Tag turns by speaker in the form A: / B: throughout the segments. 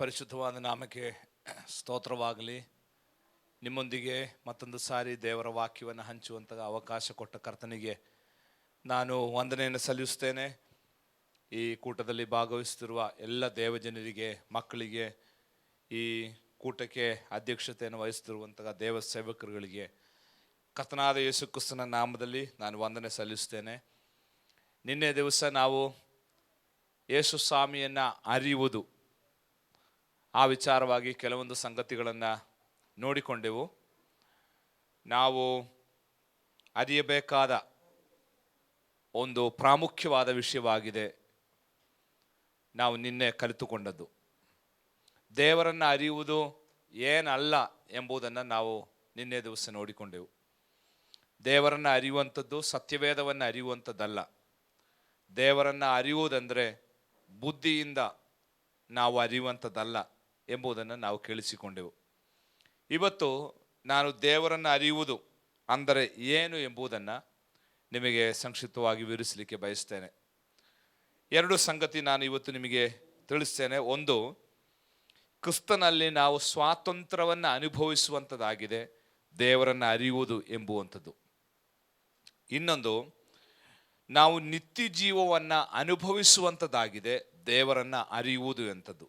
A: ಪರಿಶುದ್ಧವಾದ ನಾಮಕ್ಕೆ ಸ್ತೋತ್ರವಾಗಲಿ. ನಿಮ್ಮೊಂದಿಗೆ ಮತ್ತೊಂದು ಸಾರಿ ದೇವರ ವಾಕ್ಯವನ್ನು ಹಂಚುವಂಥ ಅವಕಾಶ ಕೊಟ್ಟ ಕರ್ತನಿಗೆ ನಾನು ವಂದನೆಯನ್ನು ಸಲ್ಲಿಸುತ್ತೇನೆ. ಈ ಕೂಟದಲ್ಲಿ ಭಾಗವಹಿಸುತ್ತಿರುವ ಎಲ್ಲ ದೇವಜನರಿಗೆ, ಮಕ್ಕಳಿಗೆ, ಈ ಕೂಟಕ್ಕೆ ಅಧ್ಯಕ್ಷತೆಯನ್ನು ವಹಿಸುತ್ತಿರುವಂತಹ ದೇವ ಸೇವಕರುಗಳಿಗೆ ಕರ್ತನಾದ ಯೇಸು ಕ್ರಿಸ್ತನ ನಾಮದಲ್ಲಿ ನಾನು ವಂದನೆ ಸಲ್ಲಿಸುತ್ತೇನೆ. ನಿನ್ನೆ ದಿವಸ ನಾವು ಯೇಸು ಸ್ವಾಮಿಯನ್ನು ಅರಿಯುವುದು ಆ ವಿಚಾರವಾಗಿ ಕೆಲವೊಂದು ಸಂಗತಿಗಳನ್ನು ನೋಡಿಕೊಂಡೆವು. ನಾವು ಅರಿಯಬೇಕಾದ ಒಂದು ಪ್ರಾಮುಖ್ಯವಾದ ವಿಷಯವಾಗಿದೆ ನಾವು ನಿನ್ನೆ ಕಲಿತುಕೊಂಡದ್ದು. ದೇವರನ್ನು ಅರಿಯುವುದು ಏನಲ್ಲ ಎಂಬುದನ್ನು ನಾವು ನಿನ್ನೆ ದಿವಸ ನೋಡಿಕೊಂಡೆವು. ದೇವರನ್ನು ಅರಿಯುವಂಥದ್ದು ಸತ್ಯವೇದವನ್ನು ಅರಿಯುವಂಥದ್ದಲ್ಲ. ದೇವರನ್ನು ಅರಿಯುವುದಂದರೆ ಬುದ್ಧಿಯಿಂದ ನಾವು ಅರಿಯುವಂಥದ್ದಲ್ಲ ಎಂಬುದನ್ನು ನಾವು ಕೇಳಿಸಿಕೊಂಡೆವು. ಇವತ್ತು ನಾನು ದೇವರನ್ನು ಅರಿಯುವುದು ಅಂದರೆ ಏನು ಎಂಬುದನ್ನು ನಿಮಗೆ ಸಂಕ್ಷಿಪ್ತವಾಗಿ ವಿವರಿಸಲಿಕ್ಕೆ ಬಯಸ್ತೇನೆ. ಎರಡು ಸಂಗತಿ ನಾನು ಇವತ್ತು ನಿಮಗೆ ತಿಳಿಸ್ತೇನೆ. ಒಂದು, ಕ್ರಿಸ್ತನಲ್ಲಿ ನಾವು ಸ್ವಾತಂತ್ರ್ಯವನ್ನು ಅನುಭವಿಸುವಂಥದ್ದಾಗಿದೆ ದೇವರನ್ನು ಅರಿಯುವುದು ಎಂಬುವಂಥದ್ದು. ಇನ್ನೊಂದು, ನಾವು ನಿತ್ಯ ಜೀವವನ್ನು ಅನುಭವಿಸುವಂಥದ್ದಾಗಿದೆ ದೇವರನ್ನು ಅರಿಯುವುದು ಎಂಥದ್ದು.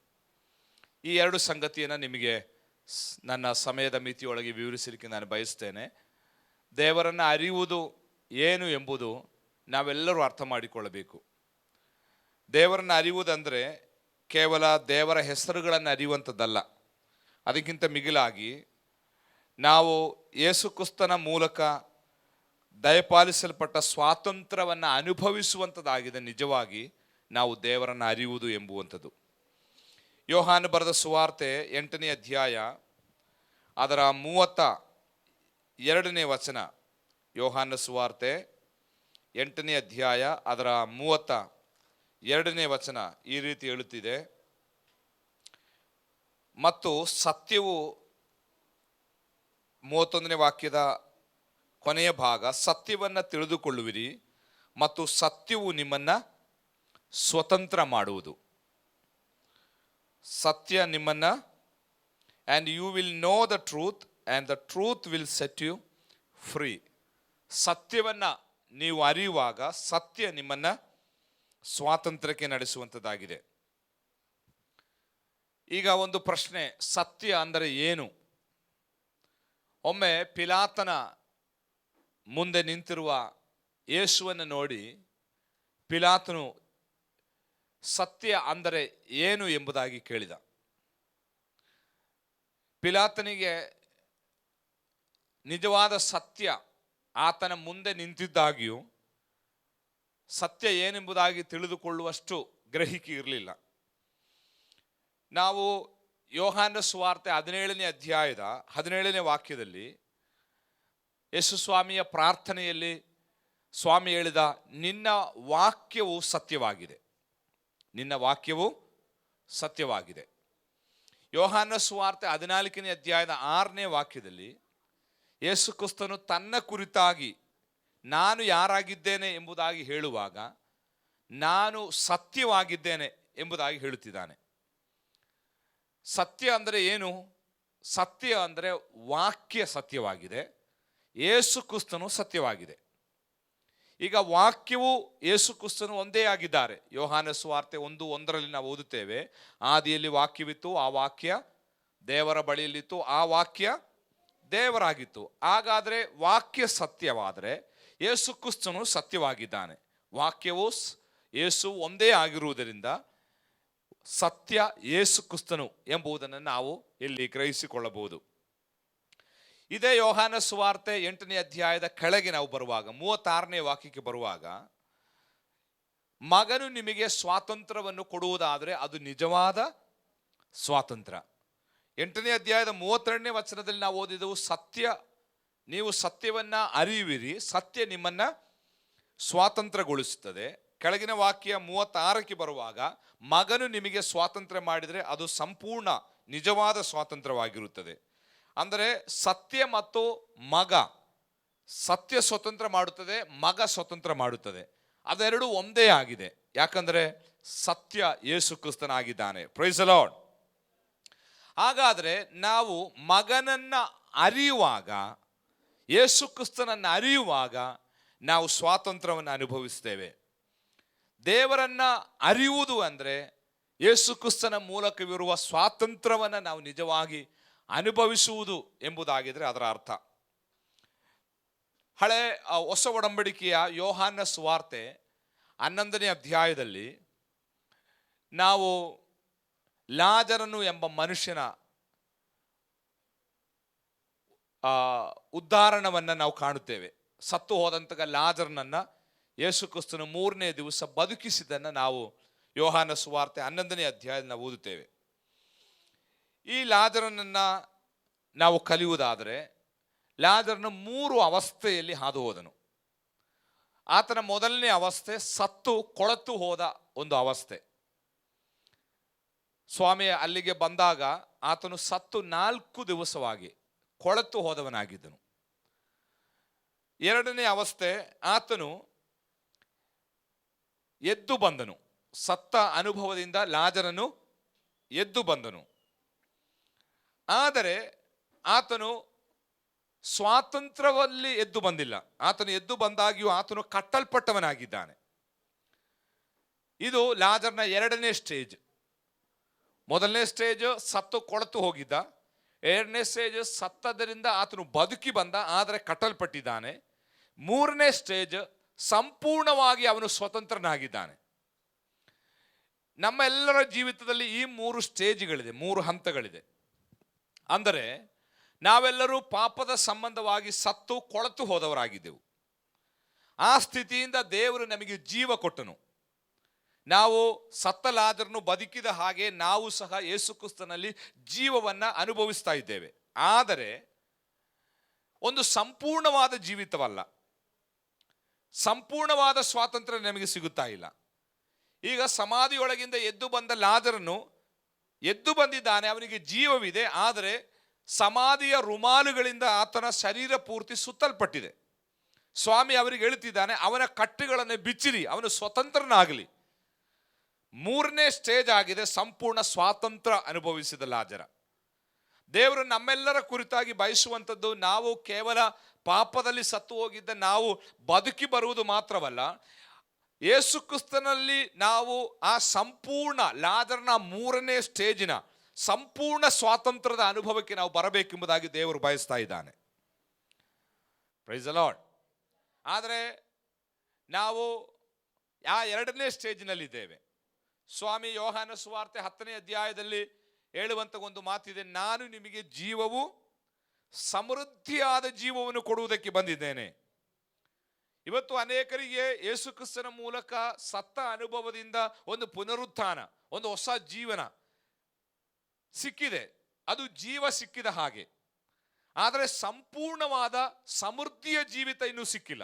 A: ಈ ಎರಡು ಸಂಗತಿಯನ್ನು ನಿಮಗೆ ನನ್ನ ಸಮಯದ ಮಿತಿಯೊಳಗೆ ವಿವರಿಸಲಿಕ್ಕೆ ನಾನು ಬಯಸ್ತೇನೆ. ದೇವರನ್ನು ಅರಿಯುವುದು ಏನು ಎಂಬುದು ನಾವೆಲ್ಲರೂ ಅರ್ಥ ಮಾಡಿಕೊಳ್ಳಬೇಕು. ದೇವರನ್ನು ಅರಿಯುವುದಂದರೆ ಕೇವಲ ದೇವರ ಹೆಸರುಗಳನ್ನು ಅರಿಯುವಂಥದ್ದಲ್ಲ. ಅದಕ್ಕಿಂತ ಮಿಗಿಲಾಗಿ ನಾವು ಯೇಸು ಕ್ರಿಸ್ತನ ಮೂಲಕ ದಯಪಾಲಿಸಲ್ಪಟ್ಟ ಸ್ವಾತಂತ್ರ್ಯವನ್ನು ಅನುಭವಿಸುವಂಥದ್ದಾಗಿದೆ ನಿಜವಾಗಿ ನಾವು ದೇವರನ್ನು ಅರಿಯುವುದು ಎಂಬುವಂಥದ್ದು. ಯೋಹಾನ ಬರೆದ ಸುವಾರ್ತೆ 8ನೇ ಅಧ್ಯಾಯ ಅದರ 32ನೇ ವಚನ. ಯೋಹಾನ ಸುವಾರ್ತೆ 8ನೇ ಅಧ್ಯಾಯ ಅದರ 32ನೇ ವಚನ ಈ ರೀತಿ ಹೇಳುತ್ತಿದೆ: ಮತ್ತು ಸತ್ಯವು 31ನೇ ವಾಕ್ಯದ ಕೊನೆಯ ಭಾಗ, ಸತ್ಯವನ್ನು ತಿಳಿದುಕೊಳ್ಳುವಿರಿ ಮತ್ತು ಸತ್ಯವು ನಿಮ್ಮನ್ನು ಸ್ವತಂತ್ರ ಮಾಡುವುದು. ಸತ್ಯ ನಿಮ್ಮನ್ನು, and you will know the truth and the truth will set you free. ಸತ್ಯವನ್ನು ನೀವು ಅರಿಯುವಾಗ ಸತ್ಯ ನಿಮ್ಮನ್ನು ಸ್ವಾತಂತ್ರ್ಯಕ್ಕೆ ನಡೆಸುವಂಥದ್ದಾಗಿದೆ. ಈಗ ಒಂದು ಪ್ರಶ್ನೆ, ಸತ್ಯ ಅಂದರೆ ಏನು? ಒಮ್ಮೆ ಪಿಲಾತನ ಮುಂದೆ ನಿಂತಿರುವ ಯೇಸುವನ್ನು ನೋಡಿ ಪಿಲಾತನು ಸತ್ಯ ಅಂದರೆ ಏನು ಎಂಬುದಾಗಿ ಕೇಳಿದ. ಪಿಲಾತನಿಗೆ ನಿಜವಾದ ಸತ್ಯ ಆತನ ಮುಂದೆ ನಿಂತಿದ್ದಾಗಿಯೂ ಸತ್ಯ ಏನೆಂಬುದಾಗಿ ತಿಳಿದುಕೊಳ್ಳುವಷ್ಟು ಗ್ರಹಿಕೆ ಇರಲಿಲ್ಲ. ನಾವು ಯೋಹಾನ ಸುವಾರ್ತೆ 17ನೇ ಅಧ್ಯಾಯದ 17ನೇ ವಾಕ್ಯದಲ್ಲಿ ಯೇಸು ಸ್ವಾಮಿಯ ಪ್ರಾರ್ಥನೆಯಲ್ಲಿ ಸ್ವಾಮಿ ಹೇಳಿದ, ನಿನ್ನ ವಾಕ್ಯವು ಸತ್ಯವಾಗಿದೆ, ನಿನ್ನ ವಾಕ್ಯವು ಸತ್ಯವಾಗಿದೆ. ಯೋಹಾನ ಸುವಾರ್ತೆ 14ನೇ ಅಧ್ಯಾಯದ 6ನೇ ವಾಕ್ಯದಲ್ಲಿ ಯೇಸು ಕ್ರಿಸ್ತನು ತನ್ನ ಕುರಿತಾಗಿ ನಾನು ಯಾರಾಗಿದ್ದೇನೆ ಎಂಬುದಾಗಿ ಹೇಳುವಾಗ ನಾನು ಸತ್ಯವಾಗಿದ್ದೇನೆ ಎಂಬುದಾಗಿ ಹೇಳುತ್ತಿದ್ದಾನೆ. ಸತ್ಯ ಅಂದರೆ ಏನು? ಸತ್ಯ ಅಂದರೆ ವಾಕ್ಯ ಸತ್ಯವಾಗಿದೆ, ಯೇಸು ಕ್ರಿಸ್ತನು ಸತ್ಯವಾಗಿದೆ. ಈಗ ವಾಕ್ಯವು ಯೇಸು ಕ್ರಿಸ್ತನು ಒಂದೇ ಆಗಿದ್ದಾರೆ. ಯೋಹಾನ ಸುವಾರ್ತೆ 1:1 ನಾವು ಓದುತ್ತೇವೆ, ಆದಿಯಲ್ಲಿ ವಾಕ್ಯವಿತ್ತು, ಆ ವಾಕ್ಯ ದೇವರ ಬಳಿಯಲ್ಲಿತ್ತು, ಆ ವಾಕ್ಯ ದೇವರಾಗಿತ್ತು. ಹಾಗಾದರೆ ವಾಕ್ಯ ಸತ್ಯವಾದರೆ ಯೇಸು ಕ್ರಿಸ್ತನು ಸತ್ಯವಾಗಿದ್ದಾನೆ. ವಾಕ್ಯವು ಯೇಸು ಒಂದೇ ಆಗಿರುವುದರಿಂದ ಸತ್ಯ ಯೇಸು ಕ್ರಿಸ್ತನು ಎಂಬುದನ್ನು ನಾವು ಇಲ್ಲಿ ಗ್ರಹಿಸಿಕೊಳ್ಳಬಹುದು. ಇದೇ ಯೋಹಾನ ಸುವಾರ್ತೆ 8ನೇ ಅಧ್ಯಾಯದ ಕೆಳಗೆ ನಾವು ಬರುವಾಗ 36ನೇ ವಾಕ್ಯಕ್ಕೆ ಬರುವಾಗ, ಮಗನು ನಿಮಗೆ ಸ್ವಾತಂತ್ರ್ಯವನ್ನು ಕೊಡುವುದಾದರೆ ಅದು ನಿಜವಾದ ಸ್ವಾತಂತ್ರ್ಯ. 8ನೇ ಅಧ್ಯಾಯದ 32ನೇ ವಚನದಲ್ಲಿ ನಾವು ಓದಿದೆವು, ಸತ್ಯ, ನೀವು ಸತ್ಯವನ್ನು ಅರಿಯುವಿರಿ, ಸತ್ಯ ನಿಮ್ಮನ್ನು ಸ್ವಾತಂತ್ರ್ಯಗೊಳಿಸುತ್ತದೆ. ಕೆಳಗಿನ ವಾಕ್ಯ 36ಕ್ಕೆ ಬರುವಾಗ, ಮಗನು ನಿಮಗೆ ಸ್ವಾತಂತ್ರ್ಯ ಮಾಡಿದರೆ ಅದು ಸಂಪೂರ್ಣ ನಿಜವಾದ ಸ್ವಾತಂತ್ರ್ಯವಾಗಿರುತ್ತದೆ. ಅಂದರೆ ಸತ್ಯ ಮತ್ತು ಮಗ, ಸತ್ಯ ಸ್ವತಂತ್ರ ಮಾಡುತ್ತದೆ, ಮಗ ಸ್ವತಂತ್ರ ಮಾಡುತ್ತದೆ. ಅದೆರಡು ಒಂದೇ ಆಗಿದೆ. ಯಾಕಂದರೆ ಸತ್ಯ ಯೇಸು ಕ್ರಿಸ್ತನಾಗಿದ್ದಾನೆ. Praise the lord. ಹಾಗಾದರೆ ನಾವು ಮಗನನ್ನು ಅರಿಯುವಾಗ, ಯೇಸು ಕ್ರಿಸ್ತನನ್ನು ಅರಿಯುವಾಗ ನಾವು ಸ್ವಾತಂತ್ರ್ಯವನ್ನು ಅನುಭವಿಸ್ತೇವೆ. ದೇವರನ್ನು ಅರಿಯುವುದು ಅಂದರೆ ಯೇಸು ಕ್ರಿಸ್ತನ ಮೂಲಕವಿರುವ ಸ್ವಾತಂತ್ರ್ಯವನ್ನು ನಾವು ನಿಜವಾಗಿ ಅನುಭವಿಸುವುದು ಎಂಬುದಾಗಿದ್ದರೆ ಅದರ ಅರ್ಥ. ಹೊಸ ಒಡಂಬಡಿಕೆಯ ಯೋಹಾನ ಸುವಾರ್ತೆ 11ನೇ ಅಧ್ಯಾಯದಲ್ಲಿ ನಾವು ಲಾಜರನು ಎಂಬ ಮನುಷ್ಯನ ಉದ್ಧಾರಣವನ್ನು ನಾವು ಕಾಣುತ್ತೇವೆ. ಸತ್ತು ಹೋದಂತಹ ಲಾಜರನನ್ನು ಯೇಸು ಕ್ರಿಸ್ತನು 3ನೇ ದಿವಸ ಬದುಕಿಸಿದ್ದನ್ನು ನಾವು ಯೋಹಾನ ಸುವಾರ್ತೆ 11ನೇ ಅಧ್ಯಾಯದಲ್ಲಿ ನಾವು ಓದುತ್ತೇವೆ. ಈ ಲಾಜರನನ್ನು ನಾವು ಕಲಿಯುವುದಾದರೆ, ಲಾಜರನು 3 ಅವಸ್ಥೆಯಲ್ಲಿ ಹಾದು ಹೋದನು. ಆತನ ಮೊದಲನೇ ಅವಸ್ಥೆ ಸತ್ತು ಕೊಳೆತು ಹೋದ ಒಂದು ಅವಸ್ಥೆ. ಸ್ವಾಮಿ ಅಲ್ಲಿಗೆ ಬಂದಾಗ ಆತನು ಸತ್ತು 4 ದಿವಸವಾಗಿ ಕೊಳೆತು ಹೋದವನಾಗಿದ್ದನು. ಎರಡನೇ ಅವಸ್ಥೆ, ಆತನು ಎದ್ದು ಬಂದನು. ಸತ್ತ ಅನುಭವದಿಂದ ಲಾಜರನು ಎದ್ದು ಬಂದನು. ಆದರೆ ಆತನು ಸ್ವಾತಂತ್ರ್ಯದಲ್ಲಿ ಎದ್ದು ಬಂದಿಲ್ಲ. ಆತನು ಎದ್ದು ಬಂದಾಗಿಯೂ ಆತನು ಕಟ್ಟಲ್ಪಟ್ಟವನಾಗಿದ್ದಾನೆ. ಇದು ಲಾಜರ್ನ ಎರಡನೇ ಸ್ಟೇಜ್. ಮೊದಲನೇ ಸ್ಟೇಜ್ ಸತ್ತು ಕೊಳೆತು ಹೋಗಿದ್ದ. ಎರಡನೇ ಸ್ಟೇಜ್ ಸತ್ತದರಿಂದ ಆತನು ಬದುಕಿ ಬಂದ, ಆದರೆ ಕಟ್ಟಲ್ಪಟ್ಟಿದ್ದಾನೆ. 3ನೇ ಸ್ಟೇಜ್ ಸಂಪೂರ್ಣವಾಗಿ ಅವನು ಸ್ವತಂತ್ರನಾಗಿದ್ದಾನೆ. ನಮ್ಮೆಲ್ಲರ ಜೀವಿತದಲ್ಲಿ ಈ 3 ಸ್ಟೇಜ್ಗಳಿದೆ, 3 ಹಂತಗಳಿದೆ. ಅಂದರೆ ನಾವೆಲ್ಲರೂ ಪಾಪದ ಸಂಬಂಧವಾಗಿ ಸತ್ತು ಕೊಳೆತು ಹೋದವರಾಗಿದ್ದೆವು. ಆ ಸ್ಥಿತಿಯಿಂದ ದೇವರು ನಮಗೆ ಜೀವ ಕೊಟ್ಟನು. ನಾವು ಸತ್ತ ಲಾಜರನು ಬದುಕಿದ ಹಾಗೆ ನಾವು ಸಹ ಯೇಸು ಕ್ರಿಸ್ತನಲ್ಲಿ ಜೀವವನ್ನು ಅನುಭವಿಸ್ತಾ ಇದ್ದೇವೆ. ಆದರೆ ಒಂದು ಸಂಪೂರ್ಣವಾದ ಜೀವಿತವಲ್ಲ, ಸಂಪೂರ್ಣವಾದ ಸ್ವಾತಂತ್ರ್ಯ ನಮಗೆ ಸಿಗುತ್ತಾ ಇಲ್ಲ. ಈಗ ಸಮಾಧಿಯೊಳಗಿಂದ ಎದ್ದು ಬಂದ ಲಾಜರನು ಎದ್ದು ಬಂದಿದ್ದಾನೆ, ಅವನಿಗೆ ಜೀವವಿದೆ. ಆದರೆ ಸಮಾಧಿಯ ರುಮಾಲುಗಳಿಂದ ಆತನ ಶರೀರ ಪೂರ್ತಿ ಸುತ್ತಲ್ಪಟ್ಟಿದೆ. ಸ್ವಾಮಿ ಅವರಿಗೆ ಹೇಳ್ತಿದ್ದಾನೆ, ಅವನ ಕಟ್ಟುಗಳನ್ನು ಬಿಚ್ಚಿರಿ, ಅವನು ಸ್ವತಂತ್ರನಾಗಲಿ. 3ನೇ ಸ್ಟೇಜ್ ಆಗಿದೆ ಸಂಪೂರ್ಣ ಸ್ವಾತಂತ್ರ್ಯ ಅನುಭವಿಸಿದ ಲಾಜರ. ದೇವರು ನಮ್ಮೆಲ್ಲರ ಕುರಿತಾಗಿ ಬಯಸುವಂಥದ್ದು, ನಾವು ಕೇವಲ ಪಾಪದಲ್ಲಿ ಸತ್ತು ಹೋಗಿದ್ದ ನಾವು ಬದುಕಿ ಬರುವುದು ಮಾತ್ರವಲ್ಲ, ಯೇಸು ಕ್ರಿಸ್ತನಲ್ಲಿ ನಾವು ಆ ಸಂಪೂರ್ಣ ಲಾಜರನ 3ನೇ ಸ್ಟೇಜಿನ ಸಂಪೂರ್ಣ ಸ್ವಾತಂತ್ರ್ಯದ ಅನುಭವಕ್ಕೆ ನಾವು ಬರಬೇಕೆಂಬುದಾಗಿ ದೇವರು ಬಯಸ್ತಾ ಇದ್ದಾನೆ. Praise the lord. ಆದರೆ ನಾವು ಆ 2ನೇ ಸ್ಟೇಜಿನಲ್ಲಿದ್ದೇವೆ. ಸ್ವಾಮಿ ಯೋಹಾನ ಸುವಾರ್ತೆ 10ನೇ ಅಧ್ಯಾಯದಲ್ಲಿ ಹೇಳುವಂಥ ಒಂದು ಮಾತಿದೆ, ನಾನು ನಿಮಗೆ ಜೀವವು ಸಮೃದ್ಧಿಯಾದ ಜೀವವನ್ನು ಕೊಡುವುದಕ್ಕೆ ಬಂದಿದ್ದೇನೆ. ಇವತ್ತು ಅನೇಕರಿಗೆ ಯೇಸು ಕ್ರಿಸ್ತನ ಮೂಲಕ ಸತ್ತ ಅನುಭವದಿಂದ ಒಂದು ಪುನರುತ್ಥಾನ, ಒಂದು ಹೊಸ ಜೀವನ ಸಿಕ್ಕಿದೆ. ಅದು ಜೀವ ಸಿಕ್ಕಿದ ಹಾಗೆ. ಆದರೆ ಸಂಪೂರ್ಣವಾದ ಸಮೃದ್ಧಿಯ ಜೀವಿತ ಇನ್ನೂ ಸಿಕ್ಕಿಲ್ಲ.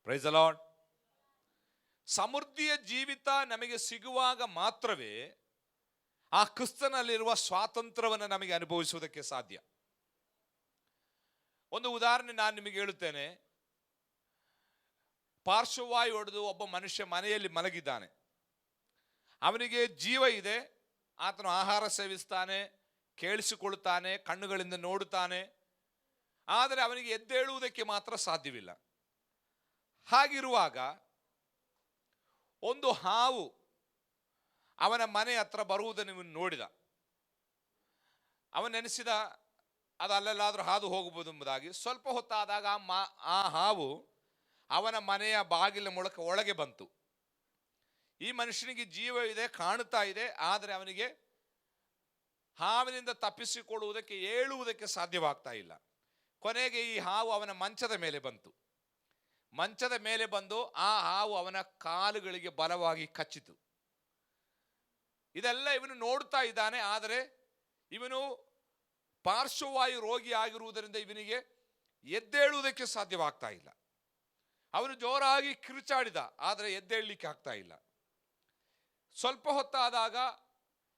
A: Praise the lord. ಸಮೃದ್ಧಿಯ ಜೀವಿತ ನಮಗೆ ಸಿಗುವಾಗ ಮಾತ್ರವೇ ಆ ಕ್ರಿಸ್ತನಲ್ಲಿರುವ ಸ್ವಾತಂತ್ರ್ಯವನ್ನು ನಮಗೆ ಅನುಭವಿಸುವುದಕ್ಕೆ ಸಾಧ್ಯ. ಒಂದು ಉದಾಹರಣೆ ನಾನು ನಿಮಗೆ ಹೇಳುತ್ತೇನೆ. ಪಾರ್ಶ್ವವಾಯು ಹೊಡೆದು ಒಬ್ಬ ಮನುಷ್ಯ ಮನೆಯಲ್ಲಿ ಮಲಗಿದ್ದಾನೆ. ಅವನಿಗೆ ಜೀವ ಇದೆ, ಆತನು ಆಹಾರ ಸೇವಿಸ್ತಾನೆ, ಕೇಳಿಸಿಕೊಳ್ಳುತ್ತಾನೆ, ಕಣ್ಣುಗಳಿಂದ ನೋಡುತ್ತಾನೆ. ಆದರೆ ಅವನಿಗೆ ಎದ್ದೇಳುವುದಕ್ಕೆ ಮಾತ್ರ ಸಾಧ್ಯವಿಲ್ಲ. ಹಾಗಿರುವಾಗ ಒಂದು ಹಾವು ಅವನ ಮನೆ ಹತ್ರ ಬರುವುದನ್ನು ನೋಡಿದ. ಅವನೆನಿಸಿದ ಅದು ಅಲ್ಲೆಲ್ಲಾದರೂ ಹಾದು ಹೋಗಬಹುದು ಎಂಬುದಾಗಿ. ಸ್ವಲ್ಪ ಹೊತ್ತಾದಾಗ ಆ ಹಾವು ಅವನ ಮನೆಯ ಬಾಗಿಲ ಮೂಲಕ ಒಳಗೆ ಬಂತು. ಈ ಮನುಷ್ಯನಿಗೆ ಜೀವ ಇದೆ, ಕಾಣುತ್ತಾ ಇದೆ, ಆದರೆ ಅವನಿಗೆ ಹಾವಿನಿಂದ ತಪ್ಪಿಸಿಕೊಳ್ಳುವುದಕ್ಕೆ, ಏಳುವುದಕ್ಕೆ ಸಾಧ್ಯವಾಗ್ತಾ ಇಲ್ಲ. ಕೊನೆಗೆ ಈ ಹಾವು ಅವನ ಮಂಚದ ಮೇಲೆ ಬಂತು. ಮಂಚದ ಮೇಲೆ ಬಂದು ಆ ಹಾವು ಅವನ ಕಾಲುಗಳಿಗೆ ಬಲವಾಗಿ ಕಚ್ಚಿತು. ಇದೆಲ್ಲ ಇವನು ನೋಡ್ತಾ ಇದ್ದಾನೆ. ಆದರೆ ಇವನು ಪಾರ್ಶ್ವವಾಯು ರೋಗಿ ಆಗಿರುವುದರಿಂದ ಇವನಿಗೆ ಎದ್ದೇಳುವುದಕ್ಕೆ ಸಾಧ್ಯವಾಗ್ತಾ ಇಲ್ಲ. ಅವನು ಜೋರಾಗಿ ಕಿರುಚಾಡಿದ, ಆದರೆ ಎದ್ದೇಳಲಿಕ್ಕೆ ಆಗ್ತಾ ಇಲ್ಲ. ಸ್ವಲ್ಪ ಹೊತ್ತಾದಾಗ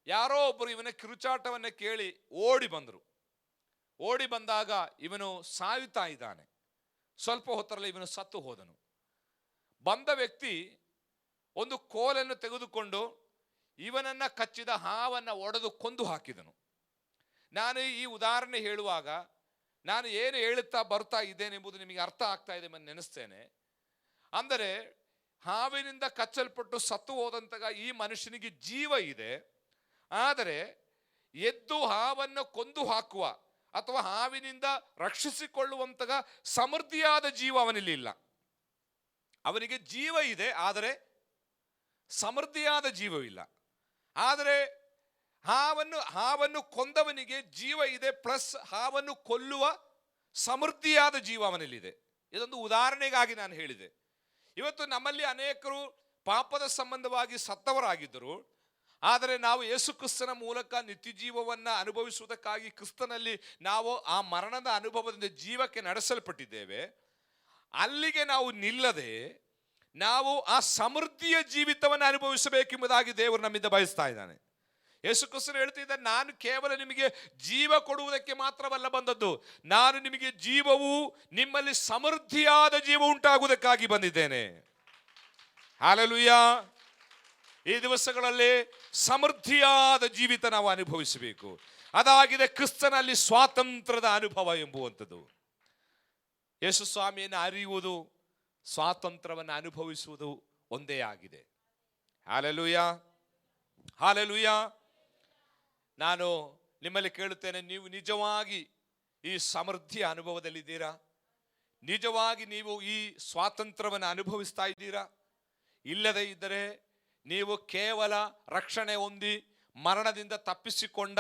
A: ಯಾರೋ ಒಬ್ಬರು ಇವನ ಕಿರುಚಾಟವನ್ನು ಕೇಳಿ ಓಡಿ ಬಂದರು. ಓಡಿ ಬಂದಾಗ ಇವನು ಸಾಯುತ್ತಾ ಇದ್ದಾನೆ. ಸ್ವಲ್ಪ ಹೊತ್ತರಲ್ಲಿ ಇವನು ಸತ್ತು ಹೋದನು. ಬಂದ ವ್ಯಕ್ತಿ ಒಂದು ಕೋಲನ್ನು ತೆಗೆದುಕೊಂಡು ಇವನನ್ನ ಕಚ್ಚಿದ ಹಾವನ್ನು ಒಡೆದು ಕೊಂದು ಹಾಕಿದನು. ನಾನು ಈ ಉದಾಹರಣೆ ಹೇಳುವಾಗ ನಾನು ಏನು ಹೇಳುತ್ತಾ ಬರ್ತಾ ಇದ್ದೇನೆಂಬುದು ನಿಮಗೆ ಅರ್ಥ ಆಗ್ತಾ ಇದೆ ಎಂದು ನೆನೆಸ್ತೇನೆ. ಅಂದರೆ ಹಾವಿನಿಂದ ಕಚ್ಚಲ್ಪಟ್ಟು ಸತ್ತು ಹೋದಂತಹ ಈ ಮನುಷ್ಯನಿಗೆ ಜೀವ ಇದೆ, ಆದರೆ ಎದ್ದು ಹಾವನ್ನು ಕೊಂದು ಹಾಕುವ ಅಥವಾ ಹಾವಿನಿಂದ ರಕ್ಷಿಸಿಕೊಳ್ಳುವಂತಹ ಸಮೃದ್ಧಿಯಾದ ಜೀವ ಅವನಲ್ಲಿ ಇಲ್ಲ. ಅವನಿಗೆ ಜೀವ ಇದೆ, ಆದರೆ ಸಮೃದ್ಧಿಯಾದ ಜೀವವಿಲ್ಲ. ಆದರೆ ಹಾವನ್ನು ಕೊಂದವನಿಗೆ ಜೀವ ಇದೆ, ಪ್ಲಸ್ ಹಾವನ್ನು ಕೊಲ್ಲುವ ಸಮೃದ್ಧಿಯಾದ ಜೀವ ಅವನಲ್ಲಿದೆ. ಇದೊಂದು ಉದಾಹರಣೆಗಾಗಿ ನಾನು ಹೇಳಿದೆ. ಇವತ್ತು ನಮ್ಮಲ್ಲಿ ಅನೇಕರು ಪಾಪದ ಸಂಬಂಧವಾಗಿ ಸತ್ತವರಾಗಿದ್ದರು, ಆದರೆ ನಾವು ಯೇಸು ಕ್ರಿಸ್ತನ ಮೂಲಕ ನಿತ್ಯ ಜೀವವನ್ನು ಅನುಭವಿಸುವುದಕ್ಕಾಗಿ ಕ್ರಿಸ್ತನಲ್ಲಿ ನಾವು ಆ ಮರಣದ ಅನುಭವದಿಂದ ಜೀವಕ್ಕೆ ನಡೆಸಲ್ಪಟ್ಟಿದ್ದೇವೆ. ಅಲ್ಲಿಗೆ ನಾವು ನಿಲ್ಲದೆ ನಾವು ಆ ಸಮೃದ್ಧಿಯ ಜೀವಿತವನ್ನು ಅನುಭವಿಸಬೇಕೆಂಬುದಾಗಿ ದೇವರು ನಮ್ಮಿಂದ ಬಯಸ್ತಾ ಇದ್ದಾನೆ. ಯೇಸು ಕ್ರಿಸ್ತನು ಹೇಳ್ತಿದ್ದ, ನಾನು ಕೇವಲ ನಿಮಗೆ ಜೀವ ಕೊಡುವುದಕ್ಕೆ ಮಾತ್ರವಲ್ಲ ಬಂದದ್ದು, ನಾನು ನಿಮಗೆ ಜೀವವು ನಿಮ್ಮಲ್ಲಿ ಸಮೃದ್ಧಿಯಾದ ಜೀವ ಉಂಟಾಗುವುದಕ್ಕಾಗಿ ಬಂದಿದ್ದೇನೆ. ಹಲ್ಲೆಲೂಯಾ. ಈ ದಿವಸಗಳಲ್ಲಿ ಸಮೃದ್ಧಿಯಾದ ಜೀವಿತ ನಾವು ಅನುಭವಿಸಬೇಕು. ಅದಾಗಿದೆ ಕ್ರಿಸ್ತನಲ್ಲಿ ಸ್ವಾತಂತ್ರ್ಯದ ಅನುಭವ ಎಂಬುವಂಥದ್ದು. ಯೇಸು ಸ್ವಾಮಿಯನ್ನು ಅರಿಯುವುದು, ಸ್ವಾತಂತ್ರ್ಯವನ್ನು ಅನುಭವಿಸುವುದು ಒಂದೇ ಆಗಿದೆ. Hallelujah, hallelujah. ನಾನು ನಿಮ್ಮಲ್ಲಿ ಕೇಳುತ್ತೇನೆ, ನೀವು ನಿಜವಾಗಿ ಈ ಸಮೃದ್ಧಿಯ ಅನುಭವದಲ್ಲಿದ್ದೀರಾ? ನಿಜವಾಗಿ ನೀವು ಈ ಸ್ವಾತಂತ್ರ್ಯವನ್ನು ಅನುಭವಿಸ್ತಾ ಇದ್ದೀರಾ? ಇಲ್ಲದೇ ಇದ್ದರೆ ನೀವು ಕೇವಲ ರಕ್ಷಣೆ ಹೊಂದಿ ಮರಣದಿಂದ ತಪ್ಪಿಸಿಕೊಂಡ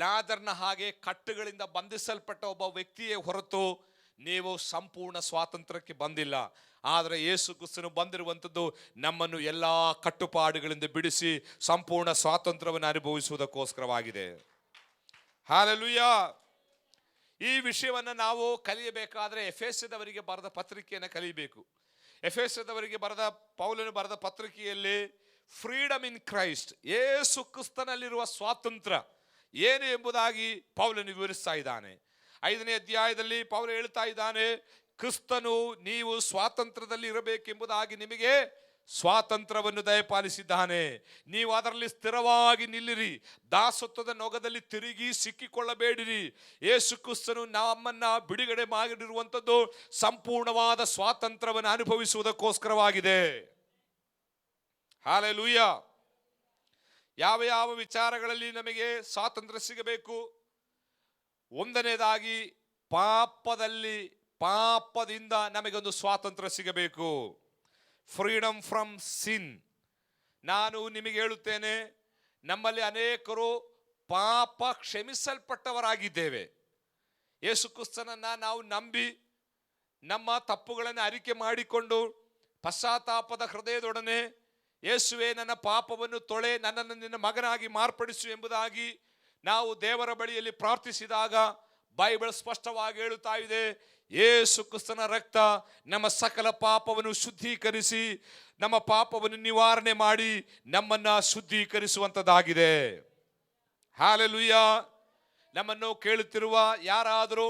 A: ಲಾಜರನ ಹಾಗೆ ಕಟ್ಟುಗಳಿಂದ ಬಂಧಿಸಲ್ಪಟ್ಟ ಒಬ್ಬ ವ್ಯಕ್ತಿಯೇ ಹೊರತು ನೀವು ಸಂಪೂರ್ಣ ಸ್ವಾತಂತ್ರ್ಯಕ್ಕೆ ಬಂದಿಲ್ಲ. ಆದರೆ ಯೇಸು ಕ್ರಿಸ್ತನು ಬಂದಿರುವಂಥದ್ದು ನಮ್ಮನ್ನು ಎಲ್ಲ ಕಟ್ಟುಪಾಡುಗಳಿಂದ ಬಿಡಿಸಿ ಸಂಪೂರ್ಣ ಸ್ವಾತಂತ್ರ್ಯವನ್ನು ಅನುಭವಿಸುವುದಕ್ಕೋಸ್ಕರವಾಗಿದೆ. ಹಲ್ಲೆಲೂಯಾ. ಈ ವಿಷಯವನ್ನು ನಾವು ಕಲಿಯಬೇಕಾದರೆ ಎಫೆಸದವರಿಗೆ ಬರೆದ ಪತ್ರಿಕೆಯನ್ನು ಕಲಿಯಬೇಕು. ಎಫೆಸದವರಿಗೆ ಪೌಲನು ಬರೆದ ಪತ್ರಿಕೆಯಲ್ಲಿ ಫ್ರೀಡಮ್ ಇನ್ ಕ್ರೈಸ್ಟ್, ಯೇಸು ಕ್ರಿಸ್ತನಲ್ಲಿರುವ ಸ್ವಾತಂತ್ರ್ಯ ಏನು ಎಂಬುದಾಗಿ ಪೌಲನು ವಿವರಿಸ್ತಾ ಇದ್ದಾನೆ. 5ನೇ ಅಧ್ಯಾಯದಲ್ಲಿ ಪೌಲ ಹೇಳ್ತಾ ಇದ್ದಾನೆ, ಕ್ರಿಸ್ತನು ನೀವು ಸ್ವಾತಂತ್ರ್ಯದಲ್ಲಿ ಇರಬೇಕೆಂಬುದಾಗಿ ನಿಮಗೆ ಸ್ವಾತಂತ್ರ್ಯವನ್ನು ದಯಪಾಲಿಸಿದ್ದಾನೆ. ನೀವು ಅದರಲ್ಲಿ ಸ್ಥಿರವಾಗಿ ನಿಲ್ಲಿರಿ, ದಾಸತ್ವದ ನೊಗದಲ್ಲಿ ತಿರುಗಿ ಸಿಕ್ಕಿಕೊಳ್ಳಬೇಡಿರಿ. ಯೇಸು ಕ್ರಿಸ್ತನು ನಮ್ಮನ್ನ ಬಿಡುಗಡೆ ಮಾಡಿರುವಂಥದ್ದು ಸಂಪೂರ್ಣವಾದ ಸ್ವಾತಂತ್ರ್ಯವನ್ನು ಅನುಭವಿಸುವುದಕ್ಕೋಸ್ಕರವಾಗಿದೆ. ಹಲ್ಲೆಲೂಯಾ. ಯಾವ ಯಾವ ವಿಚಾರಗಳಲ್ಲಿ ನಮಗೆ ಸ್ವಾತಂತ್ರ್ಯ ಸಿಗಬೇಕು? ಒಂದನೇದಾಗಿ ಪಾಪದಿಂದ ನಮಗೊಂದು ಸ್ವಾತಂತ್ರ್ಯ ಸಿಗಬೇಕು. ಫ್ರೀಡಮ್ ಫ್ರಮ್ ಸಿನ್. ನಾನು ನಿಮಗೆ ಹೇಳುತ್ತೇನೆ, ನಮ್ಮಲ್ಲಿ ಅನೇಕರು ಪಾಪ ಕ್ಷಮಿಸಲ್ಪಟ್ಟವರಾಗಿದ್ದೇವೆ. ಯೇಸು ಕ್ರಿಸ್ತನನ್ನ ನಾವು ನಂಬಿ ನಮ್ಮ ತಪ್ಪುಗಳನ್ನು ಅರಿಕೆ ಮಾಡಿಕೊಂಡು ಪಶ್ಚಾತ್ತಾಪದ ಹೃದಯದೊಡನೆ ಯೇಸುವೆ ನನ್ನ ಪಾಪವನ್ನು ತೊಳೆ, ನನ್ನನ್ನು ನಿನ್ನ ಮಗನಾಗಿ ಮಾರ್ಪಡಿಸು ಎಂಬುದಾಗಿ ನಾವು ದೇವರ ಬಳಿಯಲ್ಲಿ ಪ್ರಾರ್ಥಿಸಿದಾಗ ಬೈಬಲ್ ಸ್ಪಷ್ಟವಾಗಿ ಹೇಳುತ್ತಾ ಇದೆ, ಯೇಸು ಕ್ರಿಸ್ತನ ರಕ್ತ ನಮ್ಮ ಸಕಲ ಪಾಪವನ್ನು ಶುದ್ಧೀಕರಿಸಿ ನಮ್ಮ ಪಾಪವನ್ನು ನಿವಾರಣೆ ಮಾಡಿ ನಮ್ಮನ್ನ ಶುದ್ಧೀಕರಿಸುವಂಥದ್ದಾಗಿದೆ. ಹಲ್ಲೆಲೂಯಾ. ನಮ್ಮನ್ನು ಕೇಳುತ್ತಿರುವ ಯಾರಾದರೂ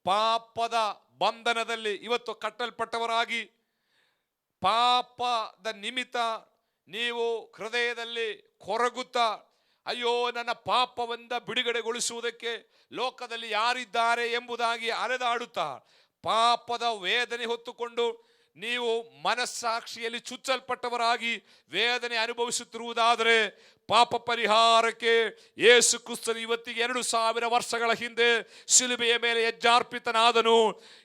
A: ಪಾಪದ ಬಂಧನದಲ್ಲಿ ಇವತ್ತು ಕಟ್ಟಲ್ಪಟ್ಟವರಾಗಿ ಪಾಪದ ನಿಮಿತ್ತ ನೀವು ಹೃದಯದಲ್ಲಿ ಕೊರಗುತ್ತಾ, ಅಯ್ಯೋ ನನ್ನ ಪಾಪದಿಂದ ಬಿಡುಗಡೆಗೊಳಿಸುವುದಕ್ಕೆ ಲೋಕದಲ್ಲಿ ಯಾರಿದ್ದಾರೆ ಎಂಬುದಾಗಿ ಅಲೆದಾಡುತ್ತಾ ಪಾಪದ ವೇದನೆ ಹೊತ್ತುಕೊಂಡು ನೀವು ಮನಸ್ಸಾಕ್ಷಿಯಲ್ಲಿ ಚುಚ್ಚಲ್ಪಟ್ಟವರಾಗಿ ವೇದನೆ ಅನುಭವಿಸುತ್ತಿರುವುದಾದರೆ, ಪಾಪ ಪರಿಹಾರಕ್ಕೆ ಯೇಸು ಕ್ರಿಸ್ತನು ಇವತ್ತಿಗೆ 2000 ವರ್ಷಗಳ ಹಿಂದೆ ಶಿಲುಬೆಯ ಮೇಲೆ ಹೆಜ್ಜಾರ್ಪಿತನಾದನು.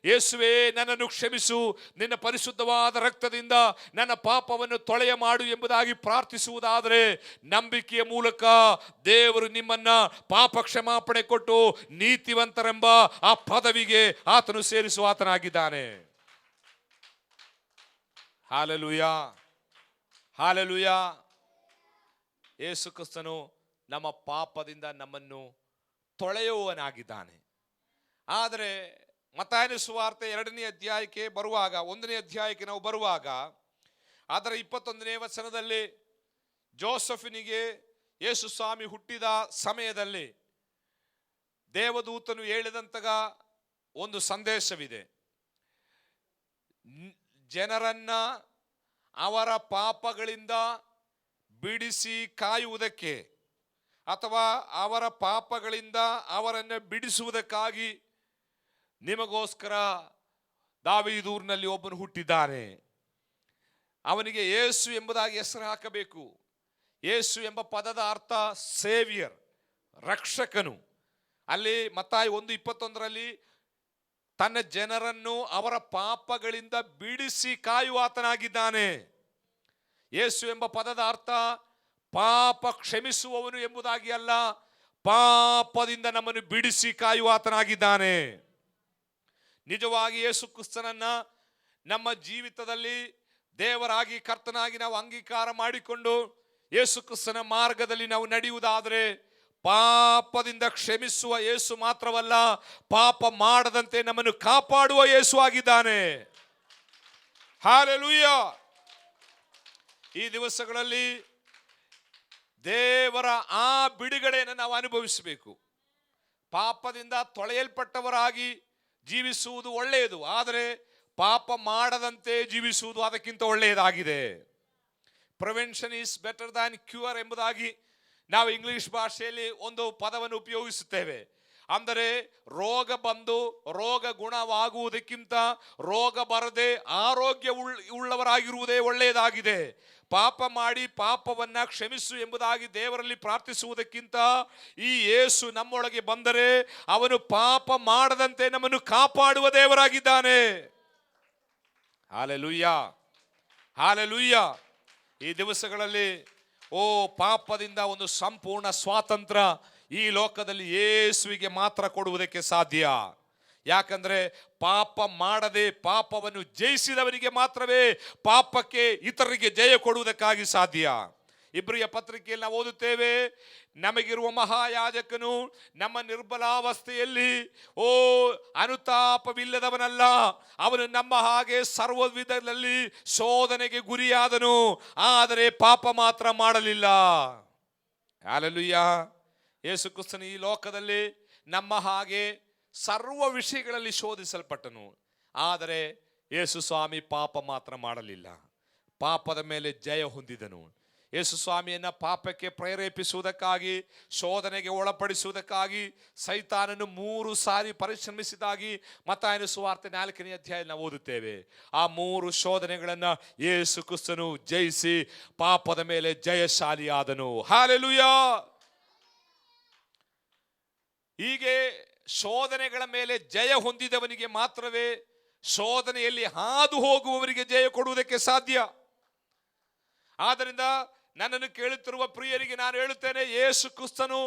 A: ಯೇಸುವೇ ನನ್ನನ್ನು ಕ್ಷಮಿಸು, ನಿನ್ನ ಪರಿಶುದ್ಧವಾದ ರಕ್ತದಿಂದ ನನ್ನ ಪಾಪವನ್ನು ತೊಳೆಯ ಮಾಡು ಎಂಬುದಾಗಿ ಪ್ರಾರ್ಥಿಸುವುದಾದರೆ, ನಂಬಿಕೆಯ ಮೂಲಕ ದೇವರು ನಿಮ್ಮನ್ನ ಪಾಪ ಕ್ಷಮಾಪಣೆ ಕೊಟ್ಟು ನೀತಿವಂತರೆಂಬ ಆ ಪದವಿಗೆ ಆತನು ಸೇರಿಸುವ ಆತನಾಗಿದ್ದಾನೆ. Hallelujah, hallelujah. ಯೇಸು ಕ್ರಿಸ್ತನು ನಮ್ಮ ಪಾಪದಿಂದ ನಮ್ಮನ್ನು ತೊಳೆಯುವವನಾಗಿದ್ದಾನೆ. ಆದರೆ ಮತ್ತಾಯನ ಸುವಾರ್ತೆ 2ನೇ ಅಧ್ಯಾಯಕ್ಕೆ ಬರುವಾಗ, 1ನೇ ಅಧ್ಯಾಯಕ್ಕೆ ನಾವು ಬರುವಾಗ ಅದರ 21ನೇ ವಚನದಲ್ಲಿ ಜೋಸೆಫನಿಗೆ ಯೇಸು ಸ್ವಾಮಿ ಹುಟ್ಟಿದ ಸಮಯದಲ್ಲಿ ದೇವದೂತನು ಹೇಳಿದಂತಹ ಒಂದು ಸಂದೇಶವಿದೆ. ಜನರನ್ನ ಅವರ ಪಾಪಗಳಿಂದ ಬಿಡಿಸಿ ಕಾಯುವುದಕ್ಕೆ ಅಥವಾ ಅವರ ಪಾಪಗಳಿಂದ ಅವರನ್ನು ಬಿಡಿಸುವುದಕ್ಕಾಗಿ ನಿಮಗೋಸ್ಕರ ದಾವೀದೂರಿನಲ್ಲಿ ಒಬ್ಬನು ಹುಟ್ಟಿದ್ದಾನೆ. ಅವನಿಗೆ ಯೇಸು ಎಂಬುದಾಗಿ ಹೆಸರು ಹಾಕಬೇಕು. ಯೇಸು ಎಂಬ ಪದದ ಅರ್ಥ ಸೇವಿಯರ್, ರಕ್ಷಕನು. ಅಲ್ಲಿ ಮತ್ತಾಯ 1:21 ತನ್ನ ಜನರನ್ನು ಅವರ ಪಾಪಗಳಿಂದ ಬಿಡಿಸಿ ಕಾಯುವಾತನಾಗಿದ್ದಾನೆ. ಯೇಸು ಎಂಬ ಪದದ ಅರ್ಥ ಪಾಪ ಕ್ಷಮಿಸುವವನು ಎಂಬುದಾಗಿ ಅಲ್ಲ, ಪಾಪದಿಂದ ನಮ್ಮನ್ನು ಬಿಡಿಸಿ ಕಾಯುವಾತನಾಗಿದ್ದಾನೆ. ನಿಜವಾಗಿ ಯೇಸು ಕ್ರಿಸ್ತನನ್ನ ನಮ್ಮ ಜೀವಿತದಲ್ಲಿ ದೇವರಾಗಿ ಕರ್ತನಾಗಿ ನಾವು ಅಂಗೀಕಾರ ಮಾಡಿಕೊಂಡು ಯೇಸು ಕ್ರಿಸ್ತನ ಮಾರ್ಗದಲ್ಲಿ ನಾವು ನಡೆಯುವುದಾದರೆ ಪಾಪದಿಂದ ಕ್ಷಮಿಸುವ ಯೇಸು ಮಾತ್ರವಲ್ಲ, ಪಾಪ ಮಾಡದಂತೆ ನಮ್ಮನ್ನು ಕಾಪಾಡುವ ಯೇಸು ಆಗಿದ್ದಾನೆ. ಹಲ್ಲೆಲೂಯಾ. ಈ ದಿವಸಗಳಲ್ಲಿ ದೇವರ ಆ ಬಿಡುಗಡೆಯನ್ನು ನಾವು ಅನುಭವಿಸಬೇಕು. ಪಾಪದಿಂದ ತೊಳೆಯಲ್ಪಟ್ಟವರಾಗಿ ಜೀವಿಸುವುದು ಒಳ್ಳೆಯದು, ಆದರೆ ಪಾಪ ಮಾಡದಂತೆ ಜೀವಿಸುವುದು ಅದಕ್ಕಿಂತ ಒಳ್ಳೆಯದಾಗಿದೆ. Prevention is better than cure ಎಂಬುದಾಗಿ ನಾವು ಇಂಗ್ಲಿಷ್ ಭಾಷೆಯಲ್ಲಿ ಒಂದು ಪದವನ್ನು ಉಪಯೋಗಿಸುತ್ತೇವೆ. ಅಂದರೆ ರೋಗ ಬಂದು ರೋಗ ಗುಣವಾಗುವುದಕ್ಕಿಂತ ರೋಗ ಬರದೆ ಆರೋಗ್ಯ ಉಳ್ಳವರಾಗಿರುವುದೇ ಒಳ್ಳೆಯದಾಗಿದೆ. ಪಾಪ ಮಾಡಿ ಪಾಪವನ್ನ ಕ್ಷಮಿಸು ಎಂಬುದಾಗಿ ದೇವರಲ್ಲಿ ಪ್ರಾರ್ಥಿಸುವುದಕ್ಕಿಂತ ಈ ಯೇಸು ನಮ್ಮೊಳಗೆ ಬಂದರೆ ಅವನು ಪಾಪ ಮಾಡದಂತೆ ನಮ್ಮನ್ನು ಕಾಪಾಡುವ ದೇವರಾಗಿದ್ದಾನೆ. Hallelujah, hallelujah. ಈ ದಿವಸಗಳಲ್ಲಿ ಪಾಪದಿಂದ ಒಂದು ಸಂಪೂರ್ಣ ಸ್ವಾತಂತ್ರ್ಯ ಈ ಲೋಕದಲ್ಲಿ ಯೇಸುವಿಗೆ ಮಾತ್ರ ಕೊಡುವುದಕ್ಕೆ ಸಾಧ್ಯ. ಯಾಕಂದ್ರೆ ಪಾಪ ಮಾಡದೆ ಪಾಪವನ್ನು ಜಯಿಸಿದವರಿಗೆ ಮಾತ್ರವೇ ಪಾಪಕ್ಕೆ ಇತರರಿಗೆ ಜಯ ಕೊಡುವುದಕ್ಕಾಗಿ ಸಾಧ್ಯ. ಇಬ್ರಿಯ ಪತ್ರಿಕೆಯಲ್ಲಿ ನಾವು ಓದುತ್ತೇವೆ, ನಮಗಿರುವ ಮಹಾಯಾಜಕನು ನಮ್ಮ ನಿರ್ಬಲಾವಸ್ಥೆಯಲ್ಲಿ ಅನುತಾಪವಿಲ್ಲದವನಲ್ಲ, ಅವನು ನಮ್ಮ ಹಾಗೆ ಸರ್ವ ವಿಧದಲ್ಲಿ ಶೋಧನೆಗೆ ಗುರಿಯಾದನು, ಆದರೆ ಪಾಪ ಮಾತ್ರ ಮಾಡಲಿಲ್ಲ. ಹಲ್ಲೆಲೂಯಾ. ಯೇಸು ಕ್ರಿಸ್ತನು ಈ ಲೋಕದಲ್ಲಿ ನಮ್ಮ ಹಾಗೆ ಸರ್ವ ವಿಷಯಗಳಲ್ಲಿ ಶೋಧಿಸಲ್ಪಟ್ಟನು, ಆದರೆ ಯೇಸು ಸ್ವಾಮಿ ಪಾಪ ಮಾತ್ರ ಮಾಡಲಿಲ್ಲ, ಪಾಪದ ಮೇಲೆ ಜಯ ಹೊಂದಿದನು. ಯೇಸು ಸ್ವಾಮಿಯನ್ನ ಪಾಪಕ್ಕೆ ಪ್ರೇರೇಪಿಸುವುದಕ್ಕಾಗಿ, ಶೋಧನೆಗೆ ಒಳಪಡಿಸುವುದಕ್ಕಾಗಿ ಸೈತಾನನು 3 ಸಾರಿ ಪರಿಶ್ರಮಿಸಿದಾಗಿ ಮತ್ತಾಯನ ಸುವಾರ್ತೆ 4ನೇ ಅಧ್ಯಾಯ ನಾವು ಓದುತ್ತೇವೆ. ಆ 3 ಶೋಧನೆಗಳನ್ನು ಯೇಸು ಕ್ರಿಸ್ತನು ಜಯಿಸಿ ಪಾಪದ ಮೇಲೆ ಜಯಶಾಲಿಯಾದನು. ಹಲ್ಲೆಲೂಯಾ. ಹೀಗೆ ಶೋಧನೆಗಳ ಮೇಲೆ ಜಯ ಹೊಂದಿದವನಿಗೆ ಮಾತ್ರವೇ ಶೋಧನೆಯಲ್ಲಿ ಹಾದು ಹೋಗುವವರಿಗೆ ಜಯ ಕೊಡುವುದಕ್ಕೆ ಸಾಧ್ಯ. ಆದ್ದರಿಂದ ನನ್ನನ್ನು ಕೇಳುತ್ತಿರುವ ಪ್ರಿಯರಿಗೆ ನಾನು ಹೇಳುತ್ತೇನೆ, ಯೇಸು ಕ್ರಿಸ್ತನು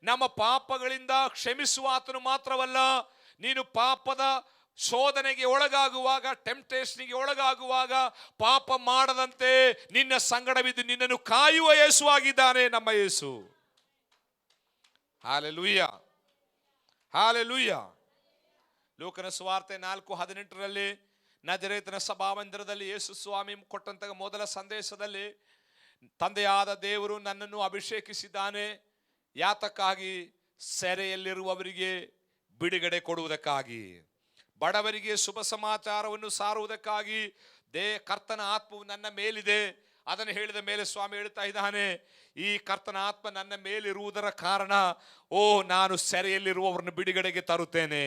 A: ನಮ್ಮ ಪಾಪಗಳಿಂದ ಕ್ಷಮಿಸುವ ಆತನು ಮಾತ್ರವಲ್ಲ, ನೀನು ಪಾಪದ ಶೋಧನೆಗೆ ಒಳಗಾಗುವಾಗ, ಟೆಂಪ್ಟೇಷನ್ಗೆ ಒಳಗಾಗುವಾಗ ಪಾಪ ಮಾಡದಂತೆ ನಿನ್ನ ಸಂಗಡವಿದ್ದು ನಿನ್ನನ್ನು ಕಾಯುವ ಯೇಸು ಆಗಿದ್ದಾನೆ ನಮ್ಮ ಯೇಸು. Hallelujah, hallelujah. ಲೂಕನ ಸುವಾರ್ತೆ 4:18 ನಜರೇತಿನ ಸಭಾಮಂದಿರದಲ್ಲಿ ಯೇಸು ಸ್ವಾಮಿ ಕೊಟ್ಟಂತಹ ಮೊದಲ ಸಂದೇಶದಲ್ಲಿ, ತಂದೆಯಾದ ದೇವರು ನನ್ನನ್ನು ಅಭಿಷೇಕಿಸಿದ್ದಾನೆ, ಯಾತಕ್ಕಾಗಿ? ಸೆರೆಯಲ್ಲಿರುವವರಿಗೆ ಬಿಡುಗಡೆ ಕೊಡುವುದಕ್ಕಾಗಿ, ಬಡವರಿಗೆ ಶುಭ ಸಮಾಚಾರವನ್ನು ಸಾರುವುದಕ್ಕಾಗಿ ಕರ್ತನ ಆತ್ಮವು ನನ್ನ ಮೇಲಿದೆ. ಅದನ್ನು ಹೇಳಿದ ಮೇಲೆ ಸ್ವಾಮಿ ಹೇಳ್ತಾ ಇದ್ದಾನೆ, ಈ ಕರ್ತನ ಆತ್ಮ ನನ್ನ ಮೇಲಿರುವುದರ ಕಾರಣ ನಾನು ಸೆರೆಯಲ್ಲಿರುವವರನ್ನು ಬಿಡುಗಡೆಗೆ ತರುತ್ತೇನೆ.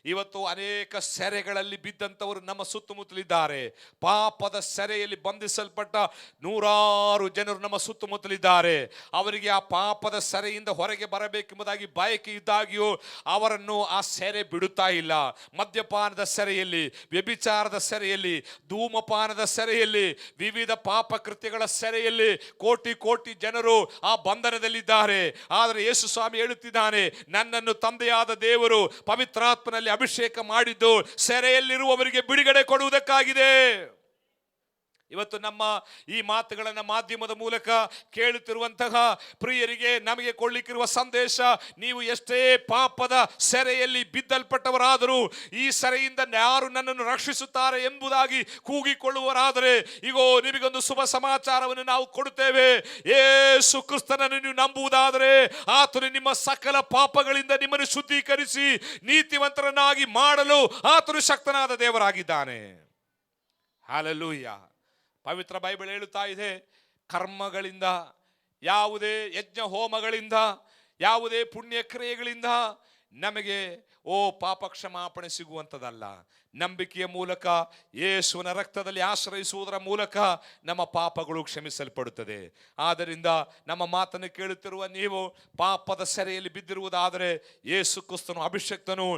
A: ಇವತ್ತು ಅನೇಕ ಸೆರೆಗಳಲ್ಲಿ ಬಿದ್ದಂಥವರು ನಮ್ಮ ಸುತ್ತಮುತ್ತಲಿದ್ದಾರೆ. ಪಾಪದ ಸೆರೆಯಲ್ಲಿ ಬಂಧಿಸಲ್ಪಟ್ಟ ನೂರಾರು ಜನರು ನಮ್ಮ ಸುತ್ತಮುತ್ತಲಿದ್ದಾರೆ. ಅವರಿಗೆ ಆ ಪಾಪದ ಸೆರೆಯಿಂದ ಹೊರಗೆ ಬರಬೇಕೆಂಬುದಾಗಿ ಬಯಕೆ ಇದ್ದಾಗಿಯೂ ಅವರನ್ನು ಆ ಸೆರೆ ಬಿಡುತ್ತಾ ಇಲ್ಲ. ಮದ್ಯಪಾನದ ಸೆರೆಯಲ್ಲಿ, ವ್ಯಭಿಚಾರದ ಸೆರೆಯಲ್ಲಿ, ಧೂಮಪಾನದ ಸೆರೆಯಲ್ಲಿ, ವಿವಿಧ ಪಾಪ ಕೃತ್ಯಗಳ ಸೆರೆಯಲ್ಲಿ ಕೋಟಿ ಕೋಟಿ ಜನರು ಆ ಬಂಧನದಲ್ಲಿದ್ದಾರೆ. ಆದರೆ ಯೇಸು ಸ್ವಾಮಿ ಹೇಳುತ್ತಿದ್ದಾನೆ, ನನ್ನನ್ನು ತಂದೆಯಾದ ದೇವರು ಪವಿತ್ರಾತ್ಮನಲ್ಲಿ ಅಭಿಷೇಕ ಮಾಡಿದ್ದು ಸೆರೆಯಲ್ಲಿರುವವರಿಗೆ ಬಿಡುಗಡೆ ಕೊಡುವುದಕ್ಕಾಗಿದೆ. ಇವತ್ತು ನಮ್ಮ ಈ ಮಾತುಗಳನ್ನು ಮಾಧ್ಯಮದ ಮೂಲಕ ಕೇಳುತ್ತಿರುವಂತಹ ಪ್ರಿಯರಿಗೆ ನಮಗೆ ಕೊಳ್ಳಿಕ್ಕಿರುವ ಸಂದೇಶ, ನೀವು ಎಷ್ಟೇ ಪಾಪದ ಸೆರೆಯಲ್ಲಿ ಬಿದ್ದಲ್ಪಟ್ಟವರಾದರೂ ಈ ಸೆರೆಯಿಂದ ಯಾರು ನನ್ನನ್ನು ರಕ್ಷಿಸುತ್ತಾರೆ ಎಂಬುದಾಗಿ ಕೂಗಿಕೊಳ್ಳುವರಾದರೆ, ಈಗೋ ನಿಮಗೊಂದು ಶುಭ ಸಮಾಚಾರವನ್ನು ನಾವು ಕೊಡುತ್ತೇವೆ. ಯೇಸು ಕ್ರಿಸ್ತನನ್ನು ನೀವು ನಂಬುವುದಾದರೆ ಆತನು ನಿಮ್ಮ ಸಕಲ ಪಾಪಗಳಿಂದ ನಿಮ್ಮನ್ನು ಶುದ್ಧೀಕರಿಸಿ ನೀತಿವಂತರನ್ನಾಗಿ ಮಾಡಲು ಆತನು ಶಕ್ತನಾದ ದೇವರಾಗಿದ್ದಾನೆ. ಹಲ್ಲೆಲೂಯಾ. ಪವಿತ್ರ ಬೈಬಲ್ ಹೇಳುತ್ತಾ ಇದೆ, ಕರ್ಮಗಳಿಂದ ಯಾವುದೇ ಯಜ್ಞ ಹೋಮಗಳಿಂದ, ಯಾವುದೇ ಪುಣ್ಯ ಕ್ರಿಯೆಗಳಿಂದ ನಮಗೆ ಪಾಪ ಕ್ಷಮಾಪಣೆ ಸಿಗುವಂಥದ್ದಲ್ಲ. ನಂಬಿಕೆಯ ಮೂಲಕ ಯೇಸುವಿನ ರಕ್ತದಲ್ಲಿ ಆಶ್ರಯಿಸುವುದರ ಮೂಲಕ ನಮ್ಮ ಪಾಪಗಳು ಕ್ಷಮಿಸಲ್ಪಡುತ್ತದೆ. ಆದ್ದರಿಂದ ನಮ್ಮ ಮಾತನ್ನು ಕೇಳುತ್ತಿರುವ ನೀವು ಪಾಪದ ಸೆರೆಯಲ್ಲಿ ಬಿದ್ದಿರುವುದಾದರೆ ಯೇಸು ಕ್ರಿಸ್ತನು ಅಭಿಷೇಕ್ತನು,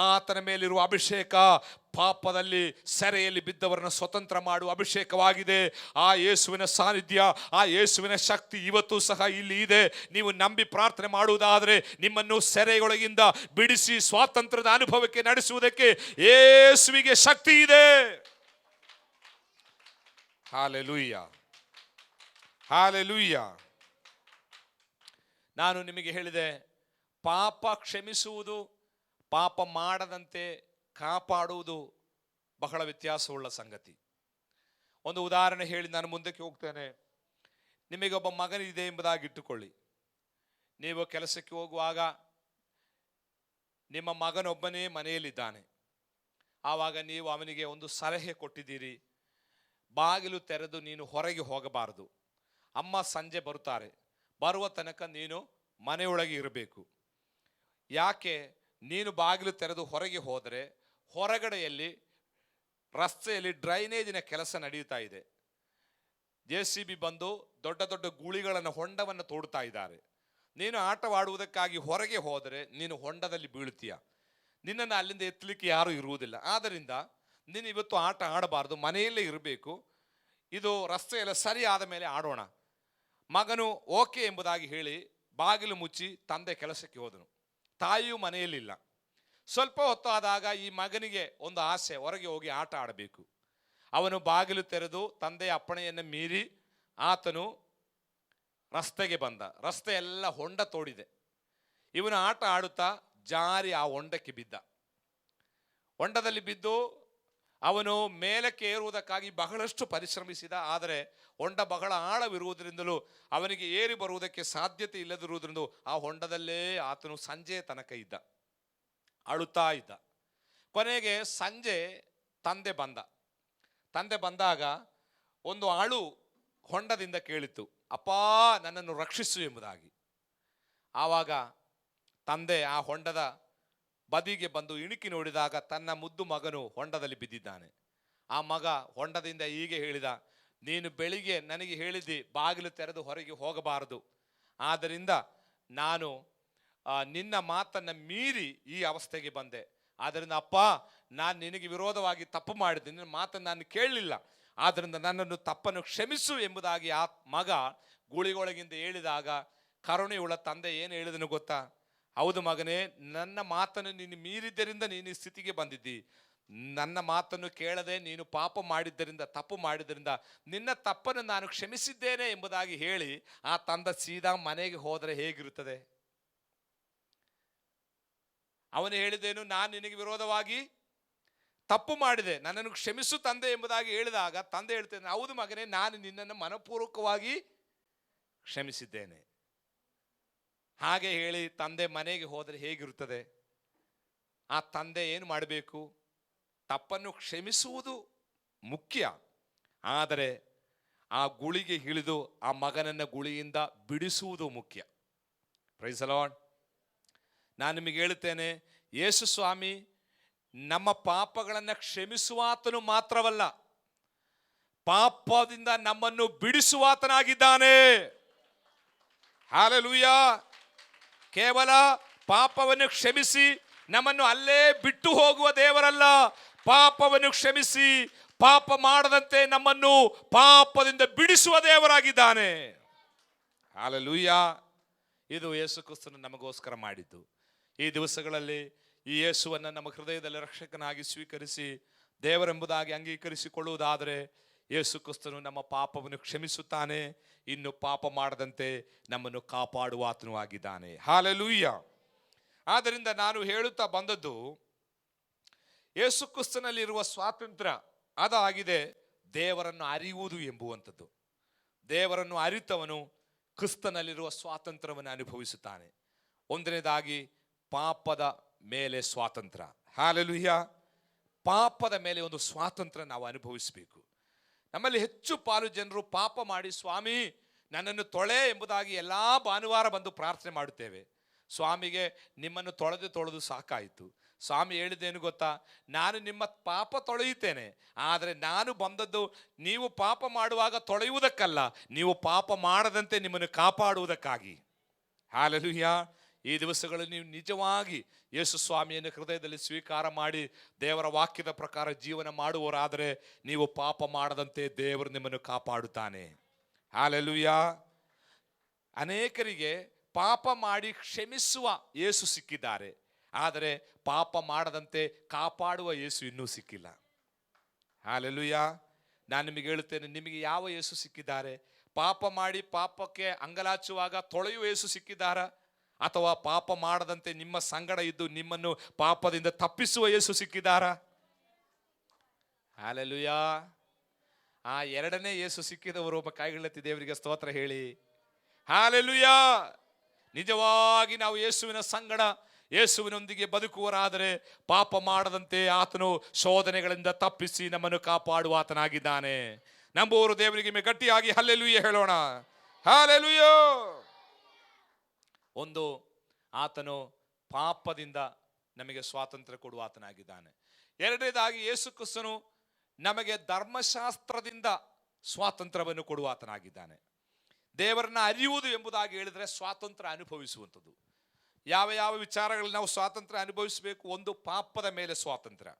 A: ಆತನ ಮೇಲಿರುವ ಅಭಿಷೇಕ ಪಾಪದಲ್ಲಿ ಸೆರೆಯಲ್ಲಿ ಬಿದ್ದವರನ್ನು ಸ್ವತಂತ್ರ ಮಾಡುವ ಅಭಿಷೇಕವಾಗಿದೆ. ಆ ಯೇಸುವಿನ ಸಾನ್ನಿಧ್ಯ, ಆ ಯೇಸುವಿನ ಶಕ್ತಿ ಇವತ್ತು ಸಹ ಇಲ್ಲಿ ಇದೆ. ನೀವು ನಂಬಿ ಪ್ರಾರ್ಥನೆ ಮಾಡುವುದಾದರೆ ನಿಮ್ಮನ್ನು ಸೆರೆಯೊಳಗಿಂದ ಬಿಡಿಸಿ ಸ್ವಾತಂತ್ರ್ಯದ ಅನುಭವಕ್ಕೆ ನಡೆಸುವುದಕ್ಕೆ ಯೇಸುವಿಗೆ ಶಕ್ತಿ ಇದೆ. Hallelujah, hallelujah. ನಾನು ನಿಮಗೆ ಹೇಳಿದೆ, ಪಾಪ ಕ್ಷಮಿಸುವುದು, ಪಾಪ ಮಾಡದಂತೆ ಕಾಪಾಡುವುದು ಬಹಳ ವ್ಯತ್ಯಾಸವುಳ್ಳ ಸಂಗತಿ. ಒಂದು ಉದಾಹರಣೆ ಹೇಳಿ ನಾನು ಮುಂದಕ್ಕೆ ಹೋಗ್ತೇನೆ. ನಿಮಗೊಬ್ಬ ಮಗನಿದೆ ಎಂಬುದಾಗಿಟ್ಟುಕೊಳ್ಳಿ. ನೀವು ಕೆಲಸಕ್ಕೆ ಹೋಗುವಾಗ ನಿಮ್ಮ ಮಗನೊಬ್ಬನೇ ಮನೆಯಲ್ಲಿದ್ದಾನೆ. ಆವಾಗ ನೀವು ಅವನಿಗೆ ಒಂದು ಸಲಹೆ ಕೊಟ್ಟಿದ್ದೀರಿ, ಬಾಗಿಲು ತೆರೆದು ನೀನು ಹೊರಗೆ ಹೋಗಬಾರದು, ಅಮ್ಮ ಸಂಜೆ ಬರುತ್ತಾರೆ, ಬರುವ ತನಕ ನೀನು ಮನೆಯೊಳಗೆ ಇರಬೇಕು. ಯಾಕೆ? ನೀನು ಬಾಗಿಲು ತೆರೆದು ಹೊರಗೆ ಹೋದರೆ ಹೊರಗಡೆಯಲ್ಲಿ ರಸ್ತೆಯಲ್ಲಿ ಡ್ರೈನೇಜಿನ ಕೆಲಸ ನಡೆಯುತ್ತಾ ಇದೆ. JCB ಬಂದು ದೊಡ್ಡ ದೊಡ್ಡ ಗುಳಿಗಳನ್ನು, ಹೊಂಡವನ್ನು ತೋಡ್ತಾ ಇದ್ದಾರೆ. ನೀನು ಆಟವಾಡುವುದಕ್ಕಾಗಿ ಹೊರಗೆ ಹೋದರೆ ನೀನು ಹೊಂಡದಲ್ಲಿ ಬೀಳ್ತೀಯ. ನಿನ್ನನ್ನು ಅಲ್ಲಿಂದ ಎತ್ತಲಿಕ್ಕೆ ಯಾರೂ ಇರುವುದಿಲ್ಲ. ಆದ್ದರಿಂದ ನೀನು ಇವತ್ತು ಆಟ ಆಡಬಾರ್ದು, ಮನೆಯಲ್ಲೇ ಇರಬೇಕು. ಇದು ರಸ್ತೆಯೆಲ್ಲ ಸರಿ ಆದ ಮೇಲೆ ಆಡೋಣ. ಮಗನು ಓಕೆ ಎಂಬುದಾಗಿ ಹೇಳಿ ಬಾಗಿಲು ಮುಚ್ಚಿ ತಂದೆ ಕೆಲಸಕ್ಕೆ ಹೋದನು. ತಾಯಿಯು ಮನೆಯಲ್ಲಿಲ್ಲ. ಸ್ವಲ್ಪ ಹೊತ್ತು ಆದಾಗ ಈ ಮಗನಿಗೆ ಒಂದು ಆಸೆ, ಹೊರಗೆ ಹೋಗಿ ಆಟ ಆಡಬೇಕು. ಅವನು ಬಾಗಿಲು ತೆರೆದು ತಂದೆಯ ಅಪ್ಪಣೆಯನ್ನು ಮೀರಿ ಆತನು ರಸ್ತೆಗೆ ಬಂದ. ರಸ್ತೆ ಎಲ್ಲ ಹೊಂಡ ತೋಡಿದೆ. ಇವನು ಆಟ ಆಡುತ್ತಾ ಜಾರಿ ಆ ಹೊಂಡಕ್ಕೆ ಬಿದ್ದ. ಹೊಂಡದಲ್ಲಿ ಬಿದ್ದು ಅವನು ಮೇಲಕ್ಕೆ ಏರುವುದಕ್ಕಾಗಿ ಬಹಳಷ್ಟು ಪರಿಶ್ರಮಿಸಿದ. ಆದರೆ ಹೊಂಡ ಬಹಳ ಆಳವಿರುವುದರಿಂದಲೂ ಅವನಿಗೆ ಏರಿ ಬರುವುದಕ್ಕೆ ಸಾಧ್ಯತೆ ಇಲ್ಲದಿರುವುದರಿಂದ ಆ ಹೊಂಡದಲ್ಲೇ ಆತನು ಸಂಜೆ ತನಕ ಇದ್ದ, ಅಳುತ್ತಾ ಇದ್ದ. ಕೊನೆಗೆ ಸಂಜೆ ತಂದೆ ಬಂದಾಗ ಒಂದು ಅಳು ಹೊಂಡದಿಂದ ಕೇಳಿತು, ಅಪ್ಪಾ ನನ್ನನ್ನು ರಕ್ಷಿಸು ಎಂಬುದಾಗಿ. ಆವಾಗ ತಂದೆ ಆ ಹೊಂಡದ ಬದಿಗೆ ಬಂದು ಇಣುಕಿ ನೋಡಿದಾಗ ತನ್ನ ಮುದ್ದು ಮಗನು ಹೊಂಡದಲ್ಲಿ ಬಿದ್ದಿದ್ದಾನೆ. ಆ ಮಗ ಹೊಂಡದಿಂದ ಹೀಗೆ ಹೇಳಿದ, ನೀನು ಬೆಳಿಗ್ಗೆ ನನಗೆ ಹೇಳಿದ್ದಿ ಬಾಗಿಲು ತೆರೆದು ಹೊರಗೆ ಹೋಗಬಾರದು, ಆದ್ದರಿಂದ ನಾನು ನಿನ್ನ ಮಾತನ್ನು ಮೀರಿ ಈ ಅವಸ್ಥೆಗೆ ಬಂದೆ. ಆದ್ದರಿಂದ ಅಪ್ಪ, ನಾನು ನಿನಗೆ ವಿರೋಧವಾಗಿ ತಪ್ಪು ಮಾಡಿದ್ದೆ, ನಿನ್ನ ಮಾತನ್ನು ನಾನು ಕೇಳಲಿಲ್ಲ, ಆದ್ದರಿಂದ ನನ್ನನ್ನು ತಪ್ಪನ್ನು ಕ್ಷಮಿಸು ಎಂಬುದಾಗಿ ಆ ಮಗ ಗುಳಿಗೊಳಗಿಂದ ಹೇಳಿದಾಗ ಕರುಣೆಯುಳ್ಳ ತಂದೆ ಏನು ಹೇಳಿದನು ಗೊತ್ತಾ? ಹೌದು ಮಗನೇ, ನನ್ನ ಮಾತನ್ನು ನೀನು ಮೀರಿದ್ದರಿಂದ ನೀನು ಈ ಸ್ಥಿತಿಗೆ ಬಂದಿದ್ದಿ. ನನ್ನ ಮಾತನ್ನು ಕೇಳದೆ ನೀನು ಪಾಪ ಮಾಡಿದ್ದರಿಂದ, ತಪ್ಪು ಮಾಡಿದ್ದರಿಂದ ನಿನ್ನ ತಪ್ಪನ್ನು ನಾನು ಕ್ಷಮಿಸಿದ್ದೇನೆ ಎಂಬುದಾಗಿ ಹೇಳಿ ಆ ತಂದೆ ಸೀದಾ ಮನೆಗೆ ಹೋದರೆ ಹೇಗಿರುತ್ತದೆ? ಅವನು ಹೇಳಿದ್ದೇನು, ನಾನು ನಿನಗೆ ವಿರೋಧವಾಗಿ ತಪ್ಪು ಮಾಡಿದೆ, ನನ್ನನ್ನು ಕ್ಷಮಿಸು ತಂದೆ ಎಂಬುದಾಗಿ ಹೇಳಿದಾಗ ತಂದೆ ಹೇಳ್ತೇನೆ, ಹೌದು ಮಗನೇ, ನಾನು ನಿನ್ನನ್ನು ಮನಪೂರ್ವಕವಾಗಿ ಕ್ಷಮಿಸಿದ್ದೇನೆ. ಹಾಗೆ ಹೇಳಿ ತಂದೆ ಮನೆಗೆ ಹೋದರೆ ಹೇಗಿರುತ್ತದೆ? ಆ ತಂದೆ ಏನು ಮಾಡಬೇಕು? ತಪ್ಪನ್ನು ಕ್ಷಮಿಸುವುದು ಮುಖ್ಯ, ಆದರೆ ಆ ಗುಳಿಗೆ ಇಳಿದು ಆ ಮಗನನ್ನು ಗುಳಿಯಿಂದ ಬಿಡಿಸುವುದು ಮುಖ್ಯ. Praise the lord. ನಾನು ನಿಮಗೆ ಹೇಳುತ್ತೇನೆ, ಯೇಸು ಸ್ವಾಮಿ ನಮ್ಮ ಪಾಪಗಳನ್ನು ಕ್ಷಮಿಸುವಾತನು ಮಾತ್ರವಲ್ಲ, ಪಾಪದಿಂದ ನಮ್ಮನ್ನು ಬಿಡಿಸುವಾತನಾಗಿದ್ದಾನೆ. ಹಲ್ಲೆಲೂಯಾ. ಕೇವಲ ಪಾಪವನ್ನು ಕ್ಷಮಿಸಿ ನಮ್ಮನ್ನು ಅಲ್ಲೇ ಬಿಟ್ಟು ಹೋಗುವ ದೇವರಲ್ಲ, ಪಾಪವನ್ನು ಕ್ಷಮಿಸಿ ಪಾಪ ಮಾಡದಂತೆ ನಮ್ಮನ್ನು ಪಾಪದಿಂದ ಬಿಡಿಸುವ ದೇವರಾಗಿದ್ದಾನೆ. ಹಲ್ಲೆಲೂಯಾ. ಇದು ಯೇಸು ಕ್ರಿಸ್ತನು ನಮಗೋಸ್ಕರ ಮಾಡಿದ್ದು. ಈ ದಿವಸಗಳಲ್ಲಿ ಈ ಯೇಸುವನ್ನು ನಮ್ಮ ಹೃದಯದಲ್ಲಿ ರಕ್ಷಕನಾಗಿ ಸ್ವೀಕರಿಸಿ ದೇವರೆಂಬುದಾಗಿ ಅಂಗೀಕರಿಸಿಕೊಳ್ಳುವುದಾದರೆ ಯೇಸು ಕ್ರಿಸ್ತನು ನಮ್ಮ ಪಾಪವನ್ನು ಕ್ಷಮಿಸುತ್ತಾನೆ, ಇನ್ನು ಪಾಪ ಮಾಡದಂತೆ ನಮ್ಮನ್ನು ಕಾಪಾಡುವ ಆತನು ಆಗಿದ್ದಾನೆ. ಹಲ್ಲೆಲೂಯಾ. ಆದ್ದರಿಂದ ನಾನು ಹೇಳುತ್ತಾ ಬಂದದ್ದು, ಯೇಸು ಕ್ರಿಸ್ತನಲ್ಲಿರುವ ಸ್ವಾತಂತ್ರ್ಯ ಅದಾಗಿದೆ ದೇವರನ್ನು ಅರಿಯುವುದು ಎಂಬುವಂಥದ್ದು. ದೇವರನ್ನು ಅರಿತವನು ಕ್ರಿಸ್ತನಲ್ಲಿರುವ ಸ್ವಾತಂತ್ರ್ಯವನ್ನು ಅನುಭವಿಸುತ್ತಾನೆ. ಒಂದನೇದಾಗಿ ಪಾಪದ ಮೇಲೆ ಸ್ವಾತಂತ್ರ್ಯ. ಹಲ್ಲೆಲೂಯಾ. ಪಾಪದ ಮೇಲೆ ಒಂದು ಸ್ವಾತಂತ್ರ್ಯ ನಾವು ಅನುಭವಿಸಬೇಕು. ನಮ್ಮಲ್ಲಿ ಹೆಚ್ಚು ಪಾಲು ಜನರು ಪಾಪ ಮಾಡಿ, ಸ್ವಾಮಿ ನನ್ನನ್ನು ತೊಳೆ ಎಂಬುದಾಗಿ ಎಲ್ಲ ಭಾನುವಾರ ಬಂದು ಪ್ರಾರ್ಥನೆ ಮಾಡುತ್ತೇವೆ. ಸ್ವಾಮಿಗೆ ನಿಮ್ಮನ್ನು ತೊಳೆದು ಸಾಕಾಯಿತು. ಸ್ವಾಮಿ ಹೇಳಿದ್ದೇನು ಗೊತ್ತಾ, ನಾನು ನಿಮ್ಮ ಪಾಪ ತೊಳೆಯುತ್ತೇನೆ, ಆದರೆ ನಾನು ಬಂದದ್ದು ನೀವು ಪಾಪ ಮಾಡುವಾಗ ತೊಳೆಯುವುದಕ್ಕಲ್ಲ, ನೀವು ಪಾಪ ಮಾಡದಂತೆ ನಿಮ್ಮನ್ನು ಕಾಪಾಡುವುದಕ್ಕಾಗಿ. ಹಲ್ಲೆಲೂಯಾ. ಈ ದಿವಸಗಳಲ್ಲಿ ನೀವು ನಿಜವಾಗಿ ಯೇಸು ಸ್ವಾಮಿಯನ್ನು ಹೃದಯದಲ್ಲಿ ಸ್ವೀಕಾರ ಮಾಡಿ ದೇವರ ವಾಕ್ಯದ ಪ್ರಕಾರ ಜೀವನ ಮಾಡುವವರಾದರೆ ನೀವು ಪಾಪ ಮಾಡದಂತೆ ದೇವರು ನಿಮ್ಮನ್ನು ಕಾಪಾಡುತ್ತಾನೆ. ಹಲ್ಲೆಲೂಯಾ. ಅನೇಕರಿಗೆ ಪಾಪ ಮಾಡಿ ಕ್ಷಮಿಸುವ ಯೇಸು ಸಿಕ್ಕಿದ್ದಾರೆ, ಆದರೆ ಪಾಪ ಮಾಡದಂತೆ ಕಾಪಾಡುವ ಯೇಸು ಇನ್ನೂ ಸಿಕ್ಕಿಲ್ಲ. ಹಲ್ಲೆಲೂಯಾ. ನಾನು ನಿಮಗೆ ಹೇಳುತ್ತೇನೆ, ನಿಮಗೆ ಯಾವ ಯೇಸು ಸಿಕ್ಕಿದ್ದಾರೆ? ಪಾಪ ಮಾಡಿ ಪಾಪಕ್ಕೆ ಅಂಗಲಾಚುವಾಗ ತೊಳೆಯುವ ಯೇಸು ಸಿಕ್ಕಿದ್ದಾರಾ, ಅಥವಾ ಪಾಪ ಮಾಡದಂತೆ ನಿಮ್ಮ ಸಂಗಡ ಇದ್ದು ನಿಮ್ಮನ್ನು ಪಾಪದಿಂದ ತಪ್ಪಿಸುವ ಯೇಸು ಸಿಕ್ಕಿದ್ದಾರಾ? ಹಲ್ಲೆಲೂಯಾ. ಆ ಎರಡನೇ ಯೇಸು ಸಿಕ್ಕಿದವರು ಒಬ್ಬ ಕೈಗಳೆತ್ತಿ ದೇವರಿಗೆ ಸ್ತೋತ್ರ ಹೇಳಿ. ಹಲ್ಲೆಲೂಯಾ. ನಿಜವಾಗಿ ನಾವು ಯೇಸುವಿನ ಸಂಗಡ ಯೇಸುವಿನೊಂದಿಗೆ ಬದುಕುವರಾದರೆ ಪಾಪ ಮಾಡದಂತೆ ಆತನು ಶೋಧನೆಗಳಿಂದ ತಪ್ಪಿಸಿ ನಮ್ಮನ್ನು ಕಾಪಾಡುವ ಆತನಾಗಿದ್ದಾನೆ. ನಂಬುವವರು ದೇವರಿಗೆ ಗಟ್ಟಿಯಾಗಿ ಹಲ್ಲೆಲೂಯಾ ಹೇಳೋಣ. ಹಲ್ಲೆಲೂಯಾ. ಒಂದು, ಆತನು ಪಾಪದಿಂದ ನಮಗೆ ಸ್ವಾತಂತ್ರ್ಯ ಕೊಡುವ ಆತನಾಗಿದ್ದಾನೆ. ಎರಡನೇದಾಗಿ ಯೇಸು ಕ್ರಿಸ್ತನು ನಮಗೆ ಧರ್ಮಶಾಸ್ತ್ರದಿಂದ ಸ್ವಾತಂತ್ರ್ಯವನ್ನು ಕೊಡುವ ಆತನಾಗಿದ್ದಾನೆ. ದೇವರನ್ನ ಅರಿಯುವುದು ಎಂಬುದಾಗಿ ಹೇಳಿದರೆ ಸ್ವಾತಂತ್ರ್ಯ ಅನುಭವಿಸುವಂಥದ್ದು. ಯಾವ ಯಾವ ವಿಚಾರಗಳಲ್ಲಿ ನಾವು ಸ್ವಾತಂತ್ರ್ಯ ಅನುಭವಿಸಬೇಕು? ಒಂದು, ಪಾಪದ ಮೇಲೆ ಸ್ವಾತಂತ್ರ್ಯ.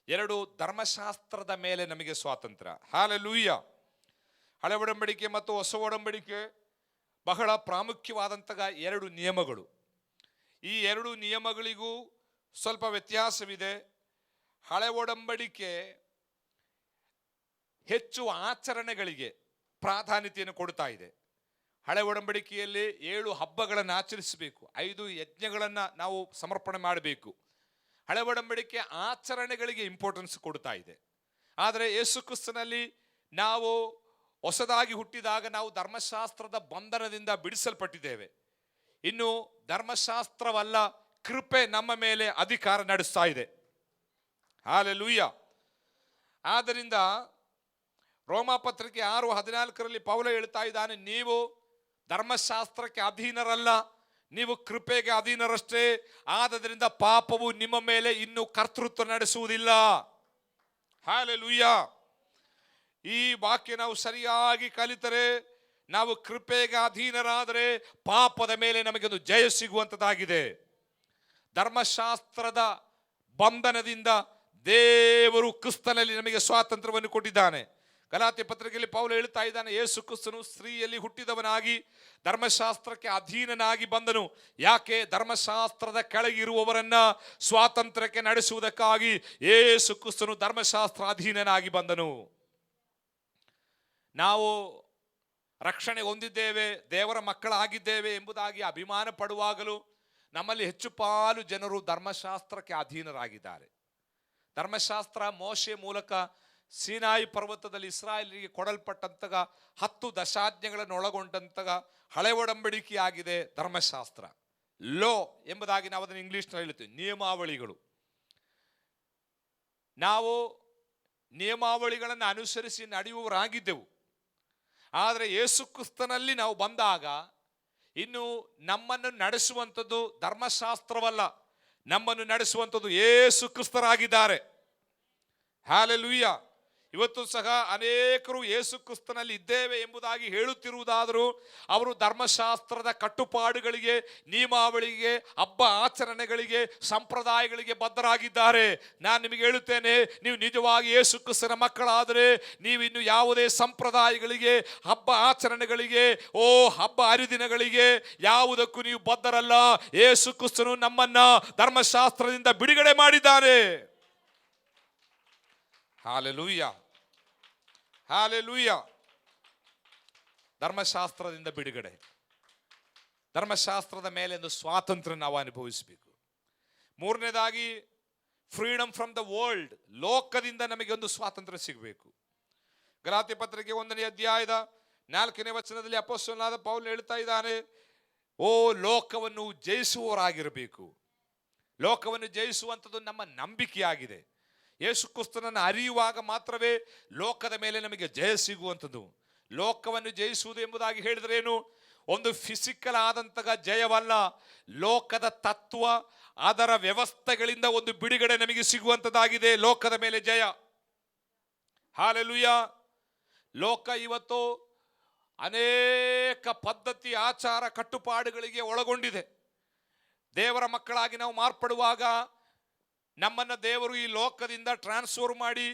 A: ಎರಡು, ಧರ್ಮಶಾಸ್ತ್ರದ ಮೇಲೆ ನಮಗೆ ಸ್ವಾತಂತ್ರ್ಯ. ಹಲ್ಲೆಲೂಯಾ. ಹಳೆ ಒಡಂಬಡಿಕೆ ಮತ್ತು ಹೊಸ ಒಡಂಬಡಿಕೆ ಬಹಳ ಪ್ರಾಮುಖ್ಯವಾದಂತಹ ಎರಡು ನಿಯಮಗಳು. ಈ ಎರಡು ನಿಯಮಗಳಿಗೂ ಸ್ವಲ್ಪ ವ್ಯತ್ಯಾಸವಿದೆ. ಹಳೆ ಒಡಂಬಡಿಕೆ ಹೆಚ್ಚು ಆಚರಣೆಗಳಿಗೆ ಪ್ರಾಧಾನ್ಯತೆಯನ್ನು ಕೊಡ್ತಾ ಇದೆ. ಹಳೆ ಒಡಂಬಡಿಕೆಯಲ್ಲಿ 7 ಹಬ್ಬಗಳನ್ನು ಆಚರಿಸಬೇಕು, 5 ಯಜ್ಞಗಳನ್ನು ನಾವು ಸಮರ್ಪಣೆ ಮಾಡಬೇಕು. ಹಳೆ ಒಡಂಬಡಿಕೆ ಆಚರಣೆಗಳಿಗೆ ಇಂಪಾರ್ಟೆನ್ಸ್ ಕೊಡ್ತಾ ಇದೆ. ಆದರೆ ಯೇಸು ಕ್ರಿಸ್ತನಲ್ಲಿ ನಾವು ಹೊಸದಾಗಿ ಹುಟ್ಟಿದಾಗ ನಾವು ಧರ್ಮಶಾಸ್ತ್ರದ ಬಂಧನದಿಂದ ಬಿಡಿಸಲ್ಪಟ್ಟಿದ್ದೇವೆ. ಇನ್ನು ಧರ್ಮಶಾಸ್ತ್ರವಲ್ಲ, ಕೃಪೆ ನಮ್ಮ ಮೇಲೆ ಅಧಿಕಾರ ನಡೆಸ್ತಾ ಇದೆ. ಹಲ್ಲೆಲೂಯಾ. ಆದ್ದರಿಂದ ರೋಮಾಪತ್ರಿಕೆ 6:14 ಪೌಲ ಹೇಳ್ತಾ ಇದ್ದಾನೆ, ನೀವು ಧರ್ಮಶಾಸ್ತ್ರಕ್ಕೆ ಅಧೀನರಲ್ಲ, ನೀವು ಕೃಪೆಗೆ ಅಧೀನರಷ್ಟೇ. ಆದ್ದರಿಂದ ಪಾಪವು ನಿಮ್ಮ ಮೇಲೆ ಇನ್ನು ಕರ್ತೃತ್ವ ನಡೆಸುವುದಿಲ್ಲ. ಹಲ್ಲೆಲೂಯಾ. ಈ ವಾಕ್ಯ ನಾವು ಸರಿಯಾಗಿ ಕಲಿತರೆ, ನಾವು ಕೃಪೆಗೆ ಅಧೀನರಾದರೆ ಪಾಪದ ಮೇಲೆ ನಮಗೊಂದು ಜಯ ಸಿಗುವಂಥದ್ದಾಗಿದೆ. ಧರ್ಮಶಾಸ್ತ್ರದ ಬಂಧನದಿಂದ ದೇವರು ಕ್ರಿಸ್ತನಲ್ಲಿ ನಮಗೆ ಸ್ವಾತಂತ್ರ್ಯವನ್ನು ಕೊಟ್ಟಿದ್ದಾನೆ. ಗಲಾತ್ಯ ಪತ್ರಿಕೆಯಲ್ಲಿ ಪೌಲ ಹೇಳ್ತಾ ಇದ್ದಾನೆ, ಯೇಸು ಕ್ರಿಸ್ತನು ಸ್ತ್ರೀಯಲ್ಲಿ ಹುಟ್ಟಿದವನಾಗಿ ಧರ್ಮಶಾಸ್ತ್ರಕ್ಕೆ ಅಧೀನನಾಗಿ ಬಂದನು. ಯಾಕೆ? ಧರ್ಮಶಾಸ್ತ್ರದ ಕೆಳಗಿರುವವರನ್ನ ಸ್ವಾತಂತ್ರ್ಯಕ್ಕೆ ನಡೆಸುವುದಕ್ಕಾಗಿ ಯೇಸು ಕ್ರಿಸ್ತನು ಧರ್ಮಶಾಸ್ತ್ರ ಅಧೀನನಾಗಿ ಬಂದನು. ನಾವು ರಕ್ಷಣೆ ಹೊಂದಿದ್ದೇವೆ, ದೇವರ ಮಕ್ಕಳಾಗಿದ್ದೇವೆ ಎಂಬುದಾಗಿ ಅಭಿಮಾನ ಪಡುವಾಗಲೂ ನಮ್ಮಲ್ಲಿ ಹೆಚ್ಚು ಪಾಲು ಜನರು ಧರ್ಮಶಾಸ್ತ್ರಕ್ಕೆ ಅಧೀನರಾಗಿದ್ದಾರೆ. ಧರ್ಮಶಾಸ್ತ್ರ ಮೋಶೆ ಮೂಲಕ ಸೀನಾಯಿ ಪರ್ವತದಲ್ಲಿ ಇಸ್ರಾಯೇಲರಿಗೆ ಕೊಡಲ್ಪಟ್ಟಂತಹ 10 ದಶಾಜ್ಞೆಗಳನ್ನು ಒಳಗೊಂಡಂತಹ ಹಳೆ ಒಡಂಬಡಿಕೆಯಾಗಿದೆ ಧರ್ಮಶಾಸ್ತ್ರ. ಲೋ ಎಂಬುದಾಗಿ ನಾವು ಅದನ್ನು ಇಂಗ್ಲಿಷ್ನಲ್ಲಿ ಹೇಳ್ತೀವಿ, ನಿಯಮಾವಳಿಗಳು. ನಾವು ನಿಯಮಾವಳಿಗಳನ್ನು ಅನುಸರಿಸಿ ನಡೆಯುವವರಾಗಿದ್ದೆವು. ಆದರೆ ಯೇಸು ಕ್ರಿಸ್ತನಲ್ಲಿ ನಾವು ಬಂದಾಗ ಇನ್ನು ನಮ್ಮನ್ನು ನಡೆಸುವಂಥದ್ದು ಧರ್ಮಶಾಸ್ತ್ರವಲ್ಲ, ನಮ್ಮನ್ನು ನಡೆಸುವಂಥದ್ದು ಯೇಸು ಕ್ರಿಸ್ತರಾಗಿದ್ದಾರೆ. ಹಲ್ಲೆಲೂಯಾ. ಇವತ್ತು ಸಹ ಅನೇಕರು ಯೇಸು ಕ್ರಿಸ್ತನಲ್ಲಿ ಇದ್ದೇವೆ ಎಂಬುದಾಗಿ ಹೇಳುತ್ತಿರುವುದಾದರೂ ಅವರು ಧರ್ಮಶಾಸ್ತ್ರದ ಕಟ್ಟುಪಾಡುಗಳಿಗೆ, ನಿಯಮಾವಳಿಗೆ, ಹಬ್ಬ ಆಚರಣೆಗಳಿಗೆ, ಸಂಪ್ರದಾಯಗಳಿಗೆ ಬದ್ಧರಾಗಿದ್ದಾರೆ. ನಾನು ನಿಮಗೆ ಹೇಳುತ್ತೇನೆ, ನೀವು ನಿಜವಾಗಿ ಯೇಸು ಕ್ರಿಸ್ತನ ಮಕ್ಕಳಾದರೆ ನೀವಿನ್ನು ಯಾವುದೇ ಸಂಪ್ರದಾಯಗಳಿಗೆ, ಹಬ್ಬ ಆಚರಣೆಗಳಿಗೆ, ಹಬ್ಬ ಹರಿದಿನಗಳಿಗೆ ಯಾವುದಕ್ಕೂ ನೀವು ಬದ್ಧರಲ್ಲ. ಯೇಸು ಕ್ರಿಸ್ತನು ನಮ್ಮನ್ನ ಧರ್ಮಶಾಸ್ತ್ರದಿಂದ ಬಿಡುಗಡೆ ಮಾಡಿದ್ದಾನೆ. ಹಲ್ಲೆಲೂಯಾ. ಹಲ್ಲೆಲೂಯಾ. ಧರ್ಮಶಾಸ್ತ್ರದಿಂದ ಬಿಡುಗಡೆ, ಧರ್ಮಶಾಸ್ತ್ರದ ಮೇಲೆ ಒಂದು ಸ್ವಾತಂತ್ರ್ಯ ನಾವು ಅನುಭವಿಸಬೇಕು. ಮೂರನೇದಾಗಿ ಫ್ರೀಡಮ್ ಫ್ರಮ್ ದ ವರ್ಲ್ಡ್, ಲೋಕದಿಂದ ನಮಗೆ ಒಂದು ಸ್ವಾತಂತ್ರ್ಯ ಸಿಗಬೇಕು. ಗಲಾತ್ಯ ಪತ್ರಿಕೆ 1ನೇ ಅಧ್ಯಾಯದ 4ನೇ ವಚನದಲ್ಲಿ ಅಪೊಸ್ತಲನಾದ ಪೌಲ ಹೇಳ್ತಾ ಇದ್ದಾನೆ, ಲೋಕವನ್ನು ಜಯಿಸುವವರಾಗಿರಬೇಕು. ಲೋಕವನ್ನು ಜಯಿಸುವಂಥದ್ದು ನಮ್ಮ ನಂಬಿಕೆಯಾಗಿದೆ. ಯೇಸು ಕ್ರಿಸ್ತನನ್ನು ಅರಿಯುವಾಗ ಮಾತ್ರವೇ ಲೋಕದ ಮೇಲೆ ನಮಗೆ ಜಯ ಸಿಗುವಂಥದ್ದು. ಲೋಕವನ್ನು ಜಯಿಸುವುದು ಎಂಬುದಾಗಿ ಹೇಳಿದ್ರೇನು? ಒಂದು ಫಿಸಿಕಲ್ ಆದಂತಹ ಜಯವಲ್ಲ, ಲೋಕದ ತತ್ವ, ಅದರ ವ್ಯವಸ್ಥೆಗಳಿಂದ ಒಂದು ಬಿಡುಗಡೆ ನಮಗೆ ಸಿಗುವಂಥದ್ದಾಗಿದೆ ಲೋಕದ ಮೇಲೆ ಜಯ. ಹಾಲೆಲೂಯಾ. ಲೋಕ ಇವತ್ತು ಅನೇಕ ಪದ್ಧತಿ, ಆಚಾರ, ಕಟ್ಟುಪಾಡುಗಳಿಗೆ ಒಳಗೊಂಡಿದೆ. ದೇವರ ಮಕ್ಕಳಾಗಿ ನಾವು ಮಾರ್ಪಡುವಾಗ ನಮ್ಮನ್ನು ದೇವರು ಈ ಲೋಕದಿಂದ ಟ್ರಾನ್ಸ್ಫರ್ ಮಾಡಿ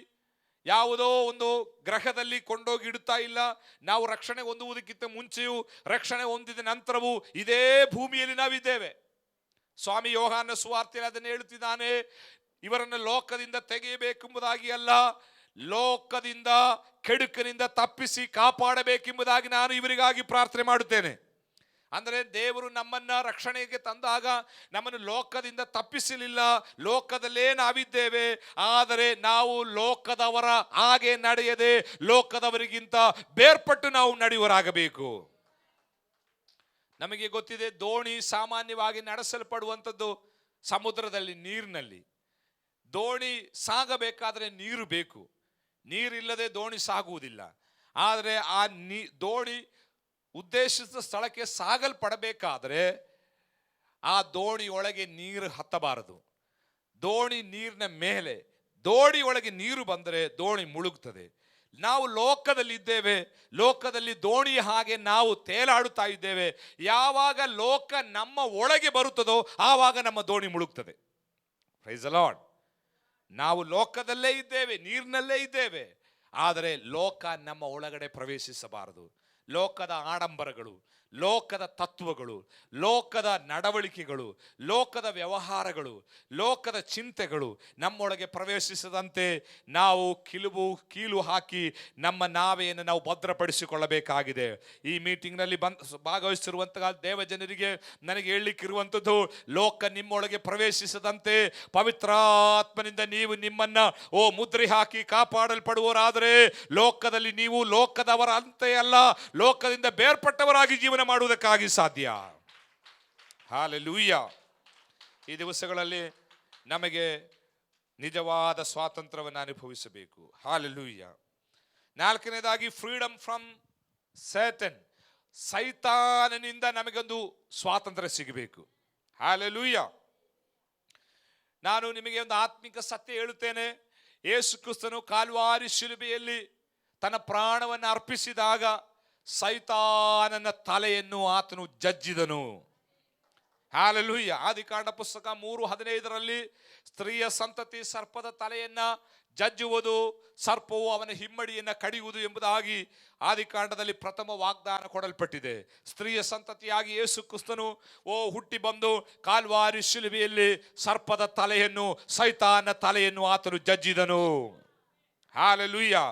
A: ಯಾವುದೋ ಒಂದು ಗ್ರಹದಲ್ಲಿ ಕೊಂಡೋಗಿ ಇಡುತ್ತಾ ಇಲ್ಲ. ನಾವು ರಕ್ಷಣೆ ಹೊಂದುವುದಕ್ಕಿಂತ ಮುಂಚೆಯೂ, ರಕ್ಷಣೆ ಹೊಂದಿದ ನಂತರವೂ ಇದೇ ಭೂಮಿಯಲ್ಲಿ ನಾವಿದ್ದೇವೆ. ಸ್ವಾಮಿ ಯೋಹಾನ ಸುವಾರ್ತೆಯಲ್ಲಿ ಅದನ್ನು ಹೇಳುತ್ತಿದ್ದಾನೆ, ಇವರನ್ನು ಲೋಕದಿಂದ ತೆಗೆಯಬೇಕೆಂಬುದಾಗಿ ಅಲ್ಲ, ಲೋಕದಿಂದ, ಕೆಡುಕನಿಂದ ತಪ್ಪಿಸಿ ಕಾಪಾಡಬೇಕೆಂಬುದಾಗಿ ನಾನು ಇವರಿಗಾಗಿ ಪ್ರಾರ್ಥನೆ ಮಾಡುತ್ತೇನೆ. ಅಂದರೆ ದೇವರು ನಮ್ಮನ್ನ ರಕ್ಷಣೆಗೆ ತಂದಾಗ ನಮ್ಮನ್ನು ಲೋಕದಿಂದ ತಪ್ಪಿಸಲಿಲ್ಲ, ಲೋಕದಲ್ಲೇ ನಾವಿದ್ದೇವೆ. ಆದರೆ ನಾವು ಲೋಕದವರ ಹಾಗೆ ನಡೆಯದೆ ಲೋಕದವರಿಗಿಂತ ಬೇರ್ಪಟ್ಟು ನಾವು ನಡೆಯುವರಾಗಬೇಕು. ನಮಗೆ ಗೊತ್ತಿದೆ, ದೋಣಿ ಸಾಮಾನ್ಯವಾಗಿ ನಡೆಸಲ್ಪಡುವಂಥದ್ದು ಸಮುದ್ರದಲ್ಲಿ, ನೀರಿನಲ್ಲಿ. ದೋಣಿ ಸಾಗಬೇಕಾದ್ರೆ ನೀರು ಬೇಕು, ನೀರಿಲ್ಲದೆ ದೋಣಿ ಸಾಗುವುದಿಲ್ಲ. ಆದರೆ ಆ ದೋಣಿ ಉದ್ದೇಶಿಸಿದ ಸ್ಥಳಕ್ಕೆ ಸಾಗಲ್ಪಡಬೇಕಾದ್ರೆ ಆ ದೋಣಿ ಒಳಗೆ ನೀರು ಹತ್ತಬಾರದು. ದೋಣಿ ನೀರಿನ ಮೇಲೆ, ದೋಣಿ ಒಳಗೆ ನೀರು ಬಂದರೆ ದೋಣಿ ಮುಳುಗ್ತದೆ. ನಾವು ಲೋಕದಲ್ಲಿದ್ದೇವೆ, ಲೋಕದಲ್ಲಿ ದೋಣಿ ಹಾಗೆ ನಾವು ತೇಲಾಡುತ್ತಾ ಇದ್ದೇವೆ. ಯಾವಾಗ ಲೋಕ ನಮ್ಮ ಒಳಗೆ ಬರುತ್ತದೋ ಆವಾಗ ನಮ್ಮ ದೋಣಿ ಮುಳುಗ್ತದೆ. Price the lord. ನಾವು ಲೋಕದಲ್ಲೇ ಇದ್ದೇವೆ, ನೀರಿನಲ್ಲೇ ಇದ್ದೇವೆ, ಆದರೆ ಲೋಕ ನಮ್ಮ ಒಳಗಡೆ ಪ್ರವೇಶಿಸಬಾರದು. ಲೋಕದ ಆಡಂಬರಗಳು, ಲೋಕದ ತತ್ವಗಳು, ಲೋಕದ ನಡವಳಿಕೆಗಳು, ಲೋಕದ ವ್ಯವಹಾರಗಳು, ಲೋಕದ ಚಿಂತೆಗಳು ನಮ್ಮೊಳಗೆ ಪ್ರವೇಶಿಸದಂತೆ ನಾವು ಕೀಲು ಹಾಕಿ ನಮ್ಮ ನಾವೆಯನ್ನು ನಾವು ಭದ್ರಪಡಿಸಿಕೊಳ್ಳಬೇಕಾಗಿದೆ. ಈ ಮೀಟಿಂಗ್ನಲ್ಲಿ ಭಾಗವಹಿಸಿರುವಂತಹ ದೇವಜನರಿಗೆ ನನಗೆ ಹೇಳಲಿಕ್ಕಿರುವಂಥದ್ದು, ಲೋಕ ನಿಮ್ಮೊಳಗೆ ಪ್ರವೇಶಿಸದಂತೆ ಪವಿತ್ರಾತ್ಮನಿಂದ ನೀವು ನಿಮ್ಮನ್ನ ಮುದ್ರೆ ಹಾಕಿ ಕಾಪಾಡಲ್ಪಡುವರಾದರೆ ಲೋಕದಲ್ಲಿ ನೀವು ಲೋಕದವರ ಅಂತೆ ಅಲ್ಲ, ಲೋಕದಿಂದ ಬೇರ್ಪಟ್ಟವರಾಗಿ ಜೀವನ ಮಾಡುವುದಕ್ಕಾಗಿ ಸಾಧ್ಯ. ಹಾಲೆಲೂಯಾ. ಈ ದಿವಸಗಳಲ್ಲಿ ನಮಗೆ ನಿಜವಾದ ಸ್ವಾತಂತ್ರ್ಯವನ್ನು ಅನುಭವಿಸಬೇಕು. ಹಾಲೆಲೂಯಾ. ನಾಲ್ಕನೇದಾಗಿ ಫ್ರೀಡಮ್ ಫ್ರಮ್ ಸ್ಯಾಟನ್. ಸೈತಾನನಿಂದ ನಮಗೊಂದು ಸ್ವಾತಂತ್ರ್ಯ ಸಿಗಬೇಕು. ಹಾಲೆಲೂಯಾ. ನಾನು ನಿಮಗೆ ಒಂದು ಆತ್ಮಿಕ ಸತ್ಯ ಹೇಳುತ್ತೇನೆ. ಯೇಸು ಕ್ರಿಸ್ತನು ಕಾಲ್ವಾರಿ ಶಿಲುಬೆಯಲ್ಲಿ ತನ್ನ ಪ್ರಾಣವನ್ನು ಅರ್ಪಿಸಿದಾಗ ಸೈತಾನನ ತಲೆಯನ್ನು ಆತನು ಜಜ್ಜಿದನು. ಹಾಲೆಲೂಯಾ. ಆದಿಕಾಂಡ ಪುಸ್ತಕ 3:15 ಸ್ತ್ರೀಯ ಸಂತತಿ ಸರ್ಪದ ತಲೆಯನ್ನ ಜಜ್ಜುವುದು, ಸರ್ಪವು ಅವನ ಹಿಮ್ಮಡಿಯನ್ನು ಕಡಿಯುವುದು ಎಂಬುದಾಗಿ ಆದಿಕಾಂಡದಲ್ಲಿ ಪ್ರಥಮ ವಾಗ್ದಾನ ಕೊಡಲ್ಪಟ್ಟಿದೆ. ಸ್ತ್ರೀಯ ಸಂತತಿಯಾಗಿ ಯೇಸು ಕ್ರಿಸ್ತನು ಹುಟ್ಟಿ ಬಂದು ಕಾಲ್ವಾರಿ ಶಿಲುಬೆಯಲ್ಲಿ ಸರ್ಪದ ತಲೆಯನ್ನು, ಸೈತಾನ ತಲೆಯನ್ನು ಆತನು ಜಜ್ಜಿದನು. ಹಾಲೆಲೂಯಾ.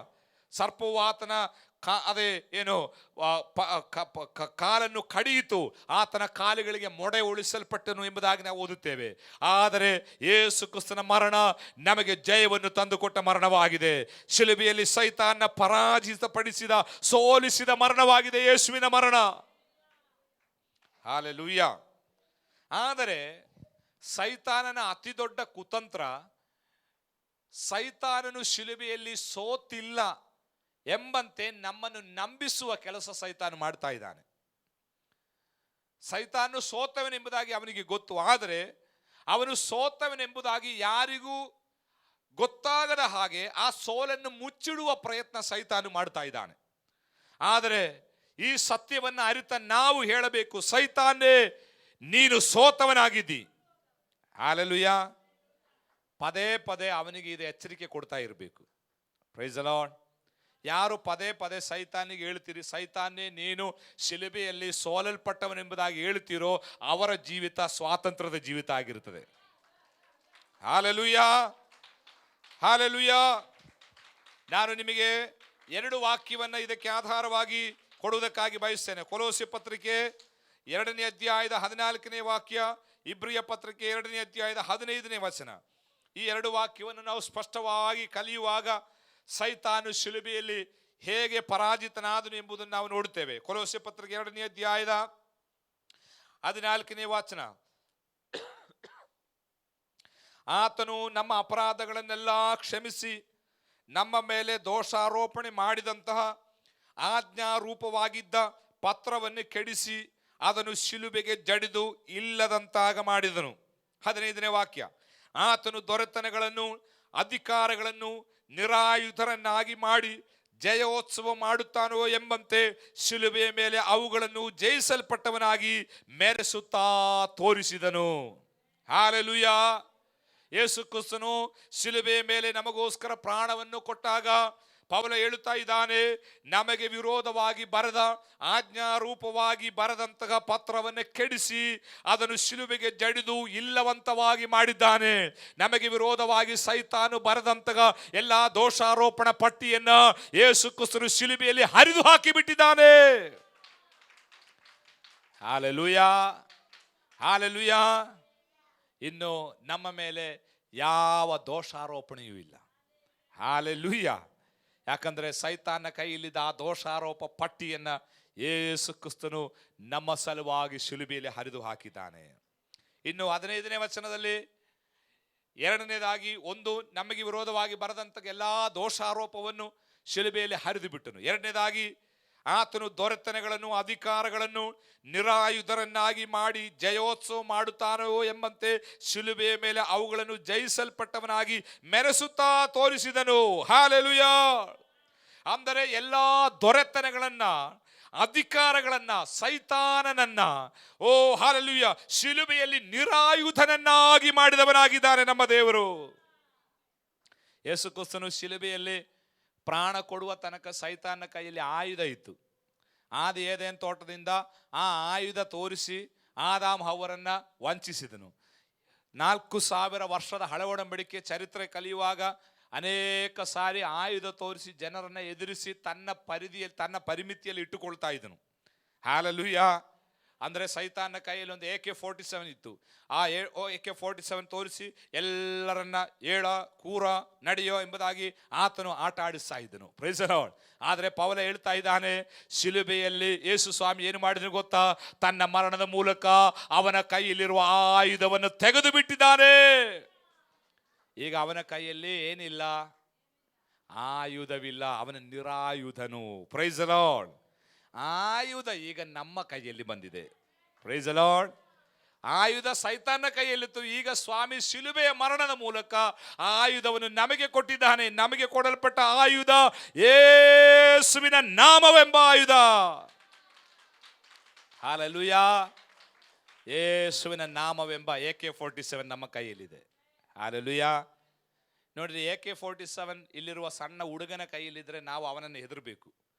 A: ಸರ್ಪವು ಆತನ ಕಾಲನ್ನು ಕಡಿಯಿತು, ಆತನ ಕಾಲುಗಳಿಗೆ ಮೊಡೆ ಉಳಿಸಲ್ಪಟ್ಟನು ಎಂಬುದಾಗಿ ನಾವು ಓದುತ್ತೇವೆ. ಆದರೆ ಯೇಸು ಕ್ರಿಸ್ತನ ಮರಣ ನಮಗೆ ಜಯವನ್ನು ತಂದುಕೊಟ್ಟ ಮರಣವಾಗಿದೆ. ಶಿಲುಬೆಯಲ್ಲಿ ಸೈತಾನ ಪರಾಜಿತಪಡಿಸಿದ, ಸೋಲಿಸಿದ ಮರಣವಾಗಿದೆ ಯೇಸುವಿನ ಮರಣ. ಹಾಲೆಲೂಯಾ. ಆದರೆ ಸೈತಾನನ ಅತಿ ದೊಡ್ಡ ಕುತಂತ್ರ, ಸೈತಾನನು ಶಿಲುಬೆಯಲ್ಲಿ ಸೋತಿಲ್ಲ ಎಂಬಂತೆ ನಮ್ಮನ್ನು ನಂಬಿಸುವ ಕೆಲಸ ಸೈತಾನ ಮಾಡ್ತಾ ಇದ್ದಾನೆ. ಸೈತಾನು ಸೋತವನೆಂಬುದಾಗಿ ಅವನಿಗೆ ಗೊತ್ತು, ಆದರೆ ಅವನು ಸೋತವನೆಂಬುದಾಗಿ ಯಾರಿಗೂ ಗೊತ್ತಾಗದ ಹಾಗೆ ಆ ಸೋಲನ್ನು ಮುಚ್ಚಿಡುವ ಪ್ರಯತ್ನ ಸೈತಾನು ಮಾಡ್ತಾ ಇದ್ದಾನೆ. ಆದರೆ ಈ ಸತ್ಯವನ್ನು ಅರಿತ ನಾವು ಹೇಳಬೇಕು, ಸೈತಾನೇ ನೀನು ಸೋತವನಾಗಿದ್ದಿ. ಹಾಲೆಲೂಯಾ. ಪದೇ ಪದೇ ಅವನಿಗೆ ಇದು ಎಚ್ಚರಿಕೆ ಕೊಡ್ತಾ ಇರಬೇಕು. Praise the lord. ಯಾರು ಪದೇ ಪದೇ ಸೈತಾನಿಗೆ ಹೇಳ್ತೀರಿ, ಸೈತಾನೇ ನೀನು ಶಿಲುಬೆಯಲ್ಲಿ ಸೋಲಲ್ಪಟ್ಟವನೆಂಬುದಾಗಿ ಹೇಳ್ತೀರೋ ಅವರ ಜೀವಿತ ಸ್ವಾತಂತ್ರ್ಯದ ಜೀವಿತ ಆಗಿರುತ್ತದೆ. ಹಾಲೆಲೂಯಾ. ಹಾಲೆಲೂಯಾ. ನಾನು ನಿಮಗೆ 2 ವಾಕ್ಯವನ್ನು ಇದಕ್ಕೆ ಆಧಾರವಾಗಿ ಕೊಡುವುದಕ್ಕಾಗಿ ಬಯಸ್ತೇನೆ. ಕೊಲೋಸ್ಯ ಪತ್ರಿಕೆ 2ನೇ ಅಧ್ಯಾಯದ 14ನೇ ವಾಕ್ಯ, ಇಬ್ರಿಯ ಪತ್ರಿಕೆ 2ನೇ ಅಧ್ಯಾಯದ 15ನೇ ವಚನ. ಈ 2 ವಾಕ್ಯವನ್ನು ನಾವು ಸ್ಪಷ್ಟವಾಗಿ ಕಲಿಯುವಾಗ ಸೈತಾನು ಶಿಲುಬೆಯಲ್ಲಿ ಹೇಗೆ ಪರಾಜಿತನಾದನು ಎಂಬುದನ್ನು ನಾವು ನೋಡುತ್ತೇವೆ. ಕೊಲೋಸ್ಯ ಪತ್ರಿಕೆ 2ನೇ ಅಧ್ಯಾಯದ 14ನೇ ವಚನ. ಆತನು ನಮ್ಮ ಅಪರಾಧಗಳನ್ನೆಲ್ಲ ಕ್ಷಮಿಸಿ ನಮ್ಮ ಮೇಲೆ ದೋಷಾರೋಪಣೆ ಮಾಡಿದಂತಹ ಆಜ್ಞಾರೂಪವಾಗಿದ್ದ ಪತ್ರವನ್ನು ಕೆಡಿಸಿ ಅದನ್ನು ಶಿಲುಬೆಗೆ ಜಡಿದು ಇಲ್ಲದಂತಾಗ ಮಾಡಿದನು. 15ನೇ ವಾಕ್ಯ, ಆತನು ದೊರೆತನಗಳನ್ನು ಅಧಿಕಾರಗಳನ್ನು ನಿರಾಯುಧರನ್ನಾಗಿ ಮಾಡಿ ಜಯೋತ್ಸವ ಮಾಡುತ್ತಾನೋ ಎಂಬಂತೆ ಶಿಲುಬೆಯ ಮೇಲೆ ಅವುಗಳನ್ನು ಜಯಿಸಲ್ಪಟ್ಟವನಾಗಿ ಮೆರೆಸುತ್ತಾ ತೋರಿಸಿದನು. ಹಲ್ಲೆಲೂಯಾ. ಯೇಸು ಕ್ರಿಸ್ತನು ಶಿಲುಬೆಯ ಮೇಲೆ ನಮಗೋಸ್ಕರ ಪ್ರಾಣವನ್ನು ಕೊಟ್ಟಾಗ ಪೌಲ ಹೇಳುತ್ತಾ ಇದ್ದಾನೆ, ನಮಗೆ ವಿರೋಧವಾಗಿ ಬರೆದ ಆಜ್ಞಾರೂಪವಾಗಿ ಬರೆದಂತಹ ಪತ್ರವನ್ನು ಕೆಡಿಸಿ ಅದನ್ನು ಶಿಲುಬೆಗೆ ಜಡಿದು ಇಲ್ಲವಂತವಾಗಿ ಮಾಡಿದ್ದಾನೆ. ನಮಗೆ ವಿರೋಧವಾಗಿ ಸೈತಾನು ಬರೆದಂತಹ ಎಲ್ಲ ದೋಷಾರೋಪಣ ಪಟ್ಟಿಯನ್ನ ಯೇಸು ಕ್ರಿಸ್ತನು ಶಿಲುಬೆಯಲ್ಲಿ ಹರಿದು ಹಾಕಿ ಬಿಟ್ಟಿದ್ದಾನೆ. Hallelujah, hallelujah. ಇನ್ನು ನಮ್ಮ ಮೇಲೆ ಯಾವ ದೋಷಾರೋಪಣೆಯೂ ಇಲ್ಲ. ಹಲ್ಲೆಲೂಯಾ. ಯಾಕಂದ್ರೆ ಸೈತಾನ ಕೈಯಲ್ಲಿದ್ದ ಆ ದೋಷಾರೋಪ ಪಟ್ಟಿಯನ್ನ ಯೇಸು ಕ್ರಿಸ್ತನು ನಮ್ಮ ಸಲುವಾಗಿ ಶಿಲುಬೆಯಲ್ಲಿ ಹರಿದು ಹಾಕಿದ್ದಾನೆ. ಇನ್ನು 15ನೇ ವಚನದಲ್ಲಿ ಎರಡನೇದಾಗಿ, ಒಂದು, ನಮಗೆ ವಿರೋಧವಾಗಿ ಬರೆದಂತ ಎಲ್ಲಾ ದೋಷಾರೋಪವನ್ನು ಶಿಲುಬೆಯಲ್ಲಿ ಹರಿದು ಬಿಟ್ಟನು. ಎರಡನೇದಾಗಿ, ಆತನು ದೊರೆತನಗಳನ್ನು ಅಧಿಕಾರಗಳನ್ನು ನಿರಾಯುಧರನ್ನಾಗಿ ಮಾಡಿ ಜಯೋತ್ಸವ ಮಾಡುತ್ತಾನೋ ಎಂಬಂತೆ ಶಿಲುಬೆಯ ಮೇಲೆ ಅವುಗಳನ್ನು ಜಯಿಸಲ್ಪಟ್ಟವನಾಗಿ ಮೆರೆಸುತ್ತಾ ತೋರಿಸಿದನು. ಹಲ್ಲೆಲೂಯಾ. ಅಂದರೆ ಎಲ್ಲಾ ದೊರೆತನಗಳನ್ನ ಅಧಿಕಾರಗಳನ್ನ ಸೈತಾನನನ್ನ ಹಲ್ಲೆಲೂಯಾ ಶಿಲುಬೆಯಲ್ಲಿ ನಿರಾಯುಧನನ್ನಾಗಿ ಮಾಡಿದವನಾಗಿದ್ದಾನೆ ನಮ್ಮ ದೇವರು. ಯೇಸು ಕ್ರಿಸ್ತನು ಶಿಲುಬೆಯಲ್ಲಿ ಪ್ರಾಣ ಕೊಡುವ ತನಕ ಸೈತಾನ ಕೈಯಲ್ಲಿ ಆಯುಧ ಇತ್ತು. ಆದಿ ಏದೆನ್ ತೋಟದಿಂದ ಆ ಆಯುಧ ತೋರಿಸಿ ಆದಾಮ್ ಹವ್ವರನ್ನ ವಂಚಿಸಿದನು. 4000 ವರ್ಷದ ಹಳೆ ಒಡಂಬಡಿಕೆ ಚರಿತ್ರೆ ಕಲಿಯುವಾಗ ಅನೇಕ ಸಾರಿ ಆಯುಧ ತೋರಿಸಿ ಜನರನ್ನ ಎದುರಿಸಿ ತನ್ನ ಪರಿಮಿತಿಯಲ್ಲಿ ಇಟ್ಟುಕೊಳ್ತಾ ಇದ್ದನು. ಹಲ್ಲೆಲೂಯಾ. ಅಂದರೆ ಸೈತಾನ ಕೈಯಲ್ಲಿ ಒಂದು AK-47 ಇತ್ತು. ಆ AK-47 ತೋರಿಸಿ ಎಲ್ಲರನ್ನ ಏಳ ಕೂರ ನಡೆಯೋ ಎಂಬುದಾಗಿ ಆತನು ಆಟ ಆಡಿಸ್ತಾ ಇದ್ದನು. Praise the lord. ಆದರೆ ಪೌಲ ಹೇಳ್ತಾ ಇದ್ದಾನೆ, ಶಿಲುಬೆಯಲ್ಲಿ ಯೇಸು ಸ್ವಾಮಿ ಏನು ಮಾಡಿದ್ರು ಗೊತ್ತಾ? ತನ್ನ ಮರಣದ ಮೂಲಕ ಅವನ ಕೈಯಲ್ಲಿರುವ ಆಯುಧವನ್ನು ತೆಗೆದು ಬಿಟ್ಟಿದ್ದಾನೆ. ಈಗ ಅವನ ಕೈಯಲ್ಲಿ ಏನಿಲ್ಲ, ಆಯುಧವಿಲ್ಲ, ಅವನ ನಿರಾಯುಧನು. Praise the Lord. ಆಯುಧ ಈಗ ನಮ್ಮ ಕೈಯಲ್ಲಿ ಬಂದಿದೆ. Price the Lord. ಆಯುಧ ಸೈತಾನ ಕೈಯಲ್ಲಿತ್ತು, ಈಗ ಸ್ವಾಮಿ ಶಿಲುಬೆಯ ಮರಣದ ಮೂಲಕ ಆಯುಧವನ್ನು ನಮಗೆ ಕೊಟ್ಟಿದ್ದಾನೆ. ನಮಗೆ ಕೊಡಲ್ಪಟ್ಟ ಆಯುಧ ಯೇಸುವಿನ ನಾಮವೆಂಬ ಆಯುಧ. ಹಲ್ಲೆಲೂಯಾ. ಯೇಸುವಿನ ನಾಮವೆಂಬ AK-47 ನಮ್ಮ ಕೈಯಲ್ಲಿದೆ. ಹಲ್ಲೆಲೂಯಾ. ನೋಡ್ರಿ, AK-47 ಇಲ್ಲಿರುವ ಸಣ್ಣ ಹುಡುಗನ ಕೈಯಲ್ಲಿದ್ರೆ ನಾವು ಅವನನ್ನು ಹೆದರಬೇಕು.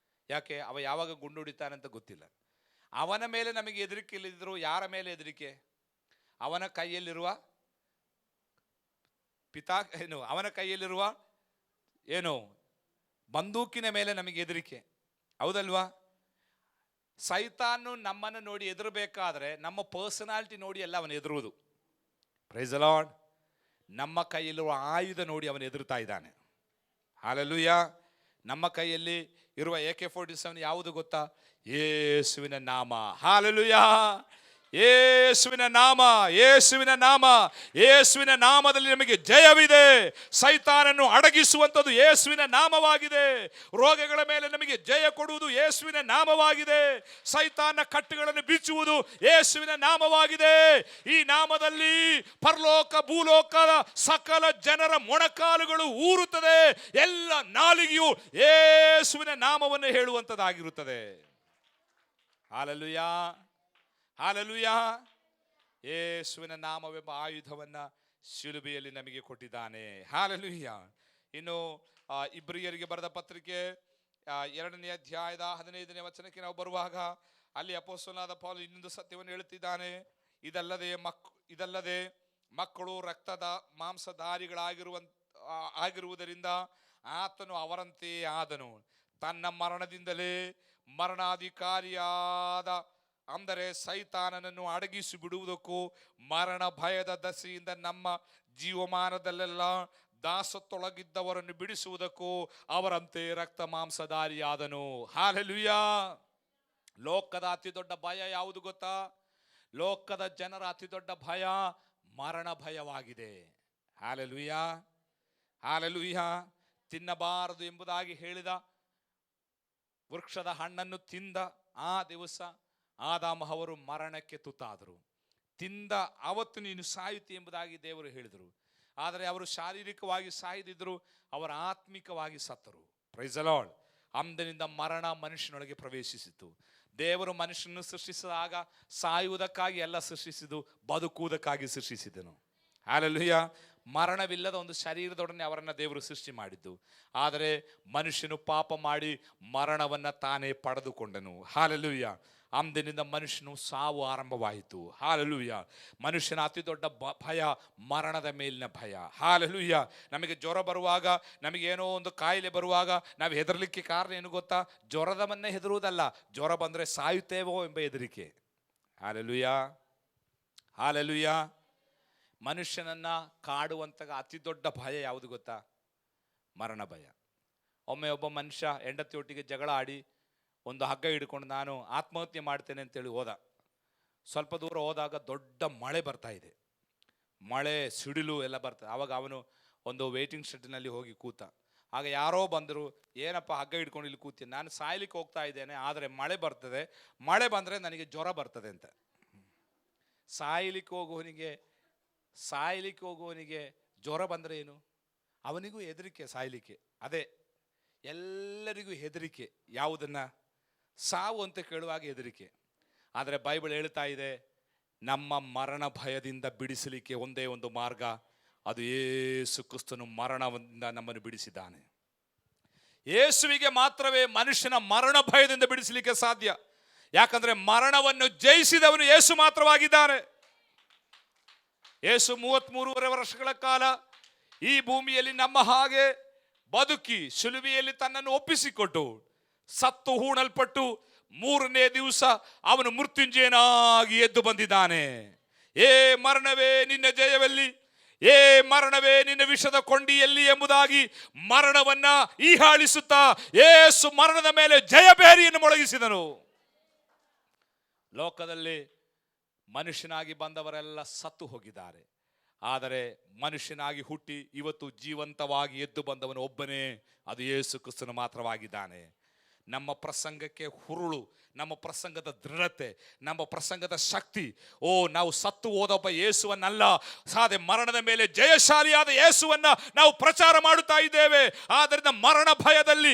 A: ಯಾಕೆ? ಅವ ಯಾವಾಗ ಗುಂಡು ಹೊಡಿತಾನೆ ಅಂತ ಗೊತ್ತಿಲ್ಲ. ಅವನ ಮೇಲೆ ನಮಗೆ ಹೆದರಿಕೆ ಇಲ್ಲದಿದ್ರು ಯಾರ ಮೇಲೆ ಹೆದರಿಕೆ? ಅವನ ಕೈಯಲ್ಲಿರುವ ಅವನ ಕೈಯಲ್ಲಿರುವ ಬಂದೂಕಿನ ಮೇಲೆ ನಮಗೆ ಹೆದರಿಕೆ, ಹೌದಲ್ವಾ? ಸೈತಾನು ನಮ್ಮನ್ನು ನೋಡಿ ಹೆದರಬೇಕಾದ್ರೆ ನಮ್ಮ ಪರ್ಸನಾಲಿಟಿ ನೋಡಿ ಎಲ್ಲ ಅವನು ಹೆದರುವುದು. Price the lord. ನಮ್ಮ ಕೈಯಲ್ಲಿರುವ ಆಯುಧ ನೋಡಿ ಅವನು ಹೆದರ್ತಾ ಇದ್ದಾನೆ. ಹಲ್ಲೆಲೂಯಾ. ನಮ್ಮ ಕೈಯಲ್ಲಿ ಇರುವ AK-47 ಯಾವುದು ಗೊತ್ತಾ? ಯೇಸುವಿನ ನಾಮ. ಹಲ್ಲೆಲೂಯಾ. ಯೇಸುವಿನ ನಾಮ, ಯೇಸುವಿನ ನಾಮ. ಯೇಸುವಿನ ನಾಮದಲ್ಲಿ ನಮಗೆ ಜಯವಿದೆ. ಸೈತಾನನ್ನು ಅಡಗಿಸುವಂಥದ್ದು ಯೇಸುವಿನ ನಾಮವಾಗಿದೆ. ರೋಗಗಳ ಮೇಲೆ ನಮಗೆ ಜಯ ಕೊಡುವುದು ಯೇಸುವಿನ ನಾಮವಾಗಿದೆ. ಸೈತಾನ ಕಟ್ಟುಗಳನ್ನು ಬಿಚ್ಚುವುದು ಯೇಸುವಿನ ನಾಮವಾಗಿದೆ. ಈ ನಾಮದಲ್ಲಿ ಪರಲೋಕ ಭೂಲೋಕದ ಸಕಲ ಜನರ ಮೊಣಕಾಲುಗಳು ಊರುತ್ತದೆ. ಎಲ್ಲ ನಾಲಿಗೆಯು ಯೇಸುವಿನ ನಾಮವನ್ನು ಹೇಳುವಂಥದ್ದಾಗಿರುತ್ತದೆ. Hallelujah, hallelujah. ಯೇಸುವಿನ ನಾಮವೆಂಬ ಆಯುಧವನ್ನ ಶಿಲುಬೆಯಲ್ಲಿ ನಮಗೆ ಕೊಟ್ಟಿದ್ದಾನೆ. ಹಲ್ಲೆಲೂಯಾ. ಇನ್ನು ಇಬ್ರಿಯರಿಗೆ ಬರೆದ ಪತ್ರಿಕೆ 2ನೇ ಅಧ್ಯಾಯದ 15ನೇ ವಚನಕ್ಕೆ ನಾವು ಬರುವಾಗ ಅಲ್ಲಿ ಅಪೊಸ್ತಲನಾದ ಪೌಲ ಇನ್ನೊಂದು ಸತ್ಯವನ್ನು ಹೇಳುತ್ತಿದ್ದಾನೆ. ಇದಲ್ಲದೆ ಮಕ್ಕಳು ರಕ್ತದ ಮಾಂಸಧಾರಿಗಳಾಗಿರುವುದರಿಂದ ಆತನು ಅವರಂತೆಯೇ ಆದನು. ತನ್ನ ಮರಣದಿಂದಲೇ ಮರಣಾಧಿಕಾರಿಯಾದ ಅಂದರೆ ಸೈತಾನನನ್ನು ಅಡಗಿಸಿ ಬಿಡುವುದಕ್ಕೂ ಮರಣ ಭಯದ ದಸೆಯಿಂದ ನಮ್ಮ ಜೀವಮಾನದಲ್ಲೆಲ್ಲ ದಾಸತ್ವೊಳಗಿದ್ದವರನ್ನು ಬಿಡಿಸುವುದಕ್ಕೂ ಅವರಂತೆ ರಕ್ತ ಮಾಂಸಧಾರಿಯಾದನು. ಹಲ್ಲೆಲೂಯಾ. ಲೋಕದ ಅತಿ ದೊಡ್ಡ ಭಯ ಯಾವುದು ಗೊತ್ತಾ? ಲೋಕದ ಜನರ ಅತಿ ದೊಡ್ಡ ಭಯ ಮರಣ ಭಯವಾಗಿದೆ. Hallelujah, hallelujah. ತಿನ್ನಬಾರದು ಎಂಬುದಾಗಿ ಹೇಳಿದ ವೃಕ್ಷದ ಹಣ್ಣನ್ನು ತಿಂದ ಆ ದಿವಸ ಆದಾಮ ಅವರು ಮರಣಕ್ಕೆ ತುತ್ತಾದರು. ತಿಂದ ಅವತ್ತು ನೀನು ಸಾಯುತ್ತಿ ಎಂಬುದಾಗಿ ದೇವರು ಹೇಳಿದರು. ಆದರೆ ಅವರು ಶಾರೀರಿಕವಾಗಿ ಸಾಯದಿದ್ದರು, ಅವರು ಆತ್ಮಿಕವಾಗಿ ಸತ್ತರು. Praise the lord. ಅಂದಿನಿಂದ ಮರಣ ಮನುಷ್ಯನೊಳಗೆ ಪ್ರವೇಶಿಸಿತು. ದೇವರು ಮನುಷ್ಯನನ್ನು ಸೃಷ್ಟಿಸಿದಾಗ ಸಾಯುವುದಕ್ಕಾಗಿ ಎಲ್ಲ ಸೃಷ್ಟಿಸಿದ್ದು, ಬದುಕುವುದಕ್ಕಾಗಿ ಸೃಷ್ಟಿಸಿದನು. ಹಲ್ಲೆಲೂಯಾ. ಮರಣವಿಲ್ಲದ ಒಂದು ಶರೀರದೊಡನೆ ಅವರನ್ನು ದೇವರು ಸೃಷ್ಟಿ ಮಾಡಿದ್ದು. ಆದರೆ ಮನುಷ್ಯನು ಪಾಪ ಮಾಡಿ ಮರಣವನ್ನು ತಾನೇ ಪಡೆದುಕೊಂಡನು. ಹಲ್ಲೆಲೂಯಾ. ಅಂದಿನಿಂದ ಮನುಷ್ಯನು ಸಾವು ಆರಂಭವಾಯಿತು. ಹಲ್ಲೆಲೂಯಾ. ಮನುಷ್ಯನ ಅತಿ ದೊಡ್ಡ ಭಯ ಮರಣದ ಮೇಲಿನ ಭಯ. ಹಲ್ಲೆಲೂಯಾ. ನಮಗೆ ಜ್ವರ ಬರುವಾಗ, ನಮಗೇನೋ ಒಂದು ಕಾಯಿಲೆ ಬರುವಾಗ ನಾವು ಹೆದರಲಿಕ್ಕೆ ಕಾರಣ ಏನು ಗೊತ್ತಾ? ಜ್ವರದವನ್ನೇ ಹೆದರುವುದಲ್ಲ, ಜ್ವರ ಬಂದರೆ ಸಾಯುತ್ತೇವೋ ಎಂಬ ಹೆದರಿಕೆ. ಹಲ್ಲೆಲೂಯಾ. ಹಲ್ಲೆಲೂಯಾ. ಮನುಷ್ಯನನ್ನ ಕಾಡುವಂತ ಅತಿ ದೊಡ್ಡ ಭಯ ಯಾವುದು ಗೊತ್ತಾ? ಮರಣ ಭಯ. ಒಮ್ಮೆ ಒಬ್ಬ ಮನುಷ್ಯ ಹೆಂಡತಿಯೊಟ್ಟಿಗೆ ಜಗಳ ಆಡಿ ಒಂದು ಹಗ್ಗ ಹಿಡ್ಕೊಂಡು ನಾನು ಆತ್ಮಹತ್ಯೆ ಮಾಡ್ತೇನೆ ಅಂತೇಳಿ ಹೋದ. ಸ್ವಲ್ಪ ದೂರ ಹೋದಾಗ ದೊಡ್ಡ ಮಳೆ ಬರ್ತಾ ಇದೆ, ಮಳೆ ಸಿಡಿಲು ಎಲ್ಲ ಬರ್ತದೆ. ಆವಾಗ ಅವನು ಒಂದು ವೇಟಿಂಗ್ ಶೆಡ್ನಲ್ಲಿ ಹೋಗಿ ಕೂತ. ಆಗ ಯಾರೋ ಬಂದರು, ಏನಪ್ಪ ಹಗ್ಗ ಹಿಡ್ಕೊಂಡು ಇಲ್ಲಿ ಕೂತೀನಿ, ನಾನು ಸಾಯ್ಲಿಕ್ಕೆ ಹೋಗ್ತಾ ಇದ್ದೇನೆ, ಆದರೆ ಮಳೆ ಬರ್ತದೆ, ಮಳೆ ಬಂದರೆ ನನಗೆ ಜ್ವರ ಬರ್ತದೆ ಅಂತ. ಸಾಯ್ಲಿಕ್ಕೆ ಹೋಗುವವನಿಗೆ ಜ್ವರ ಬಂದರೆ ಏನು? ಅವನಿಗೂ ಹೆದರಿಕೆ ಸಾಯ್ಲಿಕ್ಕೆ. ಅದೇ ಎಲ್ಲರಿಗೂ ಹೆದರಿಕೆ. ಯಾವುದನ್ನ? ಸಾವು ಅಂತ ಕೇಳುವಾಗ ಹೆದರಿಕೆ. ಆದರೆ ಬೈಬಲ್ ಹೇಳ್ತಾ ಇದೆ, ನಮ್ಮ ಮರಣ ಭಯದಿಂದ ಬಿಡಿಸಲಿಕ್ಕೆ ಒಂದೇ ಒಂದು ಮಾರ್ಗ, ಅದು ಯೇಸು ಕ್ರಿಸ್ತನು ಮರಣದಿಂದ ನಮ್ಮನ್ನು ಬಿಡಿಸಿದ್ದಾನೆ. ಯೇಸುವಿಗೆ ಮಾತ್ರವೇ ಮನುಷ್ಯನ ಮರಣ ಭಯದಿಂದ ಬಿಡಿಸಲಿಕ್ಕೆ ಸಾಧ್ಯ. ಯಾಕಂದ್ರೆ ಮರಣವನ್ನು ಜಯಿಸಿದವನು ಯೇಸು ಮಾತ್ರವಾಗಿದ್ದಾನೆ. ಯೇಸು 33 ವರ್ಷಗಳ ಕಾಲ ಈ ಭೂಮಿಯಲ್ಲಿ ನಮ್ಮ ಹಾಗೆ ಬದುಕಿ ಶಿಲುಬೆಯಲ್ಲಿ ತನ್ನನ್ನು ಒಪ್ಪಿಸಿಕೊಟ್ಟು ಸತ್ತು ಹೂಣಲ್ಪಟ್ಟು 3ನೇ ದಿವಸ ಅವನು ಮೃತ್ಯುಂಜಯನಾಗಿ ಎದ್ದು ಬಂದಿದ್ದಾನೆ. ಏ ಮರಣವೇ ನಿನ್ನ ಜಯವೆಲ್ಲಿ, ಏ ಮರಣವೇ ನಿನ್ನ ವಿಷದ ಕೊಂಡಿಯಲ್ಲಿ ಎಂಬುದಾಗಿ ಮರಣವನ್ನ ಹೀಹಾಳಿಸುತ್ತಾ ಯೇಸು ಮರಣದ ಮೇಲೆ ಜಯಬೇರಿಯನ್ನು ಮೊಳಗಿಸಿದನು. ಲೋಕದಲ್ಲಿ ಮನುಷ್ಯನಾಗಿ ಬಂದವರೆಲ್ಲ ಸತ್ತು ಹೋಗಿದ್ದಾರೆ, ಆದರೆ ಮನುಷ್ಯನಾಗಿ ಹುಟ್ಟಿ ಇವತ್ತು ಜೀವಂತವಾಗಿ ಎದ್ದು ಬಂದವನು ಒಬ್ಬನೇ, ಅದು ಯೇಸು ಕ್ರಿಸ್ತನು ಮಾತ್ರವಾಗಿದ್ದಾನೆ. ನಮ್ಮ ಪ್ರಸಂಗಕ್ಕೆ ಹುರುಳು, ನಮ್ಮ ಪ್ರಸಂಗದ ದೃಢತೆ, ನಮ್ಮ ಪ್ರಸಂಗದ ಶಕ್ತಿ, ನಾವು ಸತ್ತು ಹೋದೊಬ್ಬ ಯೇಸುವನ್ನಲ್ಲ, ಸಾದೆ ಮರಣದ ಮೇಲೆ ಜಯಶಾಲಿಯಾದ ಯೇಸುವನ್ನ ನಾವು ಪ್ರಚಾರ ಮಾಡುತ್ತಾ ಇದ್ದೇವೆ. ಆದ್ದರಿಂದ ಮರಣ ಭಯದಲ್ಲಿ,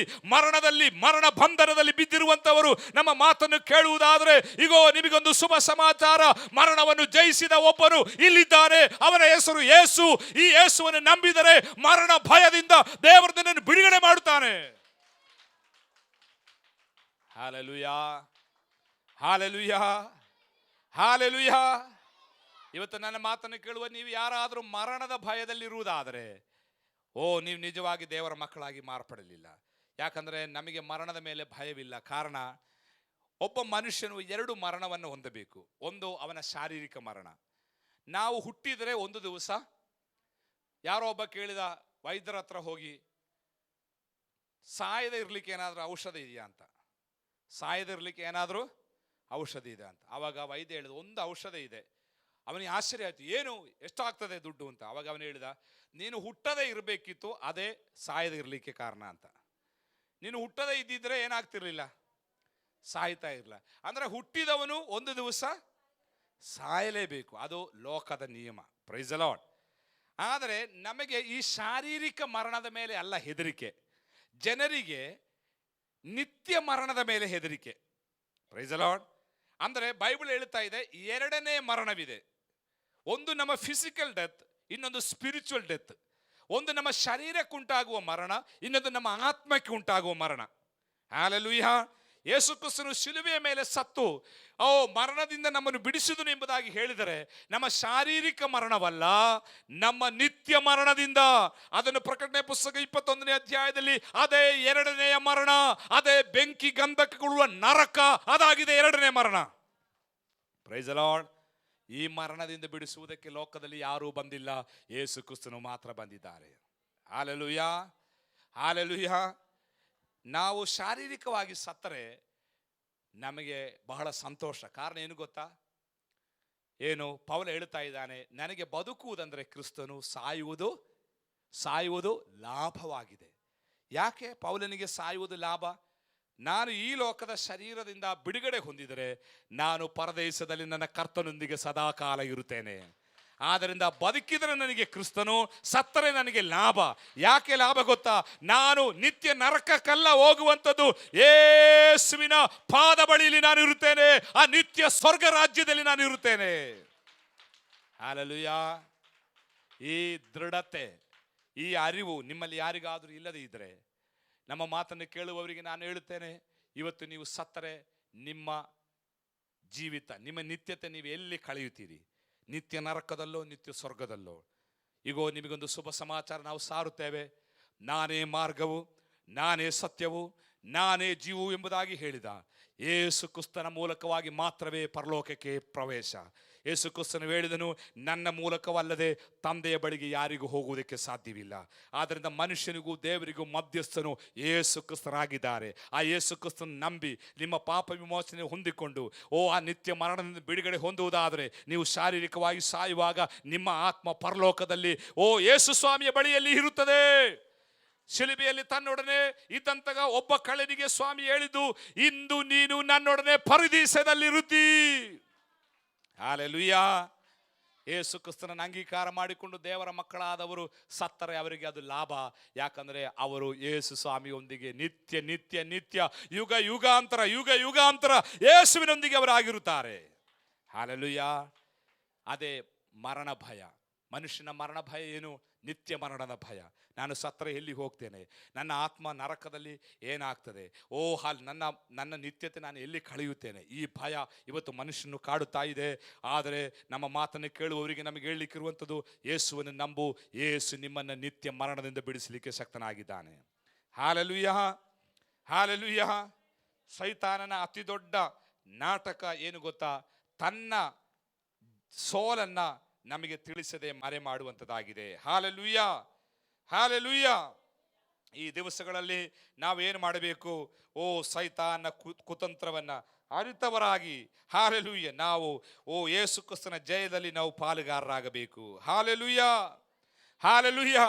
A: ಮರಣ ಬಂಧನದಲ್ಲಿ ಬಿದ್ದಿರುವಂತವರು ನಮ್ಮ ಮಾತನ್ನು ಕೇಳುವುದಾದರೆ, ಇಗೋ ನಿಮಗೊಂದು ಶುಭ ಸಮಾಚಾರ, ಮರಣವನ್ನು ಜಯಿಸಿದ ಒಬ್ಬನು ಇಲ್ಲಿದ್ದಾನೆ, ಅವನ ಹೆಸರು ಯೇಸು. ಈ ಯೇಸುವನ್ನು ನಂಬಿದರೆ ಮರಣ ಭಯದಿಂದ ದೇವರು ನಿನ್ನನ್ನು ಬಿಡುಗಡೆ ಮಾಡುತ್ತಾನೆ. Hallelujah, hallelujah, hallelujah. ಇವತ್ತು ನನ್ನ ಮಾತನ್ನು ಕೇಳುವ ನೀವು ಯಾರಾದರೂ ಮರಣದ ಭಯದಲ್ಲಿರುವುದಾದರೆ, ನೀವು ನಿಜವಾಗಿ ದೇವರ ಮಕ್ಕಳಾಗಿ ಮಾರ್ಪಡಲಿಲ್ಲ. ಯಾಕಂದರೆ ನಮಗೆ ಮರಣದ ಮೇಲೆ ಭಯವಿಲ್ಲ. ಕಾರಣ, ಒಬ್ಬ ಮನುಷ್ಯನು 2 ಮರಣವನ್ನು ಹೊಂದಬೇಕು. ಒಂದು ಅವನ ಶಾರೀರಿಕ ಮರಣ. ನಾವು ಹುಟ್ಟಿದರೆ ಒಂದು ದಿವಸ ಯಾರೋ ಒಬ್ಬ ಕೇಳಿದ ವೈದ್ಯರ ಹತ್ರ ಹೋಗಿ, ಸಾಯದೆ ಇರಲಿಕ್ಕೆ ಏನಾದರೂ ಔಷಧ ಇದೆಯಾ ಅಂತ. ಸಾಯದಿರಲಿಕ್ಕೆ ಏನಾದರೂ ಔಷಧಿ ಇದೆ ಅಂತ. ಆವಾಗ ವೈದ್ಯ ಹೇಳಿದ, ಒಂದು ಔಷಧ ಇದೆ. ಅವನಿಗೆ ಆಶ್ಚರ್ಯ ಆಯಿತು, ಏನು, ಎಷ್ಟಾಗ್ತದೆ ದುಡ್ಡು ಅಂತ. ಆವಾಗ ಅವನು ಹೇಳಿದ, ನೀನು ಹುಟ್ಟದೇ ಇರಬೇಕಿತ್ತು, ಅದೇ ಸಾಯದೇ ಇರಲಿಕ್ಕೆ ಕಾರಣ ಅಂತ. ನೀನು ಹುಟ್ಟದೇ ಇದ್ದಿದ್ರೆ ಏನಾಗ್ತಿರ್ಲಿಲ್ಲ, ಸಾಯ್ತಾ ಇರಲಿಲ್ಲ. ಅಂದರೆ ಹುಟ್ಟಿದವನು ಒಂದು ದಿವಸ ಸಾಯಲೇಬೇಕು, ಅದು ಲೋಕದ ನಿಯಮ. Praise the lord. ಆದರೆ ನಮಗೆ ಈ ಶಾರೀರಿಕ ಮರಣದ ಮೇಲೆ ಅಲ್ಲ ಹೆದರಿಕೆ, ಜನರಿಗೆ ನಿತ್ಯ ಮರಣದ ಮೇಲೆ ಹೆದರಿಕೆ. Praise the lord. ಅಂದರೆ ಬೈಬಲ್ ಹೇಳ್ತಾ ಇದೆ, 2ನೇ ಮರಣವಿದೆ. ಒಂದು ನಮ್ಮ ಫಿಸಿಕಲ್ ಡೆತ್, ಇನ್ನೊಂದು ಸ್ಪಿರಿಚುವಲ್ ಡೆತ್. ಒಂದು ನಮ್ಮ ಶರೀರಕ್ಕೆ ಉಂಟಾಗುವ ಮರಣ, ಇನ್ನೊಂದು ನಮ್ಮ ಆತ್ಮಕ್ಕೆ ಉಂಟಾಗುವ ಮರಣ. ಹಲ್ಲೆಲೂಯಾ. ಯೇಸು ಕ್ರಿಸ್ತನು ಶಿಲುಬೆಯ ಮೇಲೆ ಸತ್ತು ಮರಣದಿಂದ ನಮ್ಮನ್ನು ಬಿಡಿಸಿದನು ಎಂಬುದಾಗಿ ಹೇಳಿದರೆ, ನಮ್ಮ ಶಾರೀರಿಕ ಮರಣವಲ್ಲ, ನಮ್ಮ ನಿತ್ಯ ಮರಣದಿಂದ. ಅದನ್ನು ಪ್ರಕಟಣೆ ಪುಸ್ತಕ 21ನೇ ಅಧ್ಯಾಯದಲ್ಲಿ ಅದೇ 2ನೇ ಮರಣ, ಅದೇ ಬೆಂಕಿ ಗಂಧಕಗೊಳ್ಳುವ ನರಕ, ಅದಾಗಿದೆ 2ನೇ ಮರಣ. Praise the lord. ಈ ಮರಣದಿಂದ ಬಿಡಿಸುವುದಕ್ಕೆ ಲೋಕದಲ್ಲಿ ಯಾರೂ ಬಂದಿಲ್ಲ, ಯೇಸು ಕ್ರಿಸ್ತನು ಮಾತ್ರ ಬಂದಿದ್ದಾರೆ. Hallelujah, hallelujah. ನಾವು ಶಾರೀರಿಕವಾಗಿ ಸತ್ತರೆ ನಮಗೆ ಬಹಳ ಸಂತೋಷ. ಕಾರಣ ಏನು ಗೊತ್ತಾ? ಪೌಲ ಹೇಳ್ತಾ ಇದ್ದಾನೆ, ನನಗೆ ಬದುಕುವುದಂದ್ರೆ ಕ್ರಿಸ್ತನು, ಸಾಯುವುದು ಲಾಭವಾಗಿದೆ. ಯಾಕೆ ಪೌಲನಿಗೆ ಸಾಯುವುದು ಲಾಭ? ನಾನು ಈ ಲೋಕದ ಶರೀರದಿಂದ ಬಿಡುಗಡೆ ಹೊಂದಿದರೆ ನಾನು ಪರದೇಶದಲ್ಲಿ ನನ್ನ ಕರ್ತನೊಂದಿಗೆ ಸದಾಕಾಲ ಇರುತ್ತೇನೆ. ಆದ್ದರಿಂದ ಬದುಕಿದರೆ ನನಗೆ ಕ್ರಿಸ್ತನು, ಸತ್ತರೆ ನನಗೆ ಲಾಭ. ಯಾಕೆ ಲಾಭ ಗೊತ್ತಾ? ನಾನು ನಿತ್ಯ ನರಕಕ್ಕಲ್ಲ ಹೋಗುವಂಥದ್ದು, ಯೇಸುವಿನ ಪಾದ ಬಳಿಯಲ್ಲಿ ನಾನು ಇರುತ್ತೇನೆ. ಆ ನಿತ್ಯ ಸ್ವರ್ಗ ರಾಜ್ಯದಲ್ಲಿ ನಾನು ಇರುತ್ತೇನೆ. ಹಲ್ಲೆಲೂಯಾ. ಈ ದೃಢತೆ, ಈ ಅರಿವು ನಿಮ್ಮಲ್ಲಿ ಯಾರಿಗಾದರೂ ಇಲ್ಲದೇ ಇದ್ದರೆ, ನಮ್ಮ ಮಾತನ್ನು ಕೇಳುವವರಿಗೆ ನಾನು ಹೇಳುತ್ತೇನೆ, ಇವತ್ತು ನೀವು ಸತ್ತರೆ ನಿಮ್ಮ ಜೀವಿತ, ನಿಮ್ಮ ನಿತ್ಯತೆ ನೀವು ಎಲ್ಲಿ ಕಳೆಯುತ್ತೀರಿ? ನಿತ್ಯ ನರಕದಲ್ಲೋ ನಿತ್ಯ ಸ್ವರ್ಗದಲ್ಲೋ? ಈಗೋ ನಿಮಗೊಂದು ಶುಭ ಸಮಾಚಾರ ನಾವು ಸಾರುತ್ತೇವೆ. ನಾನೇ ಮಾರ್ಗವು, ನಾನೇ ಸತ್ಯವು, ನಾನೇ ಜೀವವು ಎಂಬುದಾಗಿ ಹೇಳಿದ ಯೇಸು ಕ್ರಿಸ್ತನ ಮೂಲಕವಾಗಿ ಮಾತ್ರವೇ ಪರಲೋಕಕ್ಕೆ ಪ್ರವೇಶ. ಯೇಸು ಕ್ರಿಸ್ತನು ಹೇಳಿದನು, ನನ್ನ ಮೂಲಕವಲ್ಲದೆ ತಂದೆಯ ಬಳಿಗೆ ಯಾರಿಗೂ ಹೋಗುವುದಕ್ಕೆ ಸಾಧ್ಯವಿಲ್ಲ. ಆದ್ದರಿಂದ ಮನುಷ್ಯನಿಗೂ ದೇವರಿಗೂ ಮಧ್ಯಸ್ಥನು ಯೇಸು ಕ್ರಿಸ್ತನಾಗಿದ್ದಾರೆ. ಆ ಯೇಸು ಕ್ರಿಸ್ತನ ನಂಬಿ ನಿಮ್ಮ ಪಾಪ ವಿಮೋಚನೆ ಹೊಂದಿಕೊಂಡು ಆ ನಿತ್ಯ ಮರಣದಿಂದ ಬಿಡುಗಡೆ ಹೊಂದುವುದಾದರೆ, ನೀವು ಶಾರೀರಿಕವಾಗಿ ಸಾಯುವಾಗ ನಿಮ್ಮ ಆತ್ಮ ಪರಲೋಕದಲ್ಲಿ ಯೇಸು ಸ್ವಾಮಿಯ ಬಳಿಯಲ್ಲಿ ಇರುತ್ತದೆ. ಶಿಲುಬೆಯಲ್ಲಿ ತನ್ನೊಡನೆ ಇದ್ದಂತಹ ಒಬ್ಬ ಕಳ್ಳನಿಗೆ ಸ್ವಾಮಿ ಹೇಳಿದ್ದು, ಇಂದು ನೀನು ನನ್ನೊಡನೆ ಪರದೇಶದಲ್ಲಿರುತ್ತಿ. ಹಲ್ಲೆಲೂಯಾ. ಯೇಸು ಕ್ರಿಸ್ತನನ್ನು ಅಂಗೀಕಾರ ಮಾಡಿಕೊಂಡು ದೇವರ ಮಕ್ಕಳಾದವರು ಸತ್ತರೆ ಅವರಿಗೆ ಅದು ಲಾಭ. ಯಾಕಂದರೆ ಅವರು ಯೇಸು ಸ್ವಾಮಿಯೊಂದಿಗೆ ನಿತ್ಯ ನಿತ್ಯ ನಿತ್ಯ ಯುಗ ಯುಗಾಂತರ ಯುಗ ಯುಗಾಂತರ ಯೇಸುವಿನೊಂದಿಗೆ ಅವರಾಗಿರುತ್ತಾರೆ. ಹಲ್ಲೆಲೂಯಾ. ಅದೇ ಮರಣ ಭಯ. ಮನುಷ್ಯನ ಮರಣ ಭಯ ಏನು? ನಿತ್ಯ ಮರಣದ ಭಯ. ನಾನು ಸತ್ತರೆ ಎಲ್ಲಿ ಹೋಗ್ತೇನೆ? ನನ್ನ ಆತ್ಮ ನರಕದಲ್ಲಿ ಏನಾಗ್ತದೆ? ನನ್ನ ನಿತ್ಯತೆ ನಾನು ಎಲ್ಲಿ ಕಳೆಯುತ್ತೇನೆ? ಈ ಭಯ ಇವತ್ತು ಮನುಷ್ಯನು ಕಾಡುತ್ತಾ ಇದೆ. ಆದರೆ ನಮ್ಮ ಮಾತನ್ನು ಕೇಳುವವರಿಗೆ ನಮಗೆ ಹೇಳಲಿಕ್ಕಿರುವಂಥದ್ದು, ಯೇಸುವನ್ನು ನಂಬು, ಯೇಸು ನಿಮ್ಮನ್ನು ನಿತ್ಯ ಮರಣದಿಂದ ಬಿಡಿಸಲಿಕ್ಕೆ ಶಕ್ತನಾಗಿದ್ದಾನೆ. Hallelujah, hallelujah. ಸೈತಾನನ ಅತಿ ದೊಡ್ಡ ನಾಟಕ ಏನು ಗೊತ್ತಾ? ತನ್ನ ಸೋಲನ್ನ ನಮಗೆ ತಿಳಿಸದೆ ಮರೆ ಮಾಡುವಂಥದ್ದಾಗಿದೆ. Hallelujah, hallelujah. ಈ ದಿವಸಗಳಲ್ಲಿ ನಾವೇನು ಮಾಡಬೇಕು? ಸೈತಾನ ಕುತಂತ್ರವನ್ನ ಅರಿತವರಾಗಿ, ಹಲ್ಲೆಲೂಯಾ, ನಾವು ಯೇಸು ಕ್ರಿಸ್ತನ ಜಯದಲ್ಲಿ ನಾವು ಪಾಲುಗಾರರಾಗಬೇಕು. Hallelujah, hallelujah.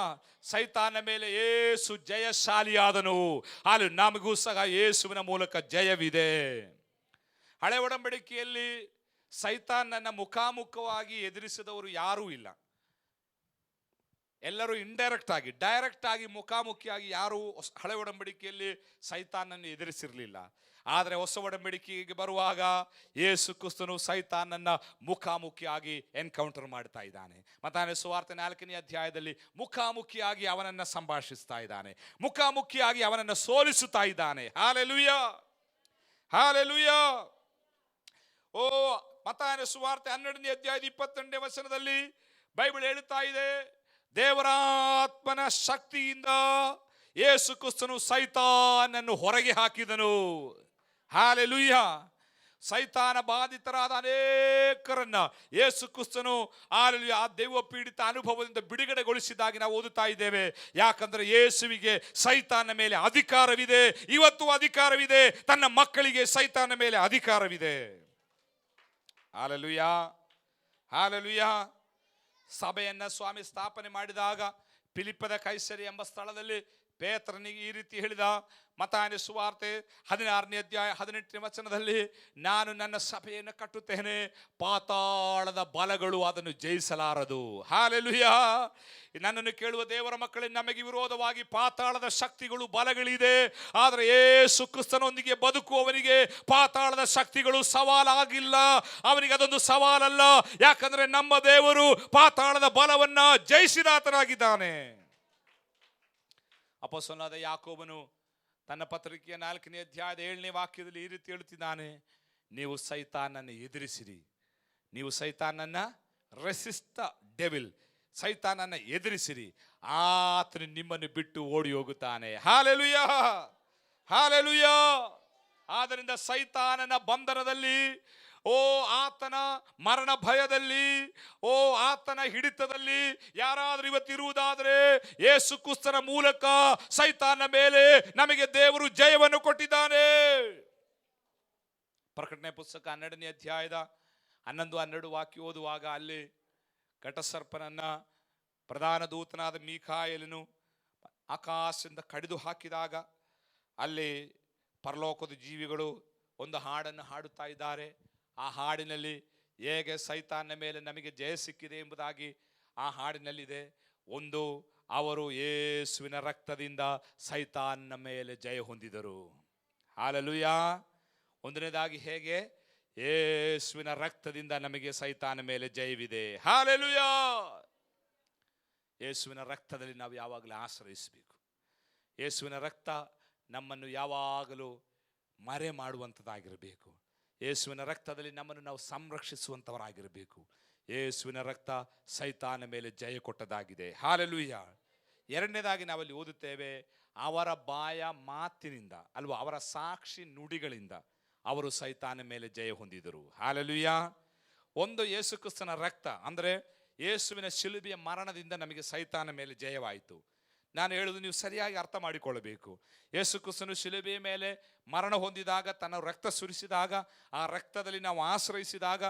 A: ಸೈತಾನ ಮೇಲೆ ಯೇಸು ಜಯಶಾಲಿಯಾದನು. ನಮಗೂ ಸಹ ಯೇಸುವಿನ ಮೂಲಕ ಜಯವಿದೆ. ಹಳೆ ಒಡಂಬಡಿಕೆಯಲ್ಲಿ ಸೈತಾನನ್ನ ಮುಖಾಮುಖವಾಗಿ ಎದುರಿಸಿದವರು ಯಾರೂ ಇಲ್ಲ. ಎಲ್ಲರೂ ಇಂಡೈರೆಕ್ಟ್ ಆಗಿ, ಡೈರೆಕ್ಟ್ ಆಗಿ ಮುಖಾಮುಖಿಯಾಗಿ ಯಾರೂ ಹಳೆ ಒಡಂಬಡಿಕೆಯಲ್ಲಿ ಸೈತಾನನ್ನು ಎದುರಿಸಿರಲಿಲ್ಲ. ಆದರೆ ಹೊಸ ಒಡಂಬಡಿಕೆಗೆ ಬರುವಾಗ ಯೇಸು ಕ್ರಿಸ್ತನು ಸೈತಾನನ್ನ ಮುಖಾಮುಖಿಯಾಗಿ ಎನ್ಕೌಂಟರ್ ಮಾಡ್ತಾ ಇದ್ದಾನೆ. ಮತ್ತಾಯನ ಸುವಾರ್ತೆ 4ನೇ ಅಧ್ಯಾಯದಲ್ಲಿ ಮುಖಾಮುಖಿಯಾಗಿ ಅವನನ್ನು ಸಂಭಾಷಿಸ್ತಾ ಇದ್ದಾನೆ, ಮುಖಾಮುಖಿಯಾಗಿ ಅವನನ್ನು ಸೋಲಿಸುತ್ತಾ ಇದ್ದಾನೆ. Hallelujah, hallelujah. ಮತ್ತಾಯನ ಸುವಾರ್ತೆ 12ನೇ ಅಧ್ಯಾಯದ 22ನೇ ವಚನದಲ್ಲಿ ಬೈಬಲ್ ಹೇಳುತ್ತಾ ಇದೆ, ದೇವರಾತ್ಮನ ಶಕ್ತಿಯಿಂದ ಯೇಸು ಕ್ರಿಸ್ತನು ಸೈತಾನನ್ನು ಹೊರಗೆ ಹಾಕಿದನು. ಹಲ್ಲೆಲೂಯಾ. ಸೈತಾನ ಬಾಧಿತರಾದ ಅನೇಕರನ್ನ ಯೇಸು ಕ್ರಿಸ್ತನು ಆ ದೈವ ಪೀಡಿತ ಅನುಭವದಿಂದ ಬಿಡುಗಡೆಗೊಳಿಸಿದಾಗಿ ನಾವು ಓದುತ್ತಾ ಇದ್ದೇವೆ. ಯಾಕಂದ್ರೆ ಯೇಸುವಿಗೆ ಸೈತಾನ ಮೇಲೆ ಅಧಿಕಾರವಿದೆ. ಇವತ್ತು ಅಧಿಕಾರವಿದೆ. ತನ್ನ ಮಕ್ಕಳಿಗೆ ಸೈತಾನ ಮೇಲೆ ಅಧಿಕಾರವಿದೆ. Hallelujah, hallelujah. ಸಭೆಯನ್ನ ಸ್ವಾಮಿ ಸ್ಥಾಪನೆ ಮಾಡಿದಾಗ ಫಿಲಿಪ್ಪದ ಕೈಸರಿ ಎಂಬ ಸ್ಥಳದಲ್ಲಿ ಪೇತ್ರನಿಗೆ ಈ ರೀತಿ ಹೇಳಿದ. ಮತ್ತಾಯನ ಸುವಾರ್ತೆ 16ನೇ ಅಧ್ಯಾಯ 18ನೇ ವಚನದಲ್ಲಿ, ನಾನು ನನ್ನ ಸಭೆಯನ್ನು ಕಟ್ಟುತ್ತೇನೆ, ಪಾತಾಳದ ಬಲಗಳು ಅದನ್ನು ಜಯಿಸಲಾರದು. ಹಲ್ಲೆಲೂಯಾ. ನನ್ನನ್ನು ಕೇಳುವ ದೇವರ ಮಕ್ಕಳೇ, ನಮಗೆ ವಿರೋಧವಾಗಿ ಪಾತಾಳದ ಶಕ್ತಿಗಳು, ಬಲಗಳಿದೆ. ಆದರೆ ಯೇಸು ಕ್ರಿಸ್ತನೊಂದಿಗೆ ಬದುಕುವವನಿಗೆ ಪಾತಾಳದ ಶಕ್ತಿಗಳು ಸವಾಲಾಗಿಲ್ಲ. ಅವನಿಗೆ ಅದೊಂದು ಸವಾಲಲ್ಲ. ಯಾಕಂದ್ರೆ ನಮ್ಮ ದೇವರು ಪಾತಾಳದ ಬಲವನ್ನ ಜಯಿಸಿದಾತನಾಗಿದ್ದಾನೆ. ಅಪೊಸ್ತಲನಾದ ಯಾಕೋಬನು ತನ್ನ ಪತ್ರಿಕೆಯ 4ನೇ ಅಧ್ಯಾಯದ 7ನೇ ವಾಕ್ಯದಲ್ಲಿ ಈ ರೀತಿ ಹೇಳುತ್ತಿದ್ದಾನೆ, ನೀವು ಸೈತಾನನ್ನು ಎದುರಿಸಿರಿ. ನೀವು ಸೈತಾನನ್ನ ರೆಸಿಸ್ಟ್ ದ ಡೆವಿಲ್, ಸೈತಾನನ್ನ ಎದುರಿಸಿರಿ, ಆತನು ನಿಮ್ಮನ್ನು ಬಿಟ್ಟು ಓಡಿ ಹೋಗುತ್ತಾನೆ. Hallelujah, hallelujah. ಆದ್ದರಿಂದ ಸೈತಾನನ ಬಂಧನದಲ್ಲಿ, ಆತನ ಮರಣ ಭಯದಲ್ಲಿ, ಆತನ ಹಿಡಿತದಲ್ಲಿ ಯಾರಾದ್ರೂ ಇವತ್ತಿರುವುದಾದರೆ, ಯೇಸು ಕ್ರಿಸ್ತನ ಮೂಲಕ ಸೈತಾನ ಮೇಲೆ ನಮಗೆ ದೇವರು ಜಯವನ್ನು ಕೊಟ್ಟಿದ್ದಾನೆ. ಪ್ರಕಟಣೆ ಪುಸ್ತಕ 12ನೇ ಅಧ್ಯಾಯದ 11-12 ವಾಕ್ಯ ಓದುವಾಗ ಅಲ್ಲಿ ಘಟಸರ್ಪನನ್ನ ಪ್ರಧಾನ ದೂತನಾದ ಮೀಕಾಯೇಲನು ಆಕಾಶದಿಂದ ಕಡಿದು ಹಾಕಿದಾಗ ಅಲ್ಲಿ ಪರಲೋಕದ ಜೀವಿಗಳು ಒಂದು ಹಾಡನ್ನು ಹಾಡುತ್ತಾ ಇದ್ದಾರೆ. ಆ ಹಾಡಿನಲ್ಲಿ ಹೇಗೆ ಸೈತಾನ ಮೇಲೆ ನಮಗೆ ಜಯ ಸಿಕ್ಕಿದೆ ಎಂಬುದಾಗಿ ಆ ಹಾಡಿನಲ್ಲಿದೆ. ಒಂದು, ಅವರು ಯೇಸುವಿನ ರಕ್ತದಿಂದ ಸೈತಾನ ಮೇಲೆ ಜಯ ಹೊಂದಿದರು. ಹಲ್ಲೆಲೂಯಾ. ಒಂದನೇದಾಗಿ ಹೇಗೆ ಯೇಸುವಿನ ರಕ್ತದಿಂದ ನಮಗೆ ಸೈತಾನ ಮೇಲೆ ಜಯವಿದೆ. ಹಲ್ಲೆಲೂಯಾ. ಯೇಸುವಿನ ರಕ್ತದಲ್ಲಿ ನಾವು ಯಾವಾಗಲೂ ಆಶ್ರಯಿಸಬೇಕು. ಯೇಸುವಿನ ರಕ್ತ ನಮ್ಮನ್ನು ಯಾವಾಗಲೂ ಮರೆ ಮಾಡುವಂಥದ್ದಾಗಿರಬೇಕು. ಯೇಸುವಿನ ರಕ್ತದಲ್ಲಿ ನಮ್ಮನ್ನು ನಾವು ಸಂರಕ್ಷಿಸುವಂಥವರಾಗಿರಬೇಕು. ಯೇಸುವಿನ ರಕ್ತ ಸೈತಾನ ಮೇಲೆ ಜಯ ಕೊಟ್ಟದಾಗಿದೆ. ಹಲ್ಲೆಲೂಯಾ. ಎರಡನೇದಾಗಿ ನಾವಲ್ಲಿ ಓದುತ್ತೇವೆ, ಅವರ ಬಾಯ ಮಾತಿನಿಂದ ಅಲ್ವಾ, ಅವರ ಸಾಕ್ಷಿ ನುಡಿಗಳಿಂದ ಅವರು ಸೈತಾನ ಮೇಲೆ ಜಯ ಹೊಂದಿದರು. ಹಲ್ಲೆಲೂಯಾ. ಒಂದು, ಯೇಸು ಕ್ರಿಸ್ತನ ರಕ್ತ ಅಂದರೆ ಯೇಸುವಿನ ಶಿಲುಬೆಯ ಮರಣದಿಂದ ನಮಗೆ ಸೈತಾನ ಮೇಲೆ ಜಯವಾಯಿತು. ನಾನು ಹೇಳುವುದು ನೀವು ಸರಿಯಾಗಿ ಅರ್ಥ ಮಾಡಿಕೊಳ್ಳಬೇಕು. ಯೇಸು ಕ್ರಿಸ್ತನು ಶಿಲುಬೆಯ ಮೇಲೆ ಮರಣ ಹೊಂದಿದಾಗ, ತನ್ನ ರಕ್ತ ಸುರಿಸಿದಾಗ, ಆ ರಕ್ತದಲ್ಲಿ ನಾವು ಆಶ್ರಯಿಸಿದಾಗ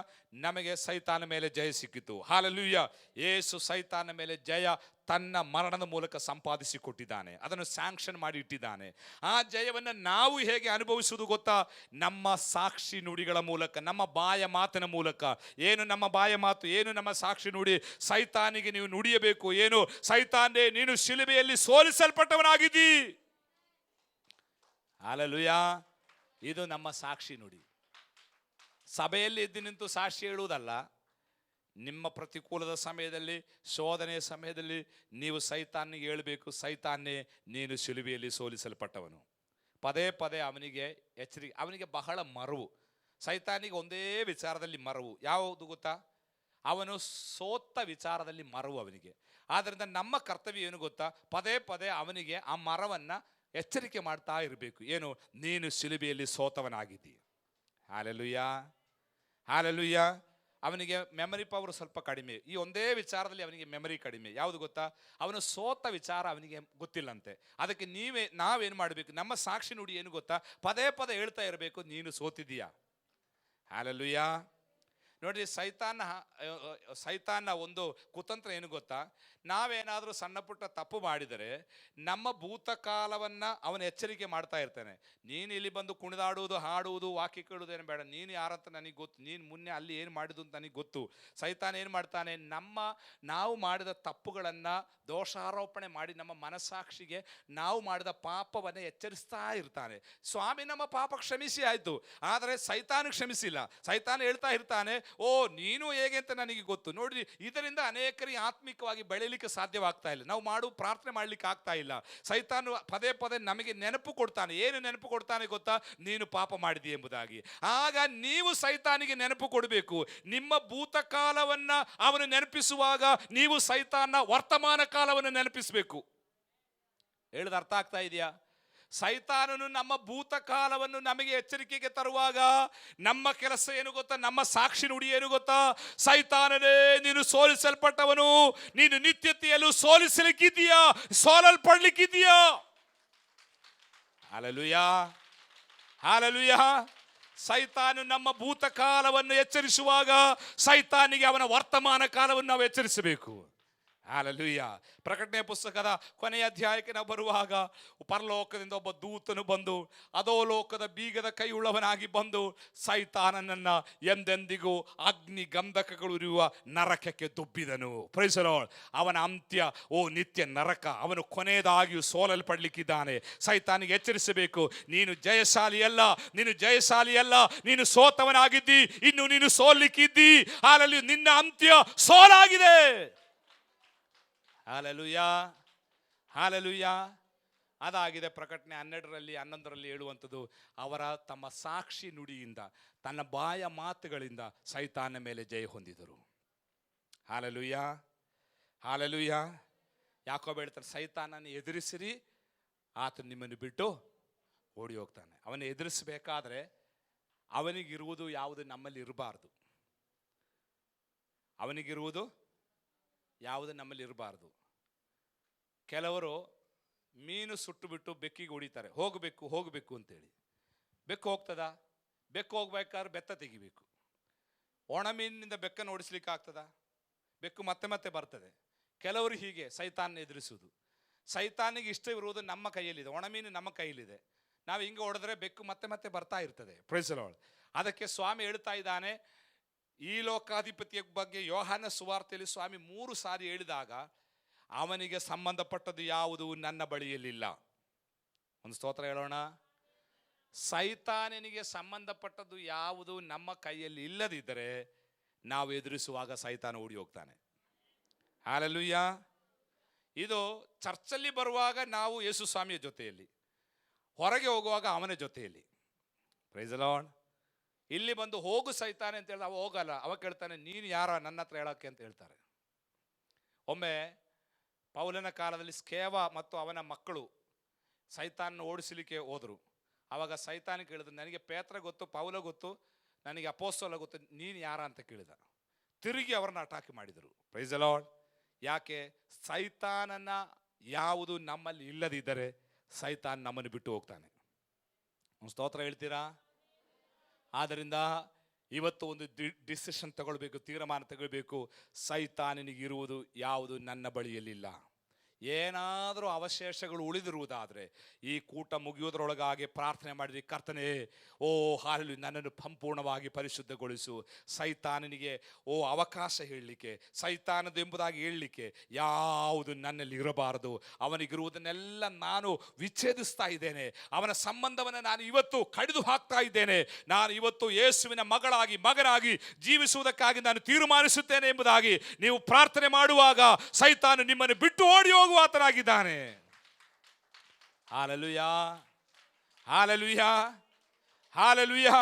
A: ನಮಗೆ ಸೈತಾನ ಮೇಲೆ ಜಯ ಸಿಕ್ಕಿತು. ಹಲ್ಲೆಲೂಯಾ. ಯೇಸು ಸೈತಾನ ಮೇಲೆ ಜಯ ತನ್ನ ಮರಣದ ಮೂಲಕ ಸಂಪಾದಿಸಿಕೊಟ್ಟಿದ್ದಾನೆ, ಅದನ್ನು ಸ್ಯಾಂಕ್ಷನ್ ಮಾಡಿ ಇಟ್ಟಿದ್ದಾನೆ. ಆ ಜಯವನ್ನು ನಾವು ಹೇಗೆ ಅನುಭವಿಸುವುದು ಗೊತ್ತಾ? ನಮ್ಮ ಸಾಕ್ಷಿ ನುಡಿಗಳ ಮೂಲಕ, ನಮ್ಮ ಬಾಯ ಮಾತಿನ ಮೂಲಕ. ಏನು ನಮ್ಮ ಬಾಯ ಮಾತು, ಏನು ನಮ್ಮ ಸಾಕ್ಷಿ ನುಡಿ? ಸೈತಾನಿಗೆ ನೀವು ನುಡಿಯಬೇಕು. ಏನು? ಸೈತಾನೇ, ನೀನು ಶಿಲುಬೆಯಲ್ಲಿ ಸೋಲಿಸಲ್ಪಟ್ಟವನಾಗಿದ್ದೀ. ಹಲ್ಲೆಲೂಯಾ. ಇದು ನಮ್ಮ ಸಾಕ್ಷಿ ನುಡಿ. ಸಭೆಯಲ್ಲಿ ಎದ್ದು ನಿಂತು ಸಾಕ್ಷಿ ಹೇಳುವುದಲ್ಲ. ನಿಮ್ಮ ಪ್ರತಿಕೂಲದ ಸಮಯದಲ್ಲಿ, ಶೋಧನೆಯ ಸಮಯದಲ್ಲಿ ನೀವು ಸೈತಾನಿಗೆ ಹೇಳಬೇಕು, ಸೈತಾನೇ, ನೀನು ಶಿಲುಬೆಯಲ್ಲಿ ಸೋಲಿಸಲ್ಪಟ್ಟವನು. ಪದೇ ಪದೇ ಅವನಿಗೆ ಎಚ್ಚರಿಕೆ. ಅವನಿಗೆ ಬಹಳ ಮರವು. ಸೈತಾನಿಗೆ ಒಂದೇ ವಿಚಾರದಲ್ಲಿ ಮರವು. ಯಾವುದು ಗೊತ್ತಾ? ಅವನು ಸೋತ ವಿಚಾರದಲ್ಲಿ ಮರವು ಅವನಿಗೆ. ಆದ್ದರಿಂದ ನಮ್ಮ ಕರ್ತವ್ಯ ಏನು ಗೊತ್ತಾ? ಪದೇ ಪದೇ ಅವನಿಗೆ ಆ ಮರವನ್ನು ಎಚ್ಚರಿಕೆ ಮಾಡ್ತಾ ಇರಬೇಕು. ಏನು? ನೀನು ಶಿಲುಬೆಯಲ್ಲಿ ಸೋತವನಾಗಿದ್ದೀಯ. ಹಲ್ಲೆಲೂಯಾ. ಹಲ್ಲೆಲೂಯಾ. ಅವನಿಗೆ ಮೆಮರಿ ಪವರ್ ಸ್ವಲ್ಪ ಕಡಿಮೆ. ಈ ಒಂದೇ ವಿಚಾರದಲ್ಲಿ ಅವನಿಗೆ ಮೆಮರಿ ಕಡಿಮೆ. ಯಾವುದು ಗೊತ್ತಾ? ಅವನು ಸೋತ ವಿಚಾರ ಅವನಿಗೆ ಗೊತ್ತಿಲ್ಲಂತೆ. ಅದಕ್ಕೆ ನಾವೇನು ಮಾಡಬೇಕು? ನಮ್ಮ ಸಾಕ್ಷಿ ನುಡಿ ಏನು ಗೊತ್ತಾ? ಪದೇ ಪದೇ ಹೇಳ್ತಾ ಇರಬೇಕು, ನೀನು ಸೋತಿದ್ದೀಯಾ. ಹಲ್ಲೆಲೂಯಾ. ನೋಡಿ, ಸೈತಾನ ಒಂದು ಕುತಂತ್ರ ಏನು ಗೊತ್ತಾ? ನಾವೇನಾದರೂ ಸಣ್ಣ ಪುಟ್ಟ ತಪ್ಪು ಮಾಡಿದರೆ ನಮ್ಮ ಭೂತಕಾಲವನ್ನು ಅವನು ಎಚ್ಚರಿಕೆ ಮಾಡ್ತಾ ಇರ್ತಾನೆ. ನೀನು ಇಲ್ಲಿ ಬಂದು ಕುಣಿದಾಡುವುದು, ಹಾಡುವುದು, ವಾಕ್ಯ ಕೇಳುವುದೇನು ಬೇಡ, ನೀನು ಯಾರಂತ ನನಗೆ ಗೊತ್ತು, ನೀನು ಮುನ್ನೆ ಅಲ್ಲಿ ಏನು ಮಾಡಿದ್ದು ಅಂತ ನನಗೆ ಗೊತ್ತು. ಸೈತಾನ ಏನು ಮಾಡ್ತಾನೆ? ನಾವು ಮಾಡಿದ ತಪ್ಪುಗಳನ್ನು ದೋಷಾರೋಪಣೆ ಮಾಡಿ ನಮ್ಮ ಮನಸ್ಸಾಕ್ಷಿಗೆ ನಾವು ಮಾಡಿದ ಪಾಪವನ್ನು ಎಚ್ಚರಿಸ್ತಾ ಇರ್ತಾನೆ. ಸ್ವಾಮಿ ನಮ್ಮ ಪಾಪ ಕ್ಷಮಿಸಿ ಆಯಿತು, ಆದರೆ ಸೈತಾನ ಕ್ಷಮಿಸಿಲ್ಲ. ಸೈತಾನ ಹೇಳ್ತಾ ಇರ್ತಾನೆ, ಓ ನೀನು ಹೇಗೆ ಅಂತ ನನಗೆ ಗೊತ್ತು. ನೋಡ್ರಿ, ಇದರಿಂದ ಅನೇಕರಿಗೆ ಆತ್ಮಿಕವಾಗಿ ಬೆಳೀಲಿಕ್ಕೆ ಸಾಧ್ಯವಾಗ್ತಾ ಇಲ್ಲ. ನಾವು ಪ್ರಾರ್ಥನೆ ಮಾಡ್ಲಿಕ್ಕೆ ಆಗ್ತಾ ಇಲ್ಲ. ಸೈತಾನ ಪದೇ ಪದೇ ನಮಗೆ ನೆನಪು ಕೊಡ್ತಾನೆ. ಏನು ನೆನಪು ಕೊಡ್ತಾನೆ ಗೊತ್ತಾ? ನೀನು ಪಾಪ ಮಾಡಿದಿ ಎಂಬುದಾಗಿ. ಆಗ ನೀವು ಸೈತಾನಿಗೆ ನೆನಪು ಕೊಡಬೇಕು. ನಿಮ್ಮ ಭೂತಕಾಲವನ್ನ ಅವನು ನೆನಪಿಸುವಾಗ ನೀವು ಸೈತಾನ ವರ್ತಮಾನ ಕಾಲವನ್ನು ನೆನಪಿಸಬೇಕು. ಹೇಳಿದ ಅರ್ಥ ಆಗ್ತಾ ಇದೆಯಾ? ಸೈತಾನನು ನಮ್ಮ ಭೂತಕಾಲವನ್ನು ನಮಗೆ ಎಚ್ಚರಿಕೆಗೆ ತರುವಾಗ ನಮ್ಮ ಕೆಲಸ ಏನು ಗೊತ್ತಾ? ನಮ್ಮ ಸಾಕ್ಷಿ ನುಡಿ ಏನು ಗೊತ್ತಾ? ಸೈತಾನನೇ, ನೀನು ಸೋಲಿಸಲ್ಪಟ್ಟವನು, ನೀನು ನಿತ್ಯತೆಯಲ್ಲೂ ಸೋಲಿಸಲಿಕ್ಕಿದೀಯಾ, ಸೋಲಲ್ಪಡ್ಲಿಕ್ಕಿದೀಯಾ. ಹಲ್ಲೆಲೂಯಾ. ಹಲ್ಲೆಲೂಯಾ. ಸೈತಾನು ನಮ್ಮ ಭೂತಕಾಲವನ್ನು ಎಚ್ಚರಿಸುವಾಗ ಸೈತಾನಿಗೆ ಅವನ ವರ್ತಮಾನ ಕಾಲವನ್ನು ನಾವು ಎಚ್ಚರಿಸಬೇಕು. ಹಲ್ಲೆಲೂಯಾ. ಪ್ರಕಟಣೆಯ ಪುಸ್ತಕದ ಕೊನೆಯ ಅಧ್ಯಾಯಕ್ಕೆ ನಾವು ಬರುವಾಗ ಪರಲೋಕದಿಂದ ಒಬ್ಬ ದೂತನು ಬಂದು ಅಧೋಲೋಕದ ಬೀಗದ ಕೈಯುಳ್ಳವನಾಗಿ ಬಂದು ಸೈತಾನನನ್ನು ಎಂದೆಂದಿಗೂ ಅಗ್ನಿ ಗಂಧಕಗಳುರಿಯುವ ನರಕಕ್ಕೆ ದುಬ್ಬಿದನು. Price the lord. ಅವನ ಅಂತ್ಯ ನಿತ್ಯ ನರಕ. ಅವನು ಕೊನೆಯದಾಗಿಯೂ ಸೋಲಲ್ಪಡ್ಲಿಕ್ಕಿದ್ದಾನೆ. ಸೈತಾನಿಗೆ ಎಚ್ಚರಿಸಬೇಕು, ನೀನು ಜಯಶಾಲಿಯಲ್ಲ, ನೀನು ಜಯಶಾಲಿಯಲ್ಲ, ನೀನು ಸೋತವನಾಗಿದ್ದಿ, ಇನ್ನು ನೀನು ಸೋಲಿಕ್ಕಿದ್ದಿ. ಹಾಲೆಲೂಯಾ. ನಿನ್ನ ಅಂತ್ಯ ಸೋಲಾಗಿದೆ. ಹಲ್ಲೆಲೂಯಾ. ಹಲ್ಲೆಲೂಯಾ. ಅದಾಗಿದೆ ಪ್ರಕಟಣೆ 12:11 ಹೇಳುವಂಥದ್ದು. ಅವರ ತಮ್ಮ ಸಾಕ್ಷಿ ನುಡಿಯಿಂದ, ತನ್ನ ಬಾಯ ಮಾತುಗಳಿಂದ ಸೈತಾನ ಮೇಲೆ ಜಯ ಹೊಂದಿದರು. ಹಲ್ಲೆಲೂಯಾ. ಹಲ್ಲೆಲೂಯಾ. ಯಾಕೋಬ ಹೇಳ್ತಾರೆ, ಸೈತಾನನ ಎದುರಿಸಿರಿ, ಆತ ನಿಮ್ಮನ್ನು ಬಿಟ್ಟು ಓಡಿ ಹೋಗ್ತಾನೆ. ಅವನು ಎದುರಿಸಬೇಕಾದ್ರೆ ಅವನಿಗಿರುವುದು ಯಾವುದು ನಮ್ಮಲ್ಲಿ ಇರಬಾರ್ದು. ಅವನಿಗಿರುವುದು ಯಾವುದು ನಮ್ಮಲ್ಲಿ ಇರಬಾರ್ದು. ಕೆಲವರು ಮೀನು ಸುಟ್ಟು ಬಿಟ್ಟು ಬೆಕ್ಕಿಗೆ ಹೊಡಿತಾರೆ, ಹೋಗಬೇಕು ಹೋಗಬೇಕು ಅಂತೇಳಿ. ಬೆಕ್ಕು ಹೋಗ್ತದ? ಬೆಕ್ಕು ಹೋಗ್ಬೇಕಾದ್ರೆ ಬೆತ್ತ ತೆಗಿಬೇಕು. ಒಣ ಮೀನಿನಿಂದ ಬೆಕ್ಕನ್ನು ಓಡಿಸ್ಲಿಕ್ಕೆ ಆಗ್ತದ? ಬೆಕ್ಕು ಮತ್ತೆ ಮತ್ತೆ ಬರ್ತದೆ. ಕೆಲವರು ಹೀಗೆ ಸೈತಾನ ಎದುರಿಸುವುದು. ಸೈತಾನಿಗೆ ಇಷ್ಟವಿರುವುದು ನಮ್ಮ ಕೈಯಲ್ಲಿದೆ, ಒಣ ಮೀನು ನಮ್ಮ ಕೈಯಲ್ಲಿದೆ. ನಾವು ಹಿಂಗೆ ಹೊಡೆದ್ರೆ ಬೆಕ್ಕು ಮತ್ತೆ ಮತ್ತೆ ಬರ್ತಾ ಇರ್ತದೆ. Praise the lord. ಅದಕ್ಕೆ ಸ್ವಾಮಿ ಹೇಳ್ತಾ ಇದ್ದಾನೆ, ಈ ಲೋಕಾಧಿಪತಿಯ ಬಗ್ಗೆ ಯೋಹಾನ ಸುವಾರ್ತೆಯಲ್ಲಿ ಸ್ವಾಮಿ 3 ಸಾರಿ ಹೇಳಿದಾಗ ಅವನಿಗೆ ಸಂಬಂಧಪಟ್ಟದ್ದು ಯಾವುದು ನನ್ನ ಬಳಿಯಲ್ಲಿಲ್ಲ. ಒಂದು ಸ್ತೋತ್ರ ಹೇಳೋಣ. ಸೈತಾನನಿಗೆ ಸಂಬಂಧಪಟ್ಟದ್ದು ಯಾವುದು ನಮ್ಮ ಕೈಯಲ್ಲಿ ಇಲ್ಲದಿದ್ದರೆ ನಾವು ಎದುರಿಸುವಾಗ ಸೈತಾನ ಓಡಿ ಹೋಗ್ತಾನೆ. ಹಲ್ಲೆಲೂಯಾ. ಇದು ಚರ್ಚಲ್ಲಿ ಬರುವಾಗ ನಾವು ಯೇಸು ಸ್ವಾಮಿಯ ಜೊತೆಯಲ್ಲಿ, ಹೊರಗೆ ಹೋಗುವಾಗ ಅವನ ಜೊತೆಯಲ್ಲಿ. Praise the lord. ಇಲ್ಲಿ ಬಂದು ಹೋಗು ಸೈತಾನೆ ಅಂತ ಹೇಳಿದ ಅವ ಹೋಗಲ್ಲ. ಅವ ಕೇಳ್ತಾನೆ, ನೀನು ಯಾರ ನನ್ನ ಹತ್ರ ಹೇಳೋಕ್ಕೆ ಅಂತ ಹೇಳ್ತಾರೆ. ಒಮ್ಮೆ ಪೌಲನ ಕಾಲದಲ್ಲಿ ಸ್ಕೇವ ಮತ್ತು ಅವನ ಮಕ್ಕಳು ಸೈತಾನ ಓಡಿಸಲಿಕ್ಕೆ ಹೋದರು. ಆವಾಗ ಸೈತಾನ ಕೇಳಿದ್ರು, ನನಗೆ ಪೇತ್ರ ಗೊತ್ತು, ಪೌಲ ಗೊತ್ತು, ನನಗೆ ಅಪೊಸ್ತಲ ಗೊತ್ತು, ನೀನು ಯಾರ ಅಂತ ಕೇಳಿದ. ತಿರುಗಿ ಅವರನ್ನ ಅಟಾಕ್ ಮಾಡಿದರು. Praise the lord. ಯಾಕೆ? ಸೈತಾನನ ಯಾವುದು ನಮ್ಮಲ್ಲಿ ಇಲ್ಲದಿದ್ದರೆ ಸೈತಾನ್ ನಮ್ಮನ್ನು ಬಿಟ್ಟು ಹೋಗ್ತಾನೆ. ಸ್ತೋತ್ರ ಹೇಳ್ತೀರಾ? ಆದ್ದರಿಂದ ಇವತ್ತು ಒಂದು ಡಿಸಿಷನ್ ತಗೊಳ್ಬೇಕು, ತೀರ್ಮಾನ ತಗೊಳ್ಬೇಕು. ಸೈತಾನನಿಗಿರುವುದು ಯಾವುದು ನನ್ನ ಬಳಿಯಲ್ಲಿಲ್ಲ. ಏನಾದರೂ ಅವಶೇಷಗಳು ಉಳಿದಿರುವುದಾದರೆ ಈ ಕೂಟ ಮುಗಿಯುವುದರೊಳಗಾಗಿ ಪ್ರಾರ್ಥನೆ ಮಾಡಿರಿ, ಕರ್ತನೇ ಓ ಹಾಲು ನನ್ನನ್ನು ಸಂಪೂರ್ಣವಾಗಿ ಪರಿಶುದ್ಧಗೊಳಿಸು. ಸೈತಾನನಿಗೆ ಅವಕಾಶ ಹೇಳಲಿಕ್ಕೆ, ಸೈತಾನದೆಂಬುದಾಗಿ ಹೇಳಲಿಕ್ಕೆ ಯಾವುದು ನನ್ನಲ್ಲಿ ಇರಬಾರದು. ಅವನಿಗಿರುವುದನ್ನೆಲ್ಲ ನಾನು ವಿಚ್ಛೇದಿಸ್ತಾ ಇದ್ದೇನೆ. ಅವನ ಸಂಬಂಧವನ್ನು ನಾನು ಇವತ್ತು ಕಡಿದು ಹಾಕ್ತಾ ಇದ್ದೇನೆ. ನಾನು ಇವತ್ತು ಯೇಸುವಿನ ಮಗನಾಗಿ ಜೀವಿಸುವುದಕ್ಕಾಗಿ ನಾನು ತೀರ್ಮಾನಿಸುತ್ತೇನೆ ಎಂಬುದಾಗಿ ನೀವು ಪ್ರಾರ್ಥನೆ ಮಾಡುವಾಗ ಸೈತಾನ ನಿಮ್ಮನ್ನು ಬಿಟ್ಟು ಓಡಿ ಹೋಗುವ ಆತನಾಗಿದ್ದಾನೆ. Hallelujah, hallelujah, hallelujah.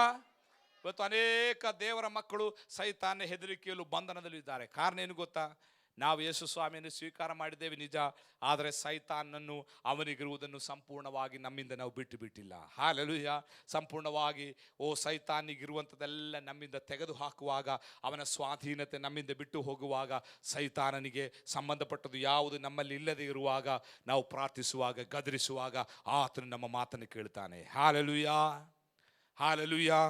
A: ಇವತ್ತು ಅನೇಕ ದೇವರ ಮಕ್ಕಳು ಸೈತಾನ ಹೆದರಿಕೆಯಲ್ಲೂ ಬಂಧನದಲ್ಲೂ ಇದ್ದಾರೆ. ಕಾರಣ ಏನು ಗೊತ್ತಾ? ನಾವು ಯೇಸು ಸ್ವಾಮಿಯನ್ನು ಸ್ವೀಕಾರ ಮಾಡಿದ್ದೇವೆ ನಿಜ, ಆದರೆ ಸೈತಾನನ್ನು ಅವನಿಗಿರುವುದನ್ನು ಸಂಪೂರ್ಣವಾಗಿ ನಮ್ಮಿಂದ ನಾವು ಬಿಟ್ಟಿಲ್ಲ. ಹಲ್ಲೆಲೂಯಾ. ಸಂಪೂರ್ಣವಾಗಿ ಸೈತಾನಿಗಿರುವಂಥದ್ದೆಲ್ಲ ನಮ್ಮಿಂದ ತೆಗೆದು ಹಾಕುವಾಗ, ಅವನ ಸ್ವಾಧೀನತೆ ನಮ್ಮಿಂದ ಬಿಟ್ಟು ಹೋಗುವಾಗ, ಸೈತಾನನಿಗೆ ಸಂಬಂಧಪಟ್ಟದ್ದು ಯಾವುದು ನಮ್ಮಲ್ಲಿ ಇಲ್ಲದೆ ಇರುವಾಗ ನಾವು ಪ್ರಾರ್ಥಿಸುವಾಗ, ಗದರಿಸುವಾಗ ಆತನು ನಮ್ಮ ಮಾತನ್ನು ಕೇಳ್ತಾನೆ. Hallelujah, hallelujah.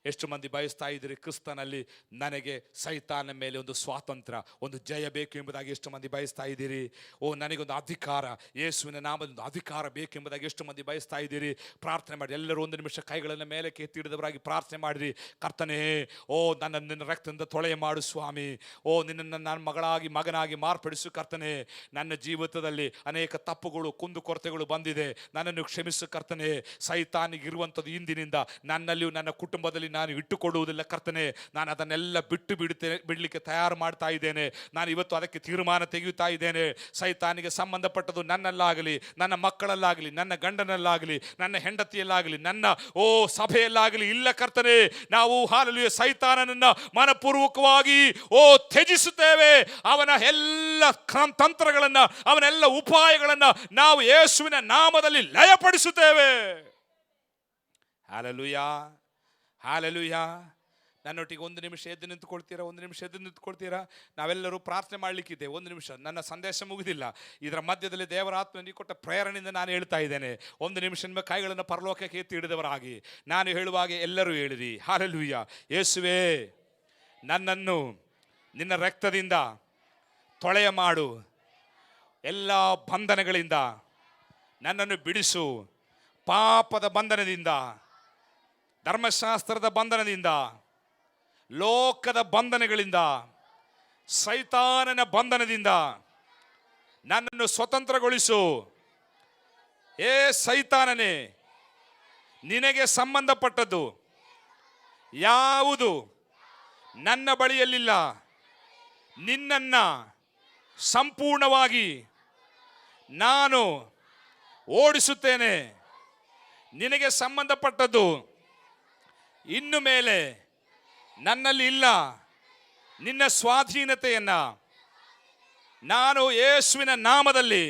A: ಎಷ್ಟು ಮಂದಿ ಬಯಸ್ತಾ ಇದ್ದೀರಿ, ಕ್ರಿಸ್ತನಲ್ಲಿ ನನಗೆ ಸೈತಾನ ಮೇಲೆ ಒಂದು ಸ್ವಾತಂತ್ರ್ಯ, ಒಂದು ಜಯ ಬೇಕು ಎಂಬುದಾಗಿ ಎಷ್ಟು ಮಂದಿ ಬಯಸ್ತಾ ಇದ್ದೀರಿ? ನನಗೊಂದು ಅಧಿಕಾರ, ಯೇಸುವಿನ ನಾಮದೊಂದು ಅಧಿಕಾರ ಬೇಕೆಂಬುದಾಗಿ ಎಷ್ಟು ಮಂದಿ ಬಯಸ್ತಾ ಇದ್ದೀರಿ? ಪ್ರಾರ್ಥನೆ ಮಾಡಿ. ಎಲ್ಲರೂ 1 ನಿಮಿಷ ಕೈಗಳನ್ನು ಮೇಲೆ ಕೆತ್ತಿಡಿದವರಾಗಿ ಪ್ರಾರ್ಥನೆ ಮಾಡಿರಿ. ಕರ್ತನೇ, ನಿನ್ನ ರಕ್ತದಿಂದ ತೊಳೆಯ ಮಾಡು ಸ್ವಾಮಿ. ನಿನ್ನನ್ನು ನಾನು ಮಗನಾಗಿ ಮಾರ್ಪಡಿಸು ಕರ್ತನೇ. ನನ್ನ ಜೀವಿತದಲ್ಲಿ ಅನೇಕ ತಪ್ಪುಗಳು, ಕುಂದುಕೊರತೆಗಳು ಬಂದಿದೆ, ನನ್ನನ್ನು ಕ್ಷಮಿಸು ಕರ್ತನೇ. ಸೈತಾನಿಗಿರುವಂಥದ್ದು ಇಂದಿನಿಂದ ನನ್ನಲ್ಲಿಯೂ ನನ್ನ ಕುಟುಂಬದಲ್ಲಿ ನಾನು ಇಟ್ಟುಕೊಡುವುದಿಲ್ಲ ಕರ್ತನೆ. ನಾನು ಅದನ್ನೆಲ್ಲ ಬಿಡಲಿಕ್ಕೆ ತಯಾರು ಮಾಡ್ತಾ ಇದ್ದೇನೆ. ನಾನು ಇವತ್ತು ಅದಕ್ಕೆ ತೀರ್ಮಾನ ತೆಗೆಯುತ್ತಾ ಇದ್ದೇನೆ. ಸೈತಾನಿಗೆ ಸಂಬಂಧಪಟ್ಟದ್ದು ನನ್ನಲ್ಲಾಗಲಿ, ನನ್ನ ಮಕ್ಕಳಲ್ಲಾಗಲಿ, ನನ್ನ ಗಂಡನಲ್ಲಾಗಲಿ, ನನ್ನ ಹೆಂಡತಿಯಲ್ಲಾಗಲಿ, ನನ್ನ ಸಭೆಯಲ್ಲಾಗಲಿ ಇಲ್ಲ ಕರ್ತನೆ. ನಾವು ಹಲ್ಲೆಲೂಯಾ ಸೈತಾನನನ್ನ ಮನಪೂರ್ವಕವಾಗಿ ತ್ಯಜಿಸುತ್ತೇವೆ. ಅವನ ಎಲ್ಲ ತಂತ್ರಗಳನ್ನ, ಅವನೆಲ್ಲ ಉಪಾಯಗಳನ್ನ ನಾವು ಯೇಸುವಿನ ನಾಮದಲ್ಲಿ ಲಯಪಡಿಸುತ್ತೇವೆ. Hallelujah, hallelujah. ನನ್ನೊಟ್ಟಿಗೆ 1 ನಿಮಿಷ ಎದ್ದು ನಿಂತುಕೊಳ್ತೀರಾ? 1 ನಿಮಿಷ ಎದ್ದು ನಿಂತುಕೊಳ್ತೀರಾ? ನಾವೆಲ್ಲರೂ ಪ್ರಾರ್ಥನೆ ಮಾಡಲಿಕ್ಕಿದೆ. 1 ನಿಮಿಷ. ನನ್ನ ಸಂದೇಶ ಮುಗಿದಿಲ್ಲ. ಇದರ ಮಧ್ಯದಲ್ಲಿ ದೇವರ ಆತ್ಮ ನೀ ಕೊಟ್ಟ ಪ್ರೇರಣೆಯಿಂದ ನಾನು ಹೇಳ್ತಾ ಇದ್ದೇನೆ. 1 ನಿಮಿಷ ನಿಮ್ಮ ಕೈಗಳನ್ನು ಪರಲೋಕಕ್ಕೆ ಎತ್ತಿ ಹಿಡಿದವರಾಗಿ ನಾನು ಹೇಳುವಾಗ ಎಲ್ಲರೂ ಹೇಳಿರಿ, ಹಲ್ಲೆಲೂಯಾ. ಯೇಸುವೇ, ನನ್ನನ್ನು ನಿನ್ನ ರಕ್ತದಿಂದ ತೊಳೆಯ ಮಾಡು, ಎಲ್ಲ ಬಂಧನಗಳಿಂದ ನನ್ನನ್ನು ಬಿಡಿಸು. ಪಾಪದ ಬಂಧನದಿಂದ, ಧರ್ಮಶಾಸ್ತ್ರದ ಬಂಧನದಿಂದ, ಲೋಕದ ಬಂಧನಗಳಿಂದ, ಸೈತಾನನ ಬಂಧನದಿಂದ ನನ್ನನ್ನು ಸ್ವತಂತ್ರಗೊಳಿಸು. ಏ ಸೈತಾನನೇ, ನಿನಗೆ ಸಂಬಂಧಪಟ್ಟದ್ದು ಯಾವುದು ನನ್ನ ಬಳಿಯಲ್ಲಿಲ್ಲ. ನಿನ್ನನ್ನ ಸಂಪೂರ್ಣವಾಗಿ ನಾನು ಓಡಿಸುತ್ತೇನೆ. ನಿನಗೆ ಸಂಬಂಧಪಟ್ಟದ್ದು ಇನ್ನು ಮೇಲೆ ನನ್ನಲ್ಲಿ ಇಲ್ಲ. ನಿನ್ನ ಸ್ವಾಧೀನತೆಯನ್ನ ನಾನು ಯೇಸುವಿನ ನಾಮದಲ್ಲಿ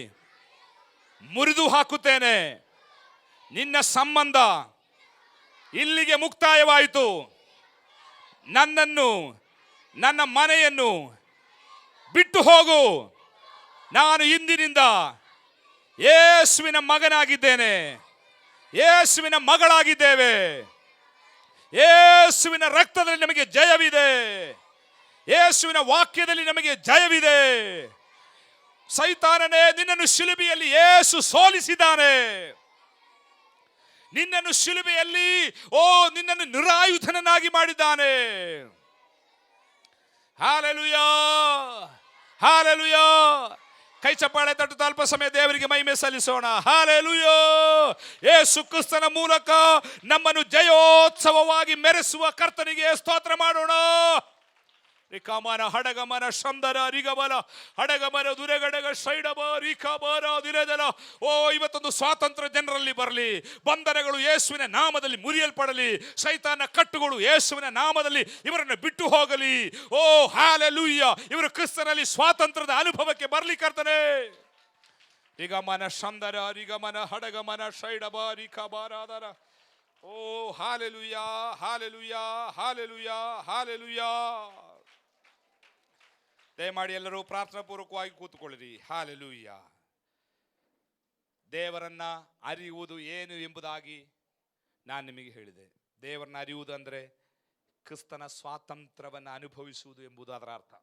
A: ಮುರಿದು ಹಾಕುತ್ತೇನೆ. ನಿನ್ನ ಸಂಬಂಧ ಇಲ್ಲಿಗೆ ಮುಕ್ತಾಯವಾಯಿತು. ನನ್ನನ್ನು, ನನ್ನ ಮನೆಯನ್ನು ಬಿಟ್ಟು ಹೋಗು. ನಾನು ಇಂದಿನಿಂದ ಯೇಸುವಿನ ಮಗನಾಗಿದ್ದೇನೆ, ಯೇಸುವಿನ ಮಗಳಾಗಿದ್ದೇವೆ. ಯೇಸುವಿನ ರಕ್ತದಲ್ಲಿ ನಮಗೆ ಜಯವಿದೆ. ಯೇಸುವಿನ ವಾಕ್ಯದಲ್ಲಿ ನಮಗೆ ಜಯವಿದೆ. ಸೈತಾನನೇ, ನಿನ್ನನ್ನು ಶಿಲುಬೆಯಲ್ಲಿ ಯೇಸು ಸೋಲಿಸಿದ್ದಾನೆ. ನಿನ್ನನ್ನು ಶಿಲುಬೆಯಲ್ಲಿ ನಿನ್ನನ್ನು ನಿರಾಯುಧನನ್ನಾಗಿ ಮಾಡಿದ್ದಾನೆ. Hallelujah, hallelujah. ಕೈ ಚಪ್ಪಾಳೆ ತಟ್ಟುತ್ತಾ ಅಲ್ಪ ಸಮಯ ದೇವರಿಗೆ ಮಹಿಮೆ ಸಲ್ಲಿಸೋಣ. ಹಾಲೆಲೂಯಾ. ಯೇಸು ಕ್ರಿಸ್ತನ ಮೂಲಕ ನಮ್ಮನ್ನು ಜಯೋತ್ಸವವಾಗಿ ಮೆರೆಸುವ ಕರ್ತನಿಗೆ ಸ್ತೋತ್ರ ಮಾಡೋಣ. ರಿಕಮನ ಹಡಗಮನ ಶಂದರ ರಿಗಬಲ ಹಡಗಮನ ದುರೆಗಡಗ ಶೈಡಬ ರಿಕಬರ ದಿರದಲ. ಇವತ್ತೊಂದು ಸ್ವಾತಂತ್ರ್ಯ ಜನರಲ್ಲಿ ಬರಲಿ. ಬಂಧನಗಳು ಯೇಸುವಿನ ನಾಮದಲ್ಲಿ ಮುರಿಯಲ್ಪಡಲಿ. ಸೈತಾನ ಕಟ್ಟುಗಳು ಯೇಸುವಿನ ನಾಮದಲ್ಲಿ ಇವರನ್ನು ಬಿಟ್ಟು ಹೋಗಲಿ. ಹಾಲೆಲೂಯ. ಇವರು ಕ್ರಿಸ್ತನಲ್ಲಿ ಸ್ವಾತಂತ್ರ್ಯದ ಅನುಭವಕ್ಕೆ ಬರಲಿ ಕರ್ತನೆ. ರಿಗಮನ ಶಂದರ ರಿಗಮನ ಹಡಗಮನ ಶೈಡಬ ರಿಕಬರಾದರ. Hallelujah, hallelujah, hallelujah, hallelujah. ದಯಮಾಡಿ ಎಲ್ಲರೂ ಪ್ರಾರ್ಥನಾ ಪೂರ್ವಕವಾಗಿ ಕೂತುಕೊಳ್ಳಿರಿ. ಹಾಲೆಲೂಯ. ದೇವರನ್ನ ಅರಿಯುವುದು ಏನು ಎಂಬುದಾಗಿ ನಾನು ನಿಮಗೆ ಹೇಳಿದೆ. ದೇವರನ್ನ ಅರಿಯುವುದು ಅಂದರೆ ಕ್ರಿಸ್ತನ ಸ್ವಾತಂತ್ರ್ಯವನ್ನು ಅನುಭವಿಸುವುದು ಎಂಬುದು ಅದರ ಅರ್ಥ.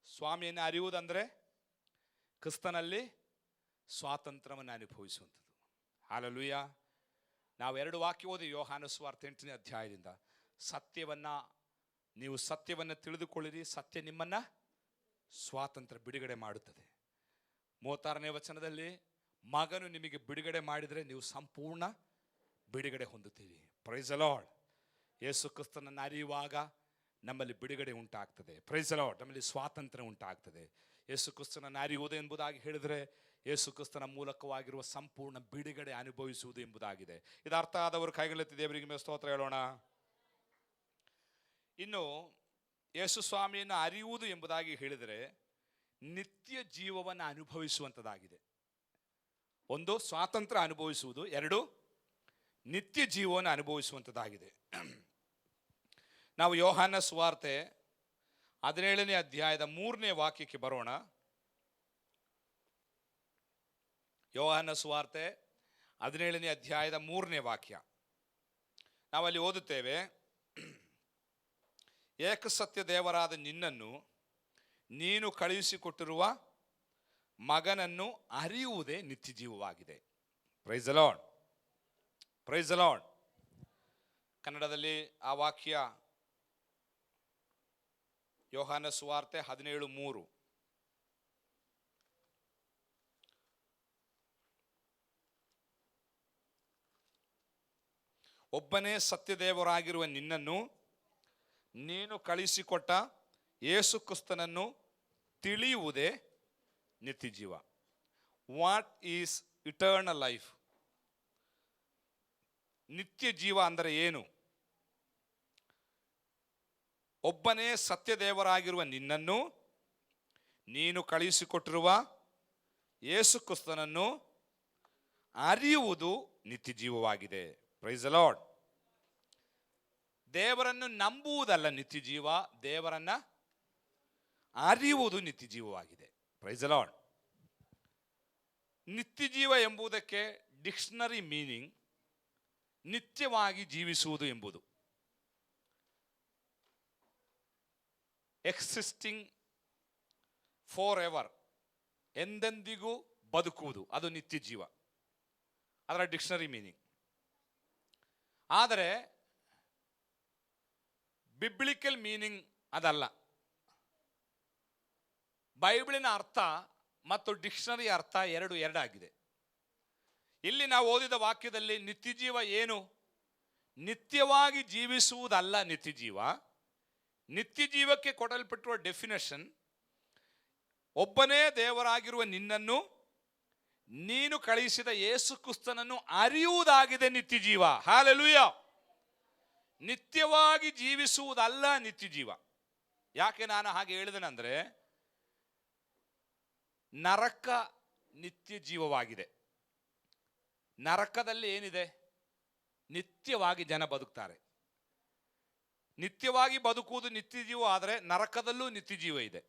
A: ಸ್ವಾಮಿಯನ್ನು ಅರಿಯುವುದಂದರೆ ಕ್ರಿಸ್ತನಲ್ಲಿ ಸ್ವಾತಂತ್ರ್ಯವನ್ನು ಅನುಭವಿಸುವಂಥದ್ದು. ಹಾಲೆಲೂಯ. ನಾವು 2 ವಾಕ್ಯ ಓದಿ ಯೋಹಾನ ಸುವಾರ್ತೆ 8ನೇ ಅಧ್ಯಾಯದಿಂದ. ನೀವು ಸತ್ಯವನ್ನು ತಿಳಿದುಕೊಳ್ಳಿರಿ, ಸತ್ಯ ನಿಮ್ಮನ್ನ ಸ್ವಾತಂತ್ರ್ಯ ಬಿಡುಗಡೆ ಮಾಡುತ್ತದೆ. 36ನೇ ವಚನದಲ್ಲಿ ಮಗನು ನಿಮಗೆ ಬಿಡುಗಡೆ ಮಾಡಿದರೆ ನೀವು ಸಂಪೂರ್ಣ ಬಿಡುಗಡೆ ಹೊಂದುತ್ತೀರಿ. Praise the Lord. ಯೇಸು ಕ್ರಿಸ್ತನನ್ನು ಅರಿಯುವಾಗ ನಮ್ಮಲ್ಲಿ ಬಿಡುಗಡೆ ಉಂಟಾಗ್ತದೆ. Praise the Lord. ನಮ್ಮಲ್ಲಿ ಸ್ವಾತಂತ್ರ್ಯ ಉಂಟಾಗ್ತದೆ. ಯೇಸು ಕ್ರಿಸ್ತನನ್ನು ಅರಿಯುವುದು ಎಂಬುದಾಗಿ ಹೇಳಿದರೆ ಯೇಸು ಕ್ರಿಸ್ತನ ಮೂಲಕವಾಗಿರುವ ಸಂಪೂರ್ಣ ಬಿಡುಗಡೆ ಅನುಭವಿಸುವುದು ಎಂಬುದಾಗಿದೆ. ಇದು ಅರ್ಥ ಆದವರು ಕೈಗಳೆತ್ತಿ ದೇವರಿಗೆ ಸ್ತೋತ್ರ ಹೇಳೋಣ. ಇನ್ನು ಯೇಸು ಸ್ವಾಮಿಯನ್ನು ಅರಿಯುವುದು ಎಂಬುದಾಗಿ ಹೇಳಿದರೆ ನಿತ್ಯ ಜೀವವನ್ನು ಅನುಭವಿಸುವಂಥದ್ದಾಗಿದೆ. 1 ಸ್ವಾತಂತ್ರ್ಯ ಅನುಭವಿಸುವುದು, 2 ನಿತ್ಯ ಜೀವವನ್ನು ಅನುಭವಿಸುವಂಥದ್ದಾಗಿದೆ. ನಾವು ಯೋಹಾನ ಸುವಾರ್ತೆ 17ನೇ ಅಧ್ಯಾಯದ 3ನೇ ವಾಕ್ಯಕ್ಕೆ ಬರೋಣ. ಯೋಹಾನ ಸುವಾರ್ತೆ 17ನೇ ಅಧ್ಯಾಯದ 3ನೇ ವಾಕ್ಯ ನಾವಲ್ಲಿ ಓದುತ್ತೇವೆ. ಏಕಸತ್ಯ ದೇವರಾದ ನಿನ್ನನ್ನು ನೀನು ಕಳುಹಿಸಿಕೊಟ್ಟಿರುವ ಮಗನನ್ನು ಅರಿಯುವುದೇ ನಿತ್ಯ ಜೀವವಾಗಿದೆ. Praise the lord, praise the Lord. ಕನ್ನಡದಲ್ಲಿ ಆ ವಾಕ್ಯ ಯೋಹಾನ ಸುವಾರ್ತೆ 17:3. ಒಬ್ಬನೇ ಸತ್ಯದೇವರಾಗಿರುವ ನಿನ್ನನ್ನು ನೀನು ಕಳಿಸಿಕೊಟ್ಟ ಯೇಸು ಕ್ರಿಸ್ತನನ್ನು ತಿಳಿಯುವುದೇ ನಿತ್ಯ ಜೀವ. What is eternal life? ನಿತ್ಯ ಜೀವ ಅಂದರೆ ಏನು? ಒಬ್ಬನೇ ಸತ್ಯದೇವರಾಗಿರುವ ನಿನ್ನನ್ನು ನೀನು ಕಳುಹಿಸಿಕೊಟ್ಟಿರುವ ಯೇಸು ಕ್ರಿಸ್ತನನ್ನು ಅರಿಯುವುದು ನಿತ್ಯ ಜೀವವಾಗಿದೆ. Praise the lord. ದೇವರನ್ನು ನಂಬುವುದಲ್ಲ ನಿತ್ಯ ಜೀವ, ದೇವರನ್ನ ಅರಿಯುವುದು ನಿತ್ಯ ಜೀವವಾಗಿದೆ. Praise the lord. ನಿತ್ಯ ಜೀವ ಎಂಬುದಕ್ಕೆ ಡಿಕ್ಷನರಿ ಮೀನಿಂಗ್ ನಿತ್ಯವಾಗಿ ಜೀವಿಸುವುದು ಎಂಬುದು. ಎಕ್ಸಿಸ್ಟಿಂಗ್ ಫಾರ್ ಎವರ್, ಎಂದೆಂದಿಗೂ ಬದುಕುವುದು, ಅದು ನಿತ್ಯ ಜೀವ, ಅದರ ಡಿಕ್ಷನರಿ ಮೀನಿಂಗ್. ಆದರೆ ಬಿಬ್ಲಿಕಲ್ ಮೀನಿಂಗ್ ಅದಲ್ಲ. ಬೈಬಲಿನ ಅರ್ಥ ಮತ್ತು ಡಿಕ್ಷನರಿ ಅರ್ಥ ಎರಡು ಆಗಿದೆ. ಇಲ್ಲಿ ನಾವು ಓದಿದ ವಾಕ್ಯದಲ್ಲಿ ನಿತ್ಯ ಜೀವ ಏನು? ನಿತ್ಯವಾಗಿ ಜೀವಿಸುವುದಲ್ಲ ನಿತ್ಯ ಜೀವ. ನಿತ್ಯ ಜೀವಕ್ಕೆ ಕೊಡಲ್ಪಟ್ಟಿರುವ ಡೆಫಿನೇಷನ್, ಒಬ್ಬನೇ ದೇವರಾಗಿರುವ ನಿನ್ನನ್ನು ನೀನು ಕಳುಹಿಸಿದ ಯೇಸು ಕ್ರಿಸ್ತನನ್ನು ಅರಿಯುವುದಾಗಿದೆ ನಿತ್ಯ ಜೀವ. ಹಲ್ಲೆಲೂಯಾ. ನಿತ್ಯವಾಗಿ ಜೀವಿಸುವುದಲ್ಲ ನಿತ್ಯ ಜೀವ. ಯಾಕೆ ನಾನು ಹಾಗೆ ಹೇಳಿದೆನೆಂದರೆ, ನರಕ ನಿತ್ಯ ಜೀವವಾಗಿದೆ. ನರಕದಲ್ಲಿ ಏನಿದೆ? ನಿತ್ಯವಾಗಿ ಜನ ಬದುಕ್ತಾರೆ. ನಿತ್ಯವಾಗಿ ಬದುಕುವುದು ನಿತ್ಯ ಜೀವ. ಆದರೆ ನರಕದಲ್ಲೂ ನಿತ್ಯ ಜೀವ ಇದೆ.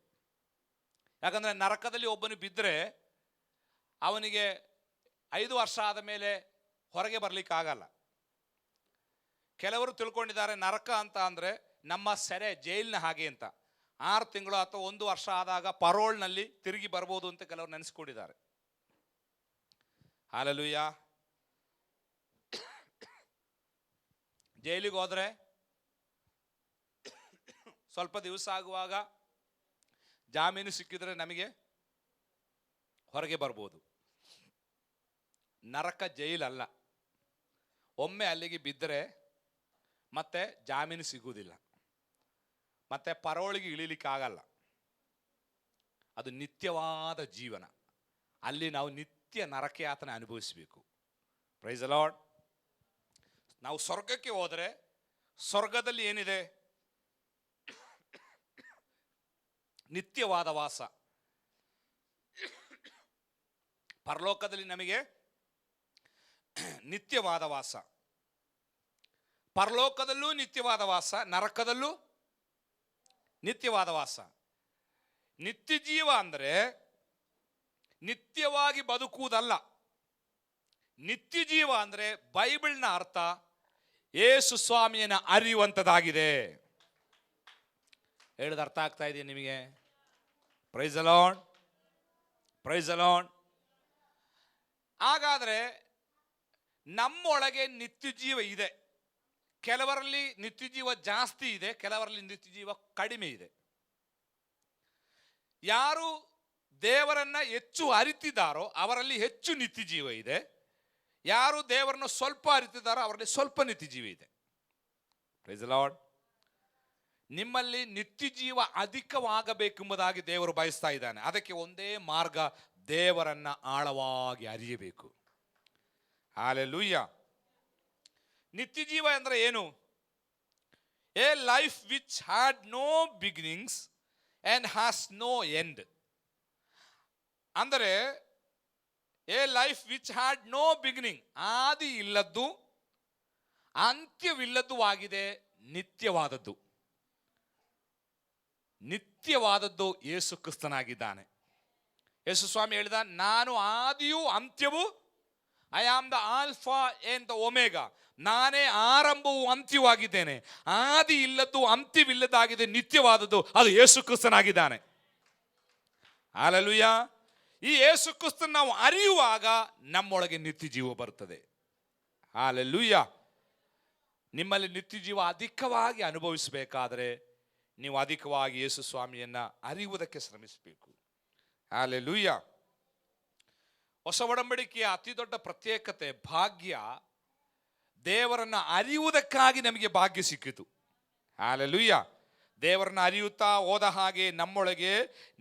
A: ಯಾಕಂದರೆ ನರಕದಲ್ಲಿ ಒಬ್ಬನು ಬಿದ್ದರೆ ಅವನಿಗೆ 5 ವರ್ಷ ಆದ ಮೇಲೆ ಹೊರಗೆ ಬರಲಿಕ್ಕಾಗಲ್ಲ. ಕೆಲವರು ತಿಳ್ಕೊಂಡಿದ್ದಾರೆ ನರಕ ಅಂತ ಅಂದರೆ ನಮ್ಮ ಸೆರೆ, ಜೈಲಿನ ಹಾಗೆ ಅಂತ. 6 ತಿಂಗಳು ಅಥವಾ 1 ವರ್ಷ ಆದಾಗ ಪರೋಲ್ನಲ್ಲಿ ತಿರುಗಿ ಬರ್ಬೋದು ಅಂತ ಕೆಲವರು ನೆನೆಸ್ಕೊಂಡಿದ್ದಾರೆ. ಹಲ್ಲೆಲೂಯಾ. ಜೈಲಿಗೆ ಹೋದರೆ ಸ್ವಲ್ಪ ದಿವಸ ಆಗುವಾಗ ಜಾಮೀನು ಸಿಕ್ಕಿದ್ರೆ ನಮಗೆ ಹೊರಗೆ ಬರ್ಬೋದು. ನರಕ ಜೈಲಲ್ಲ. ಒಮ್ಮೆ ಅಲ್ಲಿಗೆ ಬಿದ್ದರೆ ಮತ್ತೆ ಜಾಮೀನು ಸಿಗುವುದಿಲ್ಲ, ಮತ್ತೆ ಪರೋಳಿಗೆ ಇಳಿಲಿಕ್ಕಾಗಲ್ಲ. ಅದು ನಿತ್ಯವಾದ ಜೀವನ. ಅಲ್ಲಿ ನಾವು ನಿತ್ಯ ನರಕಯಾತನೆ ಅನುಭವಿಸಬೇಕು. Praise the lord. ನಾವು ಸ್ವರ್ಗಕ್ಕೆ ಹೋದರೆ ಸ್ವರ್ಗದಲ್ಲಿ ಏನಿದೆ? ನಿತ್ಯವಾದ ವಾಸ. ಪರಲೋಕದಲ್ಲಿ ನಮಗೆ ನಿತ್ಯವಾದ ವಾಸ. ಪರಲೋಕದಲ್ಲೂ ನಿತ್ಯವಾದ ವಾಸ, ನರಕದಲ್ಲೂ ನಿತ್ಯವಾದ ವಾಸ. ನಿತ್ಯ ಜೀವ ಅಂದರೆ ನಿತ್ಯವಾಗಿ ಬದುಕುವುದಲ್ಲ. ನಿತ್ಯ ಜೀವ ಅಂದರೆ ಬೈಬಲ್ನ ಅರ್ಥ ಯೇಸು ಸ್ವಾಮಿಯನ್ನು ಅರಿಯುವಂಥದ್ದಾಗಿದೆ. ಹೇಳಿದ ಅರ್ಥ ಆಗ್ತಾ ಇದೆಯಾ ನಿಮಗೆ? Praise the lord, praise the lord. ಹಾಗಾದರೆ ನಮ್ಮೊಳಗೆ ನಿತ್ಯ ಜೀವ ಇದೆ. ಕೆಲವರಲ್ಲಿ ನಿತ್ಯ ಜೀವ ಜಾಸ್ತಿ ಇದೆ, ಕೆಲವರಲ್ಲಿ ನಿತ್ಯ ಜೀವ ಕಡಿಮೆ ಇದೆ. ಯಾರು ದೇವರನ್ನ ಹೆಚ್ಚು ಅರಿತಿದ್ದಾರೋ ಅವರಲ್ಲಿ ಹೆಚ್ಚು ನಿತ್ಯ ಜೀವ ಇದೆ. ಯಾರು ದೇವರನ್ನು ಸ್ವಲ್ಪ ಅರಿತಿದ್ದಾರೋ ಅವರಲ್ಲಿ ಸ್ವಲ್ಪ ನಿತ್ಯ ಜೀವ ಇದೆ. Praise the lord. ನಿಮ್ಮಲ್ಲಿ ನಿತ್ಯ ಜೀವ ಅಧಿಕವಾಗಬೇಕೆಂಬುದಾಗಿ ದೇವರು ಬಯಸ್ತಾ ಇದ್ದಾನೆ. ಅದಕ್ಕೆ ಒಂದೇ ಮಾರ್ಗ, ದೇವರನ್ನ ಆಳವಾಗಿ ಅರಿಯಬೇಕು. ಹಲ್ಲೆಲೂಯಾ. ನಿತ್ಯ ಜೀವ ಅಂದರೆ ಏನು? A life which had no beginnings and has no end. ಅಂದರೆ a life which had no beginning, ಆದಿ ಇಲ್ಲದ್ದು ಅಂತ್ಯವಿಲ್ಲದ್ದು ಆಗಿದೆ ನಿತ್ಯವಾದದ್ದು. ನಿತ್ಯವಾದದ್ದು ಯೇಸು ಕ್ರಿಸ್ತನಾಗಿದ್ದಾನೆ. ಯೇಸು ಸ್ವಾಮಿ ಹೇಳಿದ, ನಾನು ಆದಿಯೂ ಅಂತ್ಯವೂ, I am the alpha and the omega. ನಾನೇ ಆರಂಭವೂ ಅಂತ್ಯವಾಗಿದ್ದೇನೆ. ಆದಿ ಇಲ್ಲದ್ದು ಅಂತ್ಯವಿಲ್ಲದಾಗಿದೆ ನಿತ್ಯವಾದದ್ದು, ಅದು ಯೇಸು ಕ್ರಿಸ್ತನಾಗಿದ್ದಾನೆ. ಹಲ್ಲೆಲೂಯಾ. ಈ ಯೇಸು ಕ್ರಿಸ್ತನ ನಾವು ಅರಿಯುವಾಗ ನಮ್ಮೊಳಗೆ ನಿತ್ಯ ಜೀವ ಬರ್ತದೆ. ಹಲ್ಲೆಲೂಯಾ. ನಿಮ್ಮಲ್ಲಿ ನಿತ್ಯ ಜೀವ ಅಧಿಕವಾಗಿ ಅನುಭವಿಸಬೇಕಾದರೆ ನೀವು ಅಧಿಕವಾಗಿ ಯೇಸು ಸ್ವಾಮಿಯನ್ನ ಅರಿಯುವುದಕ್ಕೆ ಶ್ರಮಿಸಬೇಕು. ಹಲ್ಲೆಲೂಯಾ. ಹೊಸ ಒಡಂಬಡಿಕೆಯ ಅತಿ ದೊಡ್ಡ ಪ್ರತ್ಯೇಕತೆ, ಭಾಗ್ಯ, ದೇವರನ್ನ ಅರಿಯುವುದಕ್ಕಾಗಿ ನಮಗೆ ಭಾಗ್ಯ ಸಿಕ್ಕಿತು. ಹಲ್ಲೆಲೂಯಾ. ದೇವರನ್ನ ಅರಿಯುತ್ತಾ ಹೋದ ಹಾಗೆ ನಮ್ಮೊಳಗೆ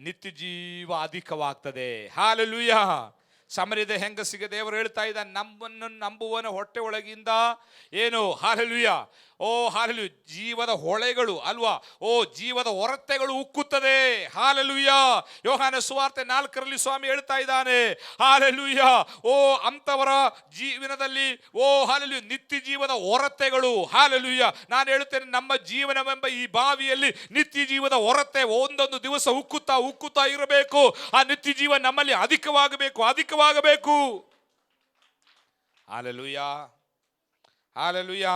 A: ನಿತ್ಯ ಜೀವ ಅಧಿಕವಾಗ್ತದೆ. ಹಲ್ಲೆಲೂಯಾ. ಸಮರಿದ ಹೆಂಗಸಿಗೆ ದೇವರು ಹೇಳ್ತಾ ಇದ್ದ, ನಮ್ಮನ್ನು ನಂಬುವನ ಹೊಟ್ಟೆ ಒಳಗಿಂದ ಏನು, ಹಲ್ಲೆಲೂಯಾ, ಓ ಹಲ್ಲೆಲೂಯಾ, ಜೀವದ ಹೊಳೆಗಳು ಅಲ್ವಾ, ಓ ಜೀವದ ಹೊರತೆಗಳು ಉಕ್ಕುತ್ತದೆ. ಹಲ್ಲೆಲೂಯಾ. ಯೋಹಾನ ಸುವಾರ್ತೆ 4 ಸ್ವಾಮಿ ಹೇಳ್ತಾ ಇದ್ದಾನೆ, ಹಲ್ಲೆಲೂಯಾ, ಓ ಅಂತವರ ಜೀವನದಲ್ಲಿ ಓ ಹಲ್ಲೆಲೂಯಾ ನಿತ್ಯ ಜೀವದ ಹೊರತೆಗಳು. ಹಲ್ಲೆಲೂಯಾ. ನಾನು ಹೇಳುತ್ತೇನೆ, ನಮ್ಮ ಜೀವನವೆಂಬ ಈ ಬಾವಿಯಲ್ಲಿ ನಿತ್ಯ ಜೀವದ ಹೊರತೆ ಒಂದೊಂದು ದಿವಸ ಉಕ್ಕುತ್ತಾ ಉಕ್ಕುತ್ತಾ ಇರಬೇಕು. ಆ ನಿತ್ಯ ಜೀವ ನಮ್ಮಲ್ಲಿ ಅಧಿಕವಾಗಬೇಕು, ಅಧಿಕವಾಗಬೇಕು. Hallelujah, hallelujah.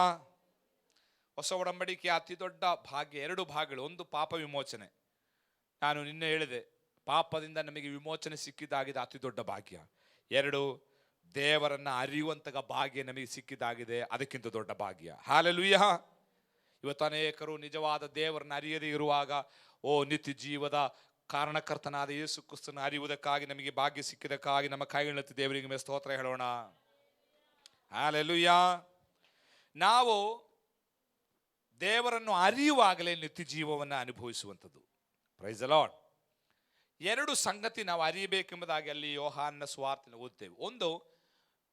A: ಹೊಸ ಒಡಂಬಡಿಕೆಯ ಅತಿ ದೊಡ್ಡ ಭಾಗ್ಯ 2 ಭಾಗಗಳು. ಒಂದು ಪಾಪ ವಿಮೋಚನೆ. ನಾನು ನಿನ್ನೆ ಹೇಳಿದೆ, ಪಾಪದಿಂದ ನಮಗೆ ವಿಮೋಚನೆ ಸಿಕ್ಕಿದ್ದಾಗಿದೆ, ಅತಿ ದೊಡ್ಡ ಭಾಗ್ಯ. 2, ದೇವರನ್ನ ಅರಿಯುವಂತಹ ಭಾಗ್ಯ ನಮಗೆ ಸಿಕ್ಕಿದ್ದಾಗಿದೆ, ಅದಕ್ಕಿಂತ ದೊಡ್ಡ ಭಾಗ್ಯ. ಹಲ್ಲೆಲೂಯಾ. ಇವತ್ತು ಅನೇಕರು ನಿಜವಾದ ದೇವರನ್ನ ಅರಿಯದೇ ಇರುವಾಗ, ಓ ನಿತ್ಯ ಜೀವದ ಕಾರಣಕರ್ತನಾದ ಯೇಸು ಕ್ರಿಸ್ತನ ಅರಿಯುವುದಕ್ಕಾಗಿ ನಮಗೆ ಭಾಗ್ಯ ಸಿಕ್ಕಿದಕ್ಕಾಗಿ ನಮ್ಮ ಕೈಗಳನ್ನೆತ್ತಿ ದೇವರಿಗೆ ಸ್ತೋತ್ರ ಹೇಳೋಣ. ಹಲ್ಲೆಲೂಯಾ. ನಾವು ದೇವರನ್ನು ಅರಿಯುವಾಗಲೇ ನಿತ್ಯ ಜೀವವನ್ನು ಅನುಭವಿಸುವಂಥದ್ದು. Price the lord. 2 ಸಂಗತಿ ನಾವು ಅರಿಯಬೇಕೆಂಬುದಾಗಿ ಅಲ್ಲಿ ಯೋಹಾನನ ಸುವಾರ್ತೆಯನ್ನು ಓದ್ತೇವೆ. ಒಂದು,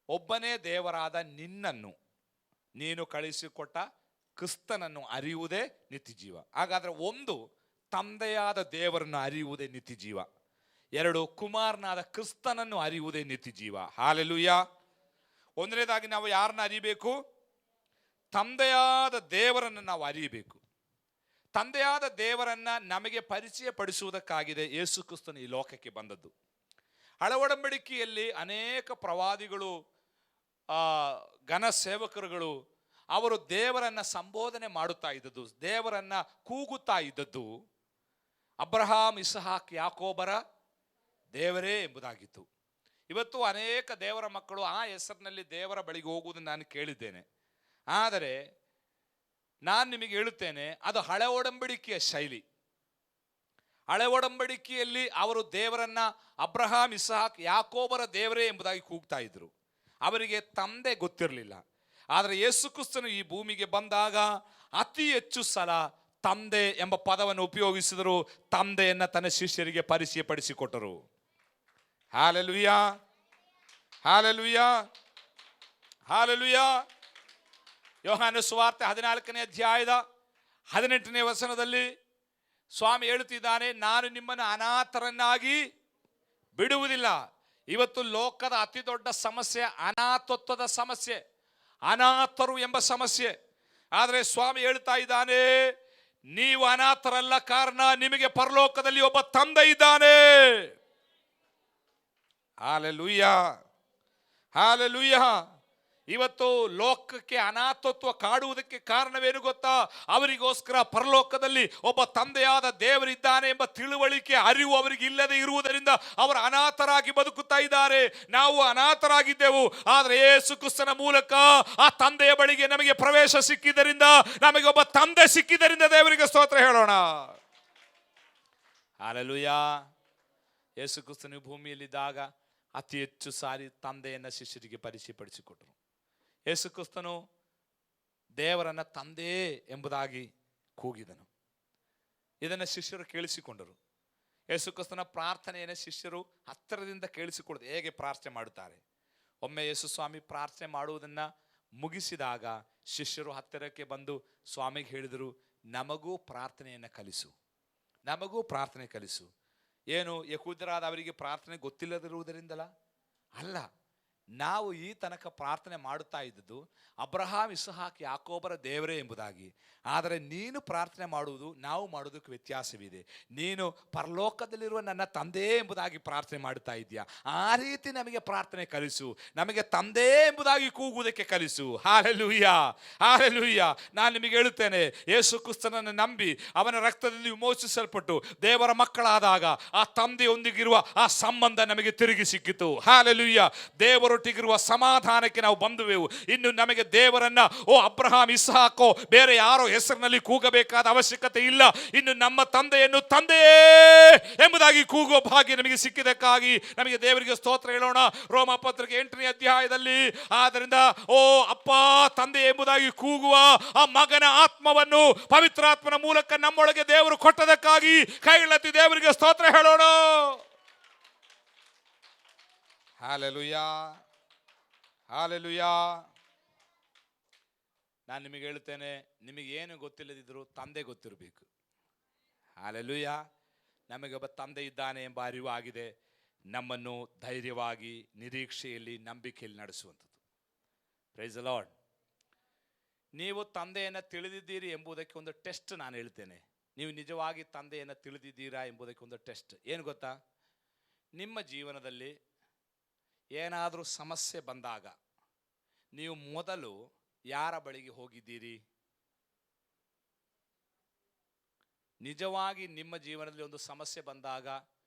A: ಒಬ್ಬನೇ ದೇವರಾದ ನಿನ್ನನ್ನು, ನೀನು ಕಳಿಸಿಕೊಟ್ಟ ಕ್ರಿಸ್ತನನ್ನು ಅರಿಯುವುದೇ ನಿತ್ಯ ಜೀವ. ಹಾಗಾದ್ರೆ ಒಂದು, ತಂದೆಯಾದ ದೇವರನ್ನು ಅರಿಯುವುದೇ ನಿತ್ಯ ಜೀವ. 2, ಕುಮಾರನಾದ ಕ್ರಿಸ್ತನನ್ನು ಅರಿಯುವುದೇ ನಿತ್ಯ ಜೀವ. ಹಲ್ಲೆಲೂಯಾ. ಒಂದನೇದಾಗಿ ನಾವು ಯಾರನ್ನ ಅರಿಯಬೇಕು? ತಂದೆಯಾದ ದೇವರನ್ನು ನಾವು ಅರಿಯಬೇಕು. ತಂದೆಯಾದ ದೇವರನ್ನ ನಮಗೆ ಪರಿಚಯ ಪಡಿಸುವುದಕ್ಕಾಗಿದೆ ಯೇಸು ಕ್ರಿಸ್ತನು ಈ ಲೋಕಕ್ಕೆ ಬಂದದ್ದು. ಹಳೆ ಒಡಂಬಡಿಕೆಯಲ್ಲಿ ಅನೇಕ ಪ್ರವಾದಿಗಳು, ಘನ ಸೇವಕರುಗಳು, ಅವರು ದೇವರನ್ನ ಸಂಬೋಧನೆ ಮಾಡುತ್ತಾ ಇದ್ದದ್ದು, ದೇವರನ್ನ ಕೂಗುತ್ತಾ ಇದ್ದದ್ದು ಅಬ್ರಹಾಂ, ಇಸಹಾಕ್, ಯಾಕೋಬರ ದೇವರೇ ಎಂಬುದಾಗಿತ್ತು. ಇವತ್ತು ಅನೇಕ ದೇವರ ಮಕ್ಕಳು ಆ ಹೆಸರಿನಲ್ಲಿ ದೇವರ ಬಳಿಗೆ ಹೋಗುವುದನ್ನು ನಾನು ಕೇಳಿದ್ದೇನೆ. ಆದರೆ ನಾನು ನಿಮಗೆ ಹೇಳುತ್ತೇನೆ, ಅದು ಹಳೆ ಒಡಂಬಡಿಕೆಯ ಶೈಲಿ. ಹಳೆ ಒಡಂಬಡಿಕೆಯಲ್ಲಿ ಅವರು ದೇವರನ್ನ ಅಬ್ರಹಾಂ, ಇಸಾಕ್, ಯಾಕೋಬರ ದೇವರೇ ಎಂಬುದಾಗಿ ಕೂಗ್ತಾ ಇದ್ರು. ಅವರಿಗೆ ತಂದೆ ಗೊತ್ತಿರಲಿಲ್ಲ. ಆದರೆ ಯೇಸು ಕ್ರಿಸ್ತನು ಈ ಭೂಮಿಗೆ ಬಂದಾಗ ಅತಿ ಹೆಚ್ಚು ಸಲ ತಂದೆ ಎಂಬ ಪದವನ್ನು ಉಪಯೋಗಿಸಿದರು. ತಂದೆಯನ್ನ ತನ್ನ ಶಿಷ್ಯರಿಗೆ ಪರಿಚಯಪಡಿಸಿಕೊಟ್ಟರು. Hallelujah, hallelujah, hallelujah. ಯೋಹಾನ ಸುವಾರ್ತೆ 14ನೇ ಅಧ್ಯಾಯದ 18ನೇ ವಚನದಲ್ಲಿ ಸ್ವಾಮಿ ಹೇಳುತ್ತಿದ್ದಾನೆ, ನಾನು ನಿಮ್ಮನ್ನು ಅನಾಥರನ್ನಾಗಿ ಬಿಡುವುದಿಲ್ಲ. ಇವತ್ತು ಲೋಕದ ಅತಿ ದೊಡ್ಡ ಸಮಸ್ಯೆ ಅನಾಥತ್ವದ ಸಮಸ್ಯೆ, ಅನಾಥರು ಎಂಬ ಸಮಸ್ಯೆ. ಆದರೆ ಸ್ವಾಮಿ ಹೇಳ್ತಾ ಇದ್ದಾನೆ, ನೀವು ಅನಾಥರಲ್ಲ, ಕಾರಣ ನಿಮಗೆ ಪರಲೋಕದಲ್ಲಿ ಒಬ್ಬ ತಂದೆ ಇದ್ದಾನೆ. Hallelujah, hallelujah. ಇವತ್ತು ಲೋಕಕ್ಕೆ ಅನಾಥತ್ವ ಕಾಡುವುದಕ್ಕೆ ಕಾರಣವೇನು ಗೊತ್ತಾ? ಅವರಿಗೋಸ್ಕರ ಪರಲೋಕದಲ್ಲಿ ಒಬ್ಬ ತಂದೆಯಾದ ದೇವರಿದ್ದಾನೆ ಎಂಬ ತಿಳುವಳಿಕೆ, ಅರಿವು ಅವರಿಗೆ ಇಲ್ಲದೆ ಇರುವುದರಿಂದ ಅವರು ಅನಾಥರಾಗಿ ಬದುಕುತ್ತಾ ಇದ್ದಾರೆ. ನಾವು ಅನಾಥರಾಗಿದ್ದೆವು, ಆದರೆ ಯೇಸು ಕ್ರಿಸ್ತನ ಮೂಲಕ ಆ ತಂದೆಯ ಬಳಿಗೆ ನಮಗೆ ಪ್ರವೇಶ ಸಿಕ್ಕಿದ್ದರಿಂದ, ನಮಗೆ ಒಬ್ಬ ತಂದೆ ಸಿಕ್ಕಿದ್ದರಿಂದ ದೇವರಿಗೆ ಸ್ತೋತ್ರ ಹೇಳೋಣ. ಹಲ್ಲೆಲೂಯಾ. ಯೇಸು ಕ್ರಿಸ್ತನು ಭೂಮಿಯಲ್ಲಿದ್ದಾಗ ಅತಿ ಹೆಚ್ಚು ಸಾರಿ ತಂದೆಯನ್ನ ಶಿಷ್ಯರಿಗೆ ಪರಿಚಯಪಡಿಸಿಕೊಟ್ಟರು. ಯೇಸು ಕ್ರಿಸ್ತನು ದೇವರನ್ನ ತಂದೆ ಎಂಬುದಾಗಿ ಕೂಗಿದನು. ಇದನ್ನು ಶಿಷ್ಯರು ಕೇಳಿಸಿಕೊಂಡರು. ಯೇಸು ಕ್ರಿಸ್ತನ ಪ್ರಾರ್ಥನೆಯನ್ನು ಶಿಷ್ಯರು ಹತ್ತಿರದಿಂದ ಕೇಳಿಸಿಕೊಳ್ಳದೆ ಹೇಗೆ ಪ್ರಾರ್ಥನೆ ಮಾಡುತ್ತಾರೆ. ಒಮ್ಮೆ ಯೇಸು ಸ್ವಾಮಿ ಪ್ರಾರ್ಥನೆ ಮಾಡುವುದನ್ನು ಮುಗಿಸಿದಾಗ ಶಿಷ್ಯರು ಹತ್ತಿರಕ್ಕೆ ಬಂದು ಸ್ವಾಮಿಗೆ ಹೇಳಿದರು, ನಮಗೂ ಪ್ರಾರ್ಥನೆಯನ್ನು ಕಲಿಸು, ನಮಗೂ ಪ್ರಾರ್ಥನೆ ಕಲಿಸು. ಏನು, ಯಹೂದ್ಯರಾದ ಅವರಿಗೆ ಪ್ರಾರ್ಥನೆ ಗೊತ್ತಿಲ್ಲದಿರುವುದರಿಂದಲ್ಲ, ಅಲ್ಲ, ನಾವು ಈ ತನಕ ಪ್ರಾರ್ಥನೆ ಮಾಡುತ್ತಾ ಇದ್ದದ್ದು ಅಬ್ರಹಾಂ, ಇಸಾಕ್, ಯಾಕೋಬರ ದೇವರೇ ಎಂಬುದಾಗಿ. ಆದರೆ ನೀನು ಪ್ರಾರ್ಥನೆ ಮಾಡುವುದು ನಾವು ಮಾಡೋದಕ್ಕೆ ವ್ಯತ್ಯಾಸವಿದೆ. ನೀನು ಪರಲೋಕದಲ್ಲಿರುವ ನನ್ನ ತಂದೆ ಎಂಬುದಾಗಿ ಪ್ರಾರ್ಥನೆ ಮಾಡುತ್ತಾ ಇದೆಯಾ. ಆ ರೀತಿ ನಮಗೆ ಪ್ರಾರ್ಥನೆ ಕಲಿಸು, ನಮಗೆ ತಂದೆ ಎಂಬುದಾಗಿ ಕೂಗುವುದಕ್ಕೆ ಕಲಿಸು. Hallelujah, hallelujah. ನಾನು ನಿಮಗೆ ಹೇಳುತ್ತೇನೆ, ಯೇಸು ಕ್ರಿಸ್ತನನ್ನು ನಂಬಿ ಅವನ ರಕ್ತದಲ್ಲಿ ವಿಮೋಚಿಸಲ್ಪಟ್ಟು ದೇವರ ಮಕ್ಕಳಾದಾಗ ಆ ತಂದೆಯೊಂದಿಗಿರುವ ಆ ಸಂಬಂಧ ನಮಗೆ ತಿರುಗಿ ಸಿಕ್ಕಿತು. ಹಾಲೆಲೂಯಾ. ದೇವರೊಟ್ಟಿಗಿರುವ ಸಮಾಧಾನಕ್ಕೆ ನಾವು ಬಂದುವೆವು. ಇನ್ನು ನಮಗೆ ದೇವರನ್ನ ಅಬ್ರಹಾಂ, ಇಸಾಕೋ, ಬೇರೆ ಯಾರೋ ಹೆಸರಿನಲ್ಲಿ ಕೂಗಬೇಕಾದ ಅವಶ್ಯಕತೆ ಇಲ್ಲ. ಇನ್ನು ನಮ್ಮ ತಂದೆಯನ್ನು ತಂದೆಯೇ ಎಂಬುದಾಗಿ ಕೂಗುವ ಭಾಗ್ಯ ನಮಗೆ ಸಿಕ್ಕಿದಕ್ಕಾಗಿ ನಮಗೆ ದೇವರಿಗೆ ಸ್ತೋತ್ರ ಹೇಳೋಣ. ರೋಮಪತ್ರಿಕೆ 8ನೇ ಅಧ್ಯಾಯದಲ್ಲಿ, ಆದ್ದರಿಂದ ಅಪ್ಪ ತಂದೆ ಎಂಬುದಾಗಿ ಕೂಗುವ ಆ ಮಗನ ಆತ್ಮವನ್ನು ಪವಿತ್ರಾತ್ಮನ ಮೂಲಕ ನಮ್ಮೊಳಗೆ ದೇವರು ಕೊಟ್ಟದಕ್ಕಾಗಿ ಕೈಗಳೆತ್ತಿ ದೇವರಿಗೆ ಸ್ತೋತ್ರ ಹೇಳೋಣ. Hallelujah, hallelujah. ನಾನು ನಿಮಗೆ ಹೇಳ್ತೇನೆ, ನಿಮಗೇನು ಗೊತ್ತಿಲ್ಲದಿದ್ದರೂ ತಂದೆ ಗೊತ್ತಿರಬೇಕು. ಹಾಲೆಲೂಯಾ. ನಮಗೊಬ್ಬ ತಂದೆ ಇದ್ದಾನೆ ಎಂಬ ಅರಿವು ಆಗಿದೆ. ನಮ್ಮನ್ನು ಧೈರ್ಯವಾಗಿ, ನಿರೀಕ್ಷೆಯಲ್ಲಿ, ನಂಬಿಕೆಯಲ್ಲಿ ನಡೆಸುವಂಥದ್ದು. Price the lord. ನೀವು ತಂದೆಯನ್ನು ತಿಳಿದಿದ್ದೀರಿ ಎಂಬುದಕ್ಕೆ ಒಂದು ಟೆಸ್ಟ್ ನಾನು ಹೇಳ್ತೇನೆ. ನೀವು ನಿಜವಾಗಿ ತಂದೆಯನ್ನು ತಿಳಿದಿದ್ದೀರಾ ಎಂಬುದಕ್ಕೆ ಒಂದು ಟೆಸ್ಟ್ ಏನು ಗೊತ್ತಾ? ನಿಮ್ಮ ಜೀವನದಲ್ಲಿ ಏನಾದರೂ ಸಮಸ್ಯೆ ಬಂದಾಗ ನೀವು ಮೊದಲು ಯಾರ ಬಳಿಗೆ ಹೋಗಿದ್ದೀರಿ? ನಿಜವಾಗಿ ನಿಮ್ಮ ಜೀವನದಲ್ಲಿ ಒಂದು ಸಮಸ್ಯೆ ಬಂದಾಗ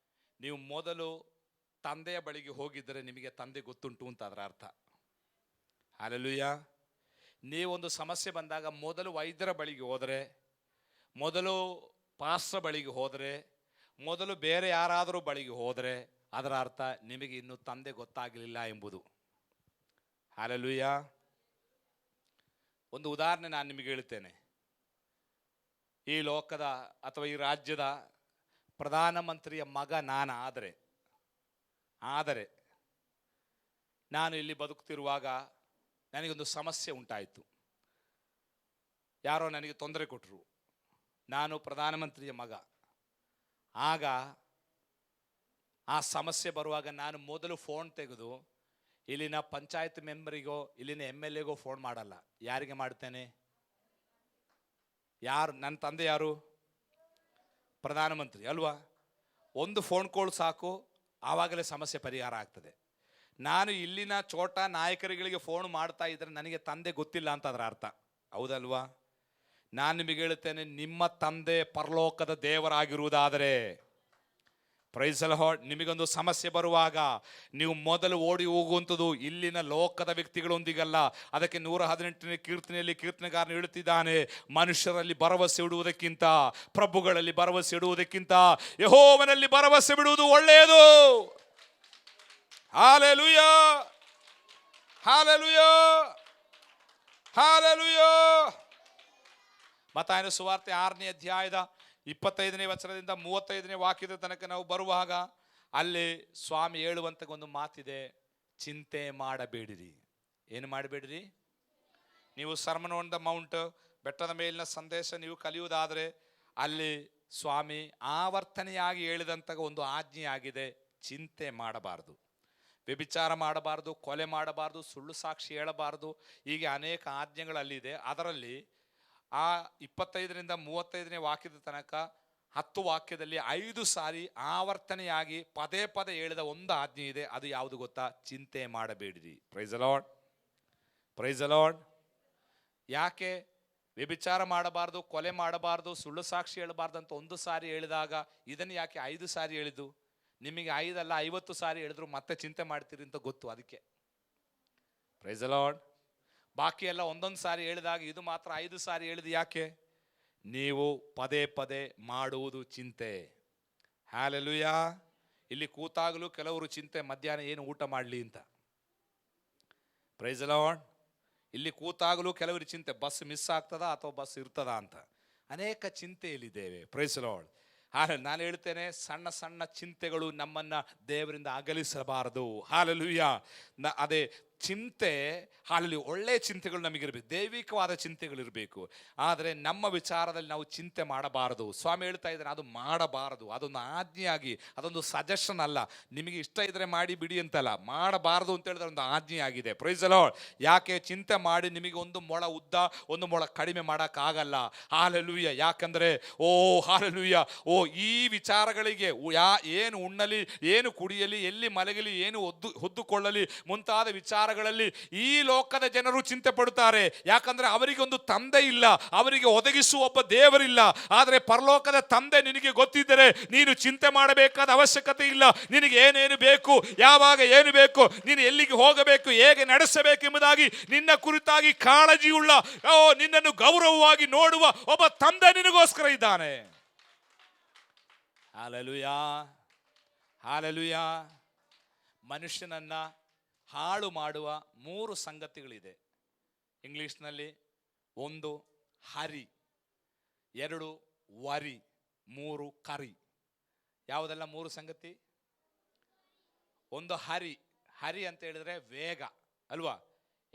A: ನೀವು ಮೊದಲು ತಂದೆಯ ಬಳಿಗೆ ಹೋಗಿದ್ದರೆ ನಿಮಗೆ ತಂದೆ ಗೊತ್ತುಂಟು ಅಂತ ಅದರ ಅರ್ಥ. ಹಲ್ಲೆಲೂಯಾ. ನೀವೊಂದು ಸಮಸ್ಯೆ ಬಂದಾಗ ಮೊದಲು ವೈದ್ಯರ ಬಳಿಗೆ ಹೋದರೆ, ಮೊದಲು ಪಾಸ್ಟರ್ ಬಳಿಗೆ ಹೋದರೆ, ಮೊದಲು ಬೇರೆ ಯಾರಾದರೂ ಬಳಿಗೆ ಹೋದರೆ ಅದರ ಅರ್ಥ ನಿಮಗೆ ಇನ್ನೂ ತಂದೆ ಗೊತ್ತಾಗಲಿಲ್ಲ ಎಂಬುದು. ಹಲ್ಲೆಲೂಯಾ. ಒಂದು ಉದಾಹರಣೆ ನಾನು ನಿಮಗೆ ಹೇಳುತ್ತೇನೆ. ಈ ಲೋಕದ ಅಥವಾ ಈ ರಾಜ್ಯದ ಪ್ರಧಾನಮಂತ್ರಿಯ ಮಗ ನಾನು ಆದರೆ ನಾನು ಇಲ್ಲಿ ಬದುಕುತ್ತಿರುವಾಗ ನನಗೊಂದು ಸಮಸ್ಯೆ ಉಂಟಾಯಿತು. ಯಾರೋ ನನಗೆ ತೊಂದರೆ ಕೊಟ್ಟರು. ನಾನು ಪ್ರಧಾನಮಂತ್ರಿಯ ಮಗ. ಆಗ ಆ ಸಮಸ್ಯೆ ಬರುವಾಗ ನಾನು ಮೊದಲು ಫೋನ್ ತೆಗೆದು ಇಲ್ಲಿನ ಪಂಚಾಯತ್ ಮೆಂಬರಿಗೋ ಇಲ್ಲಿನ MLAಗೋ ಫೋನ್ ಮಾಡಲ್ಲ. ಯಾರಿಗೆ ಮಾಡ್ತೇನೆ? ಯಾರು? ನನ್ನ ತಂದೆ ಯಾರು? ಪ್ರಧಾನಮಂತ್ರಿ ಅಲ್ವಾ? ಒಂದು ಫೋನ್ ಕಾಲ್ ಸಾಕು, ಆವಾಗಲೇ ಸಮಸ್ಯೆ ಪರಿಹಾರ ಆಗ್ತದೆ. ನಾನು ಇಲ್ಲಿನ ಚೋಟ ನಾಯಕರುಗಳಿಗೆ ಫೋನ್ ಮಾಡ್ತಾ ಇದ್ರೆ ನನಗೆ ತಂದೆ ಗೊತ್ತಿಲ್ಲ ಅಂತ ಅದರ ಅರ್ಥ, ಹೌದಲ್ವಾ? ನಾನು ನಿಮಗೆ ಹೇಳುತ್ತೇನೆ, ನಿಮ್ಮ ತಂದೆ ಪರಲೋಕದ ದೇವರಾಗಿರುವುದಾದರೆ ಪ್ರೈಸ್ ದ ಲಾರ್ಡ್. ನಿಮಗೊಂದು ಸಮಸ್ಯೆ ಬರುವಾಗ ನೀವು ಮೊದಲು ಓಡಿ ಹೋಗುವಂಥದ್ದು ಇಲ್ಲಿನ ಲೋಕದ ವ್ಯಕ್ತಿಗಳೊಂದಿಗಲ್ಲ. ಅದಕ್ಕೆ 118ನೇ ಕೀರ್ತನೆಯಲ್ಲಿ ಕೀರ್ತನೆಗಾರನು ಹೇಳುತ್ತಿದ್ದಾನೆ, ಮನುಷ್ಯರಲ್ಲಿ ಭರವಸೆ ಇಡುವುದಕ್ಕಿಂತ, ಪ್ರಭುಗಳಲ್ಲಿ ಭರವಸೆ ಇಡುವುದಕ್ಕಿಂತ ಯೆಹೋವನಲ್ಲಿ ಭರವಸೆ ಬಿಡುವುದು ಒಳ್ಳೆಯದು. Hallelujah, hallelujah, hallelujah. ಮತ್ತಾಯನ ಸುವಾರ್ತೆ 6ನೇ ಅಧ್ಯಾಯದ 25ನೇ ವಚನದಿಂದ 35ನೇ ವಾಕ್ಯದ ತನಕ ನಾವು ಬರುವಾಗ ಅಲ್ಲಿ ಸ್ವಾಮಿ ಹೇಳುವಂತ ಒಂದು ಮಾತಿದೆ, ಚಿಂತೆ ಮಾಡಬೇಡಿರಿ. ಏನು ಮಾಡಬೇಡಿರಿ? ನೀವು ಸರ್ಮನ್ ಆನ್ ದ ಮೌಂಟ್, ಬೆಟ್ಟದ ಮೇಲಿನ ಸಂದೇಶ ನೀವು ಕಲಿಯುವುದಾದರೆ ಅಲ್ಲಿ ಸ್ವಾಮಿ ಆವರ್ತನೆಯಾಗಿ ಹೇಳಿದಂಥ ಒಂದು ಆಜ್ಞೆ ಆಗಿದೆ, ಚಿಂತೆ ಮಾಡಬಾರದು, ವ್ಯಭಿಚಾರ ಮಾಡಬಾರದು, ಕೊಲೆ ಮಾಡಬಾರದು, ಸುಳ್ಳು ಸಾಕ್ಷಿ ಹೇಳಬಾರದು. ಹೀಗೆ ಅನೇಕ ಆಜ್ಞೆಗಳಲ್ಲಿದೆ. ಅದರಲ್ಲಿ ಆ 25ರಿಂದ 35ನೇ ವಾಕ್ಯದ ತನಕ 10 ವಾಕ್ಯದಲ್ಲಿ 5 ಸಾರಿ ಆವರ್ತನೆಯಾಗಿ ಪದೇ ಪದೇ ಹೇಳಿದ ಒಂದು ಆಜ್ಞೆ ಇದೆ. ಅದು ಯಾವುದು ಗೊತ್ತಾ? ಚಿಂತೆ ಮಾಡಬೇಡಿರಿ. Praise the Lord, praise the Lord. ಯಾಕೆ ವ್ಯಭಿಚಾರ ಮಾಡಬಾರ್ದು, ಕೊಲೆ ಮಾಡಬಾರ್ದು, ಸುಳ್ಳು ಸಾಕ್ಷಿ ಹೇಳಬಾರ್ದು ಅಂತ 1 ಸಾರಿ ಹೇಳಿದಾಗ ಇದನ್ನು ಯಾಕೆ 5 ಸಾರಿ ಹೇಳಿದ್ದು? ನಿಮಗೆ 5 ಅಲ್ಲ 50 ಸಾರಿ ಹೇಳಿದ್ರು ಮತ್ತೆ ಚಿಂತೆ ಮಾಡ್ತೀರಿ ಅಂತ ಗೊತ್ತು, ಅದಕ್ಕೆ. Price the lord. ಬಾಕಿ ಎಲ್ಲ 1 ಸಾರಿ ಹೇಳಿದಾಗ ಇದು ಮಾತ್ರ 5 ಸಾರಿ ಹೇಳಿದ್ದು ಯಾಕೆ? ನೀವು ಪದೇ ಪದೇ ಮಾಡುವುದು ಚಿಂತೆ. ಹಲ್ಲೆಲೂಯಾ. ಇಲ್ಲಿ ಕೂತಾಗಲೂ ಕೆಲವರು ಚಿಂತೆ, ಮಧ್ಯಾಹ್ನ ಏನು ಊಟ ಮಾಡಲಿ ಅಂತ. Price the lord. ಇಲ್ಲಿ ಕೂತಾಗಲೂ ಕೆಲವರು ಚಿಂತೆ, ಬಸ್ ಮಿಸ್ ಆಗ್ತದಾ ಅಥವಾ ಬಸ್ ಇರ್ತದಾ ಅಂತ. ಅನೇಕ ಚಿಂತೆಯಲ್ಲಿದ್ದೇವೆ. Price the lord. ನಾನು ಹೇಳ್ತೇನೆ, ಸಣ್ಣ ಸಣ್ಣ ಚಿಂತೆಗಳು ನಮ್ಮನ್ನ ದೇವರಿಂದ ಅಗಲಿಸಬಾರದು. ಹಲ್ಲೆಲೂಯಾ. ಅದೇ ಚಿಂತೆ, ಅಲ್ಲಿ ಒಳ್ಳೆಯ ಚಿಂತೆಗಳು ನಮಗಿರಬೇಕು, ದೈವಿಕವಾದ ಚಿಂತೆಗಳಿರಬೇಕು. ಆದರೆ ನಮ್ಮ ವಿಚಾರದಲ್ಲಿ ನಾವು ಚಿಂತೆ ಮಾಡಬಾರದು. ಸ್ವಾಮಿ ಹೇಳ್ತಾ ಇದ್ದಾನೆ, ಅದು ಮಾಡಬಾರದು. ಅದೊಂದು ಆಜ್ಞೆಯಾಗಿ, ಅದೊಂದು ಸಜೆಷನ್ ಅಲ್ಲ, ನಿಮಗೆ ಇಷ್ಟ ಇದ್ರೆ ಮಾಡಿ ಬಿಡಿ ಅಂತಲ್ಲ, ಮಾಡಬಾರದು ಅಂತ ಹೇಳಿದ್ರೆ ಒಂದು ಆಜ್ಞೆ ಆಗಿದೆ. Price the Lord. ಯಾಕೆ? ಚಿಂತೆ ಮಾಡಿ ನಿಮಗೆ 1 ಮೊಳ ಉದ್ದ 1 ಮೊಳ ಕಡಿಮೆ ಮಾಡೋಕ್ಕಾಗಲ್ಲ. ಹಲ್ಲೆಲೂಯಾ. ಯಾಕಂದ್ರೆ ಹಲ್ಲೆಲೂಯಾ, ಈ ವಿಚಾರಗಳಿಗೆ ಏನು ಉಣ್ಣಲಿ, ಏನು ಕುಡಿಯಲಿ, ಎಲ್ಲಿ ಮಲಗಲಿ, ಏನು ಹೊದ್ದುಕೊಳ್ಳಲಿ ಮುಂತಾದ ವಿಚಾರಗಳಲ್ಲಿ ಈ ಲೋಕದ ಜನರು ಚಿಂತೆ ಪಡುತ್ತಾರೆ. ಯಾಕಂದ್ರೆ ಅವರಿಗೆ ಒಂದು ತಂದೆ ಇಲ್ಲ, ಅವರಿಗೆ ಒದಗಿಸುವ ಒಬ್ಬ ದೇವರಿಲ್ಲ. ಆದರೆ ಪರಲೋಕದ ತಂದೆ ನಿನಗೆ ಗೊತ್ತಿದ್ದರೆ ನೀನು ಚಿಂತೆ ಮಾಡಬೇಕಾದ ಅವಶ್ಯಕತೆ ಇಲ್ಲ. ನಿನಗೆ ಏನೇನು ಬೇಕು, ಯಾವಾಗ ಏನು ಬೇಕು, ನೀನು ಎಲ್ಲಿಗೆ ಹೋಗಬೇಕು, ಹೇಗೆ ನಡೆಸಬೇಕು ಎಂಬುದಾಗಿ ನಿನ್ನ ಕುರಿತಾಗಿ ಕಾಳಜಿಯುಳ್ಳ, ನಿನ್ನನ್ನು ಗೌರವವಾಗಿ ನೋಡುವ ಒಬ್ಬ ತಂದೆ ನಿನಗೋಸ್ಕರ ಇದ್ದಾನೆ. Hallelujah, hallelujah. ಮನುಷ್ಯನನ್ನ ಹಾಳು ಮಾಡುವ 3 ಸಂಗತಿಗಳಿದೆ ಇಂಗ್ಲಿಷ್ನಲ್ಲಿ. 1 ಹರಿ, 2 ವರಿ, 3 ಕರಿ. ಯಾವುದೆಲ್ಲ 3 ಸಂಗತಿ? 1 ಹರಿ. ಹರಿ ಅಂತ ಹೇಳಿದ್ರೆ ವೇಗ ಅಲ್ವಾ?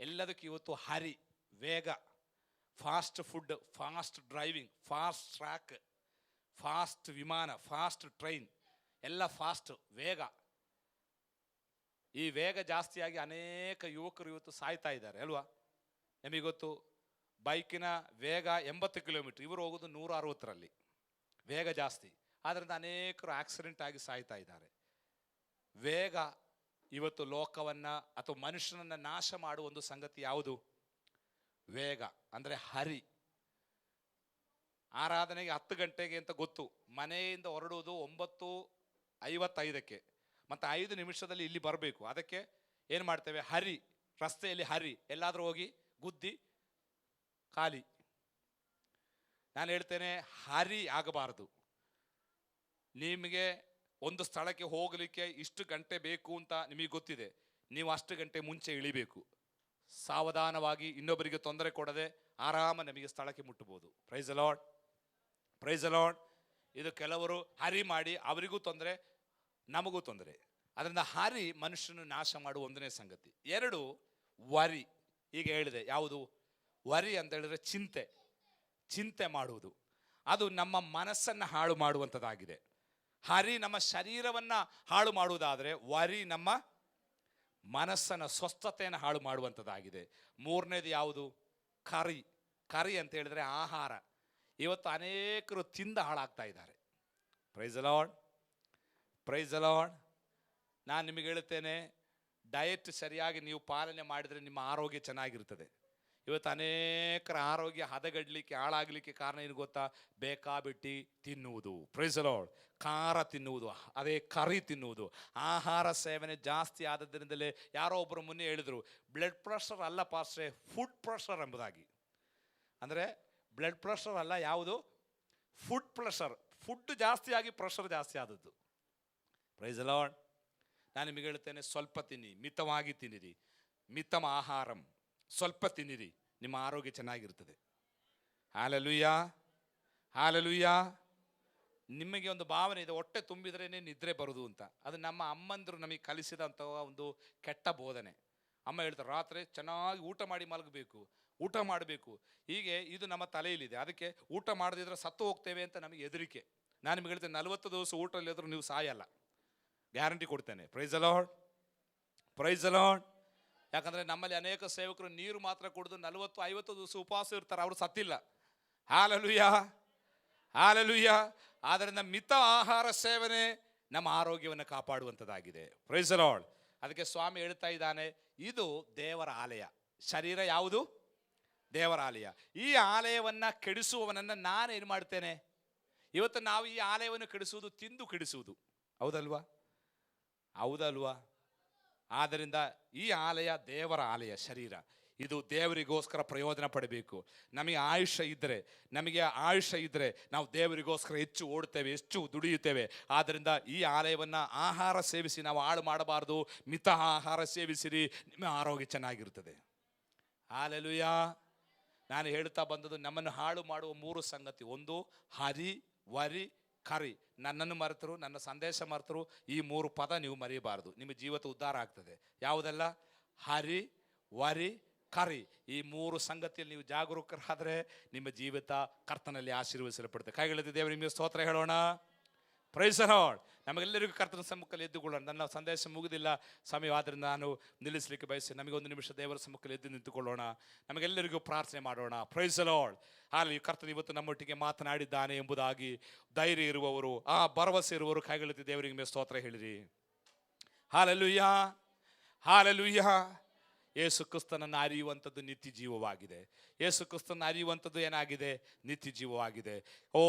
A: ಎಲ್ಲದಕ್ಕೂ ಇವತ್ತು ಹರಿ, ವೇಗ. Fast food, fast driving, fast track, fast ವಿಮಾನ, ಫಾಸ್ಟ್ ಟ್ರೈನ್, ಎಲ್ಲ ಫಾಸ್ಟ್, ವೇಗ. ಈ ವೇಗ ಜಾಸ್ತಿಯಾಗಿ ಅನೇಕ ಯುವಕರು ಇವತ್ತು ಸಾಯ್ತಾ ಇದ್ದಾರೆ ಅಲ್ವಾ? ನಿಮಗೆ ಗೊತ್ತು, ಬೈಕಿನ ವೇಗ 80 ಕಿಲೋಮೀಟರ್, ಇವರು ಹೋಗೋದು 160ರಲ್ಲಿ. ವೇಗ ಜಾಸ್ತಿ, ಆದ್ದರಿಂದ ಅನೇಕರು ಆಕ್ಸಿಡೆಂಟ್ ಆಗಿ ಸಾಯ್ತಾ ಇದ್ದಾರೆ. ವೇಗ ಇವತ್ತು ಲೋಕವನ್ನ ಅಥವಾ ಮನುಷ್ಯನನ್ನ ನಾಶ ಮಾಡುವ ಒಂದು ಸಂಗತಿ ಯಾವುದು? ವೇಗ ಅಂದ್ರೆ ಹರಿ. ಆರಾಧನೆಗೆ 10 ಗಂಟೆಗೆ ಅಂತ ಗೊತ್ತು, ಮನೆಯಿಂದ ಹೊರಡುವುದು 9:55ಕ್ಕೆ, ಮತ್ತೆ 5 ನಿಮಿಷದಲ್ಲಿ ಇಲ್ಲಿ ಬರಬೇಕು. ಅದಕ್ಕೆ ಏನು ಮಾಡ್ತೇವೆ? ಹರಿ, ರಸ್ತೆಯಲ್ಲಿ ಹರಿ, ಎಲ್ಲಾದ್ರೂ ಹೋಗಿ ಗುದ್ದಿ ಖಾಲಿ. ನಾನು ಹೇಳ್ತೇನೆ, ಹರಿ ಆಗಬಾರದು. ನಿಮಗೆ ಒಂದು ಸ್ಥಳಕ್ಕೆ ಹೋಗಲಿಕ್ಕೆ ಇಷ್ಟು ಗಂಟೆ ಬೇಕು ಅಂತ ನಿಮಗೆ ಗೊತ್ತಿದೆ, ನೀವು ಅಷ್ಟು ಗಂಟೆ ಮುಂಚೆ ಇಳಿಬೇಕು. ಸಾವಧಾನವಾಗಿ, ಇನ್ನೊಬ್ಬರಿಗೆ ತೊಂದರೆ ಕೊಡದೆ ಆರಾಮ ನಮಗೆ ಸ್ಥಳಕ್ಕೆ ಮುಟ್ಟಬಹುದು. Price the Lord, praise the lord. ಇದು ಕೆಲವರು ಹರಿ ಮಾಡಿ ಅವರಿಗೂ ತೊಂದರೆ, ನಮಗೂ ತೊಂದರೆ. ಅದರಿಂದ ಹರಿ ಮನುಷ್ಯನ ನಾಶ ಮಾಡುವ 1ನೇ ಸಂಗತಿ. 2 ವರಿ. ಈಗ ಹೇಳಿದೆ, ಯಾವುದು ವರಿ ಅಂತ ಹೇಳಿದ್ರೆ ಚಿಂತೆ, ಚಿಂತೆ ಮಾಡುವುದು. ಅದು ನಮ್ಮ ಮನಸ್ಸನ್ನು ಹಾಳು ಮಾಡುವಂಥದ್ದಾಗಿದೆ. ಹರಿ ನಮ್ಮ ಶರೀರವನ್ನ ಹಾಳು ಮಾಡುವುದಾದರೆ, ವರಿ ನಮ್ಮ ಮನಸ್ಸನ್ನ, ಸ್ವಸ್ಥತೆಯನ್ನು ಹಾಳು ಮಾಡುವಂಥದ್ದಾಗಿದೆ. 3ನೇದು ಯಾವುದು? ಕರಿ. ಕರಿ ಅಂತ ಹೇಳಿದ್ರೆ ಆಹಾರ. ಇವತ್ತು ಅನೇಕರು ತಿಂದ ಹಾಳಾಗ್ತಾ ಇದ್ದಾರೆ. Price the Lord, praise the lord. ನಾನು ನಿಮಗೆ ಹೇಳುತ್ತೇನೆ, ಡಯಟ್ ಸರಿಯಾಗಿ ನೀವು ಪಾಲನೆ ಮಾಡಿದರೆ ನಿಮ್ಮ ಆರೋಗ್ಯ ಚೆನ್ನಾಗಿರ್ತದೆ. ಇವತ್ತು ಅನೇಕರ ಆರೋಗ್ಯ ಹದಗೆಡಲಿಕ್ಕೆ ಹಾಳಾಗಲಿಕ್ಕೆ ಕಾರಣ ಏನು ಗೊತ್ತಾ? ಬೇಕಾಬಿಟ್ಟಿ ತಿನ್ನುವುದು, ಪ್ರೈಸ್ ದಿ ಲಾರ್ಡ್, ಖಾರ ತಿನ್ನುವುದು, ಅದೇ ಕರಿ ತಿನ್ನುವುದು, ಆಹಾರ ಸೇವನೆ ಜಾಸ್ತಿ ಆದದ್ರಿಂದಲೇ. ಯಾರೋ ಒಬ್ಬರು ಮುನ್ನೆ ಹೇಳಿದರು, ಬ್ಲಡ್ ಪ್ರೆಷರ್ ಅಲ್ಲ ಪಾಸ್ಟ್ರೆ, ಫುಡ್ ಪ್ರೆಷರ್ ಎಂಬುದಾಗಿ. ಅಂದರೆ ಬ್ಲಡ್ ಪ್ರೆಷರ್ ಅಲ್ಲ, ಯಾವುದು? Food pressure. ಫುಡ್ ಜಾಸ್ತಿ ಆಗಿ ಪ್ರೆಷರ್ ಜಾಸ್ತಿ ಆದದ್ದು. Praise the lord. ನಾನು ನಿಮಗೆ ಹೇಳ್ತೇನೆ, ಸ್ವಲ್ಪ ತಿನ್ನಿ, ಮಿತವಾಗಿ ತಿನ್ನಿರಿ. ಮಿತಮ ಆಹಾರಂ, ಸ್ವಲ್ಪ ತಿನ್ನಿರಿ, ನಿಮ್ಮ ಆರೋಗ್ಯ ಚೆನ್ನಾಗಿರ್ತದೆ. Hallelujah, hallelujah. ನಿಮಗೆ ಒಂದು ಭಾವನೆ ಇದೆ, ಹೊಟ್ಟೆ ತುಂಬಿದ್ರೇ ನಿದ್ರೆ ಬರುವುದು ಅಂತ. ಅದು ನಮ್ಮ ಅಮ್ಮಂದರು ನಮಗೆ ಕಲಿಸಿದಂಥ ಒಂದು ಕೆಟ್ಟ ಬೋಧನೆ. ಅಮ್ಮ ಹೇಳ್ತಾರೆ, ರಾತ್ರಿ ಚೆನ್ನಾಗಿ ಊಟ ಮಾಡಿ ಮಲಗಬೇಕು, ಊಟ ಮಾಡಬೇಕು. ಹೀಗೆ ಇದು ನಮ್ಮ ತಲೆಯಲ್ಲಿದೆ. ಅದಕ್ಕೆ ಊಟ ಮಾಡದಿದ್ರೆ ಸತ್ತು ಹೋಗ್ತೇವೆ ಅಂತ ನಮಗೆ ಹೆದರಿಕೆ. ನಾನು ನಿಮಗೆ ಹೇಳ್ತೇನೆ, 40 ದಿವಸ ಊಟ ಇಲ್ಲದ್ರೂ ನೀವು ಸಾಯಲ್ಲ, ಗ್ಯಾರಂಟಿ ಕೊಡ್ತೇನೆ. Praise the lord, praise the lord. ಯಾಕಂದರೆ ನಮ್ಮಲ್ಲಿ ಅನೇಕ ಸೇವಕರು ನೀರು ಮಾತ್ರ ಕುಡಿದು 40-50 ದಿವಸ ಉಪವಾಸ ಇರ್ತಾರೆ, ಅವರು ಸತ್ತಿಲ್ಲ. Hallelujah, hallelujah. ಆದ್ದರಿಂದ ಮಿತ ಆಹಾರ ಸೇವನೆ ನಮ್ಮ ಆರೋಗ್ಯವನ್ನು ಕಾಪಾಡುವಂಥದ್ದಾಗಿದೆ. Price the lord. ಅದಕ್ಕೆ ಸ್ವಾಮಿ ಹೇಳ್ತಾ ಇದ್ದಾನೆ, ಇದು ದೇವರ ಆಲಯ. ಶರೀರ ಯಾವುದು? ದೇವರ ಆಲಯ. ಈ ಆಲಯವನ್ನು ಕೆಡಿಸುವವನನ್ನು ನಾನೇನು ಮಾಡ್ತೇನೆ? ಇವತ್ತು ನಾವು ಈ ಆಲಯವನ್ನು ಕೆಡಿಸುವುದು, ತಿಂದು ಕೆಡಿಸುವುದು. ಹೌದಲ್ವಾ? ಹೌದಲ್ವಾ? ಆದ್ದರಿಂದ ಈ ಆಲಯ ದೇವರ ಆಲಯ, ಶರೀರ. ಇದು ದೇವರಿಗೋಸ್ಕರ ಪ್ರಯೋಜನ ಪಡಬೇಕು. ನಮಗೆ ಆಯುಷ್ಯ ಇದ್ದರೆ ನಾವು ದೇವರಿಗೋಸ್ಕರ ಹೆಚ್ಚು ಓಡ್ತೇವೆ, ಹೆಚ್ಚು ದುಡಿಯುತ್ತೇವೆ. ಆದ್ದರಿಂದ ಈ ಆಲಯವನ್ನು ಆಹಾರ ಸೇವಿಸಿ ನಾವು ಹಾಳು ಮಾಡಬಾರ್ದು. ಮಿತ ಆಹಾರ ಸೇವಿಸಿರಿ, ನಿಮ್ಮ ಆರೋಗ್ಯ ಚೆನ್ನಾಗಿರ್ತದೆ. ಹಾಲೆಲೂಯಾ. ನಾನು ಹೇಳ್ತಾ ಬಂದದ್ದು, ನಮ್ಮನ್ನು ಹಾಳು ಮಾಡುವ 3 ಸಂಗತಿ. ಒಂದು, ಹರಿ, ವರಿ, ಕರಿ. ನನ್ನನ್ನು ಮರೆತರು, ನನ್ನ ಸಂದೇಶ ಮರೆತರು, ಈ 3 ಪದ ನೀವು ಮರೆಯಬಾರ್ದು. ನಿಮ್ಮ ಜೀವಿತ ಉದ್ಧಾರ ಆಗ್ತದೆ. ಯಾವುದೆಲ್ಲ? ಹರಿ, ವರಿ, ಕರಿ. ಈ 3 ಸಂಗತಿಯಲ್ಲಿ ನೀವು ಜಾಗರೂಕರಾದರೆ ನಿಮ್ಮ ಜೀವಿತ ಕರ್ತನಲ್ಲಿ ಆಶೀರ್ವದಿಸಲ್ಪಡುತ್ತೆ. ಕೈಗೆಳೆದು ದೇವರು ನಿಮಗೆ ಸ್ತೋತ್ರ ಹೇಳೋಣ. Praise the lord. ನಮಗೆಲ್ಲರಿಗೂ ಕರ್ತನ ಸಮ್ಮುಖದಲ್ಲಿ ಎದ್ದುಕೊಳ್ಳೋಣ. ನನ್ನ ಸಂದೇಶ ಮುಗಿದಿಲ್ಲ, ಸಮಯವಾದ್ದರಿಂದ ನಾನು ನಿಲ್ಲಿಸಲಿಕ್ಕೆ ಬಯಸಿ, ನಮಗೊಂದು ನಿಮಿಷ ದೇವರ ಸಮ್ಮುಖದಲ್ಲಿ ಎದ್ದು ನಿಂತುಕೊಳ್ಳೋಣ. ನಮಗೆಲ್ಲರಿಗೂ ಪ್ರಾರ್ಥನೆ ಮಾಡೋಣ. Price the lord. ಹಾಲಿ ಕರ್ತನ ಇವತ್ತು ನಮ್ಮೊಟ್ಟಿಗೆ ಮಾತನಾಡಿದ್ದಾನೆ ಎಂಬುದಾಗಿ ಧೈರ್ಯ ಇರುವವರು, ಆ ಭರವಸೆ ಇರುವವರು ಕೈಗೆಳೆದು ದೇವರಿಗೆ ಮೇಲೆ ಸ್ತೋತ್ರ ಹೇಳಿರಿ. Hallelujah, hallelujah. ಯೇಸು ಕ್ರಿಸ್ತನನ್ನು ಅರಿಯುವಂಥದ್ದು ನಿತ್ಯ ಜೀವವಾಗಿದೆ. ಯೇಸು ಕ್ರಿಸ್ತನನ್ನು ಅರಿಯುವಂಥದ್ದು ಏನಾಗಿದೆ? ನಿತ್ಯ ಜೀವವಾಗಿದೆ. ಓ,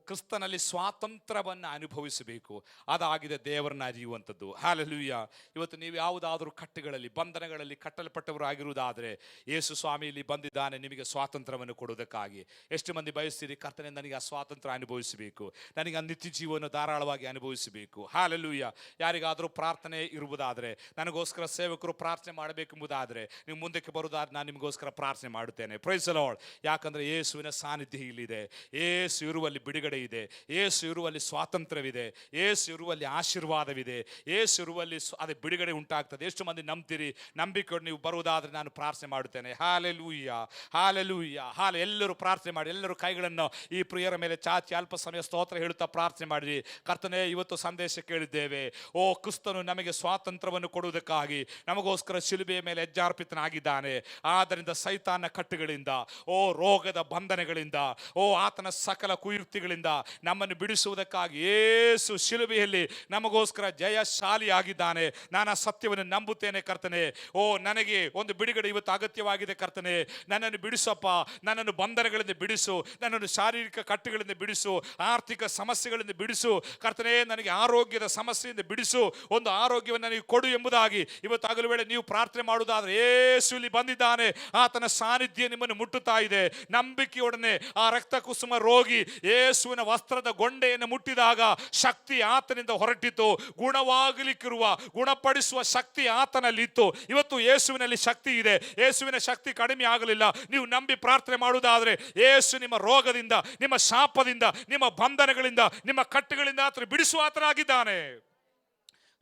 A: ಕ್ರಿಸ್ತನಲ್ಲಿ ಸ್ವಾತಂತ್ರ್ಯವನ್ನು ಅನುಭವಿಸಬೇಕು, ಅದಾಗಿದೆ ದೇವರನ್ನ ಅರಿಯುವಂಥದ್ದು. ಹಾಲೆಲೂಯಾ. ಇವತ್ತು ನೀವು ಯಾವುದಾದ್ರೂ ಕಟ್ಟುಗಳಲ್ಲಿ, ಬಂಧನಗಳಲ್ಲಿ ಕಟ್ಟಲ್ಪಟ್ಟವರು ಆಗಿರುವುದಾದರೆ, ಯೇಸು ಸ್ವಾಮಿಯಲ್ಲಿ ಬಂದಿದ್ದಾನೆ ನಿಮಗೆ ಸ್ವಾತಂತ್ರ್ಯವನ್ನು ಕೊಡುವುದಕ್ಕಾಗಿ. ಎಷ್ಟು ಮಂದಿ ಬಯಸ್ತೀರಿ, ಕರ್ತನೆ ನನಗೆ ಆ ಸ್ವಾತಂತ್ರ್ಯ ಅನುಭವಿಸಬೇಕು, ನನಗೆ ಆ ನಿತ್ಯ ಜೀವವನ್ನು ಧಾರಾಳವಾಗಿ ಅನುಭವಿಸಬೇಕು. ಹಾಲೆಲೂಯಾ. ಯಾರಿಗಾದರೂ ಪ್ರಾರ್ಥನೆ ಇರುವುದಾದರೆ, ನನಗೋಸ್ಕರ ಸೇವಕರು ಪ್ರಾರ್ಥನೆ ಮಾಡಬೇಕೆಂಬುದಾದರೆ ನೀವು ಮುಂದಕ್ಕೆ ಬರುವುದಾದ್ರೆ ನಾನು ನಿಮಗೋಸ್ಕರ ಪ್ರಾರ್ಥನೆ ಮಾಡುತ್ತೇನೆ. Praise the lord. ಯಾಕಂದರೆ ಯೇಸುವಿನ ಸಾನ್ನಿಧ್ಯ ಇಲ್ಲಿದೆ. ಯೇಸು ಇರುವಲ್ಲಿ ಬಿಡುಗಡೆ ಇದೆ, ಯೇಸು ಇರುವಲ್ಲಿ ಸ್ವಾತಂತ್ರ್ಯವಿದೆ, ಯೇಸು ಇರುವಲ್ಲಿ ಆಶೀರ್ವಾದವಿದೆ, ಯೇಸು ಇರುವಲ್ಲಿ ಅದೇ ಬಿಡುಗಡೆ ಉಂಟಾಗ್ತದೆ. ಎಷ್ಟು ಮಂದಿ ನಂಬ್ತೀರಿ? ನಂಬಿಕೊಂಡು ನೀವು ಬರುವುದಾದರೆ ನಾನು ಪ್ರಾರ್ಥನೆ ಮಾಡುತ್ತೇನೆ. ಹಾಲೆಲೂಯಾ, ಹಾಲೆಲೂಯಾ, ಎಲ್ಲರೂ ಪ್ರಾರ್ಥನೆ ಮಾಡಿ, ಎಲ್ಲರೂ ಕೈಗಳನ್ನು ಈ ಪ್ರಿಯರ ಮೇಲೆ ಚಾಚಿ ಅಲ್ಪ ಸಮಯ ಸ್ತೋತ್ರ ಹೇಳುತ್ತಾ ಪ್ರಾರ್ಥನೆ ಮಾಡಿರಿ. ಕರ್ತನೇ, ಇವತ್ತು ಸಂದೇಶ ಕೇಳಿದ್ದೇವೆ. ಓ, ಕ್ರಿಸ್ತನು ನಮಗೆ ಸ್ವಾತಂತ್ರ್ಯವನ್ನು ಕೊಡುವುದಕ್ಕಾಗಿ ನಮಗೋಸ್ಕರ ಶಿಲುಬೆಯ ಮೇಲೆ ಹೆಜ್ಜಾರ್ಪಿತನಾಗಿದ್ದಾನೆ. ಆದ್ದರಿಂದ ಸೈತಾನ ಕಟ್ಟುಗಳಿಂದ, ಓ ರೋಗದ ಬಂಧನಗಳಿಂದ, ಓ ಆತನ ಸಕಲ ಕುಯುಕ್ತಿಗಳಿಂದ ನಮ್ಮನ್ನು ಬಿಡಿಸುವುದಕ್ಕಾಗಿ ಯೇಸು ಶಿಲುಬೆಯಲ್ಲಿ ನಮಗೋಸ್ಕರ ಜಯಶಾಲಿಯಾಗಿದ್ದಾನೆ. ನಾನು ಆ ಸತ್ಯವನ್ನು ನಂಬುತ್ತೇನೆ ಕರ್ತನೆ. ಓ, ನನಗೆ ಒಂದು ಬಿಡುಗಡೆ ಇವತ್ತು ಅಗತ್ಯವಾಗಿದೆ ಕರ್ತನೆ. ನನ್ನನ್ನು ಬಿಡಿಸಪ್ಪ, ನನ್ನನ್ನು ಬಂಧನಗಳಿಂದ ಬಿಡಿಸು, ನನ್ನನ್ನು ಶಾರೀರಿಕ ಕಟ್ಟುಗಳಿಂದ ಬಿಡಿಸು, ಆರ್ಥಿಕ ಸಮಸ್ಯೆಗಳಿಂದ ಬಿಡಿಸು ಕರ್ತನೆ, ನನಗೆ ಆರೋಗ್ಯದ ಸಮಸ್ಯೆಯಿಂದ ಬಿಡಿಸು, ಒಂದು ಆರೋಗ್ಯವನ್ನು ನನಗೆ ಕೊಡು ಎಂಬುದಾಗಿ ಇವತ್ತು ಹಗಲು ವೇಳೆ ನೀವು ಪ್ರಾರ್ಥನೆ ಮಾಡುವುದಾದರೆ, ಯೇಸು ಇಲ್ಲಿ ಬಂದಿದ್ದಾನೆ, ಆತನ ಸಾನ್ನಿಧ್ಯ ನಿಮ್ಮನ್ನು ಮುಟ್ಟುತ್ತಾ ಇದೆ. ನಂಬಿಕೆಯೊಡನೆ ಆ ರಕ್ತ ಕುಸುಮ ರೋಗಿ ಯೇಸುವಿನ ವಸ್ತ್ರದ ಗೊಂಡೆಯನ್ನು ಮುಟ್ಟಿದಾಗ ಶಕ್ತಿ ಆತನಿಂದ ಹೊರಟಿತು. ಗುಣವಾಗಲಿಕ್ಕಿರುವ, ಗುಣಪಡಿಸುವ ಶಕ್ತಿ ಆತನಲ್ಲಿತ್ತು. ಇವತ್ತು ಯೇಸುವಿನಲ್ಲಿ ಶಕ್ತಿ ಇದೆ. ಯೇಸುವಿನ ಶಕ್ತಿ ಕಡಿಮೆ ಆಗಲಿಲ್ಲ. ನೀವು ನಂಬಿ ಪ್ರಾರ್ಥನೆ ಮಾಡುವುದಾದರೆ ಯೇಸು ನಿಮ್ಮ ರೋಗದಿಂದ, ನಿಮ್ಮ ಶಾಪದಿಂದ, ನಿಮ್ಮ ಬಂಧನಗಳಿಂದ, ನಿಮ್ಮ ಕಟ್ಟುಗಳಿಂದ ಆತನು ಬಿಡಿಸುವ ಆತನಾಗಿದ್ದಾನೆ.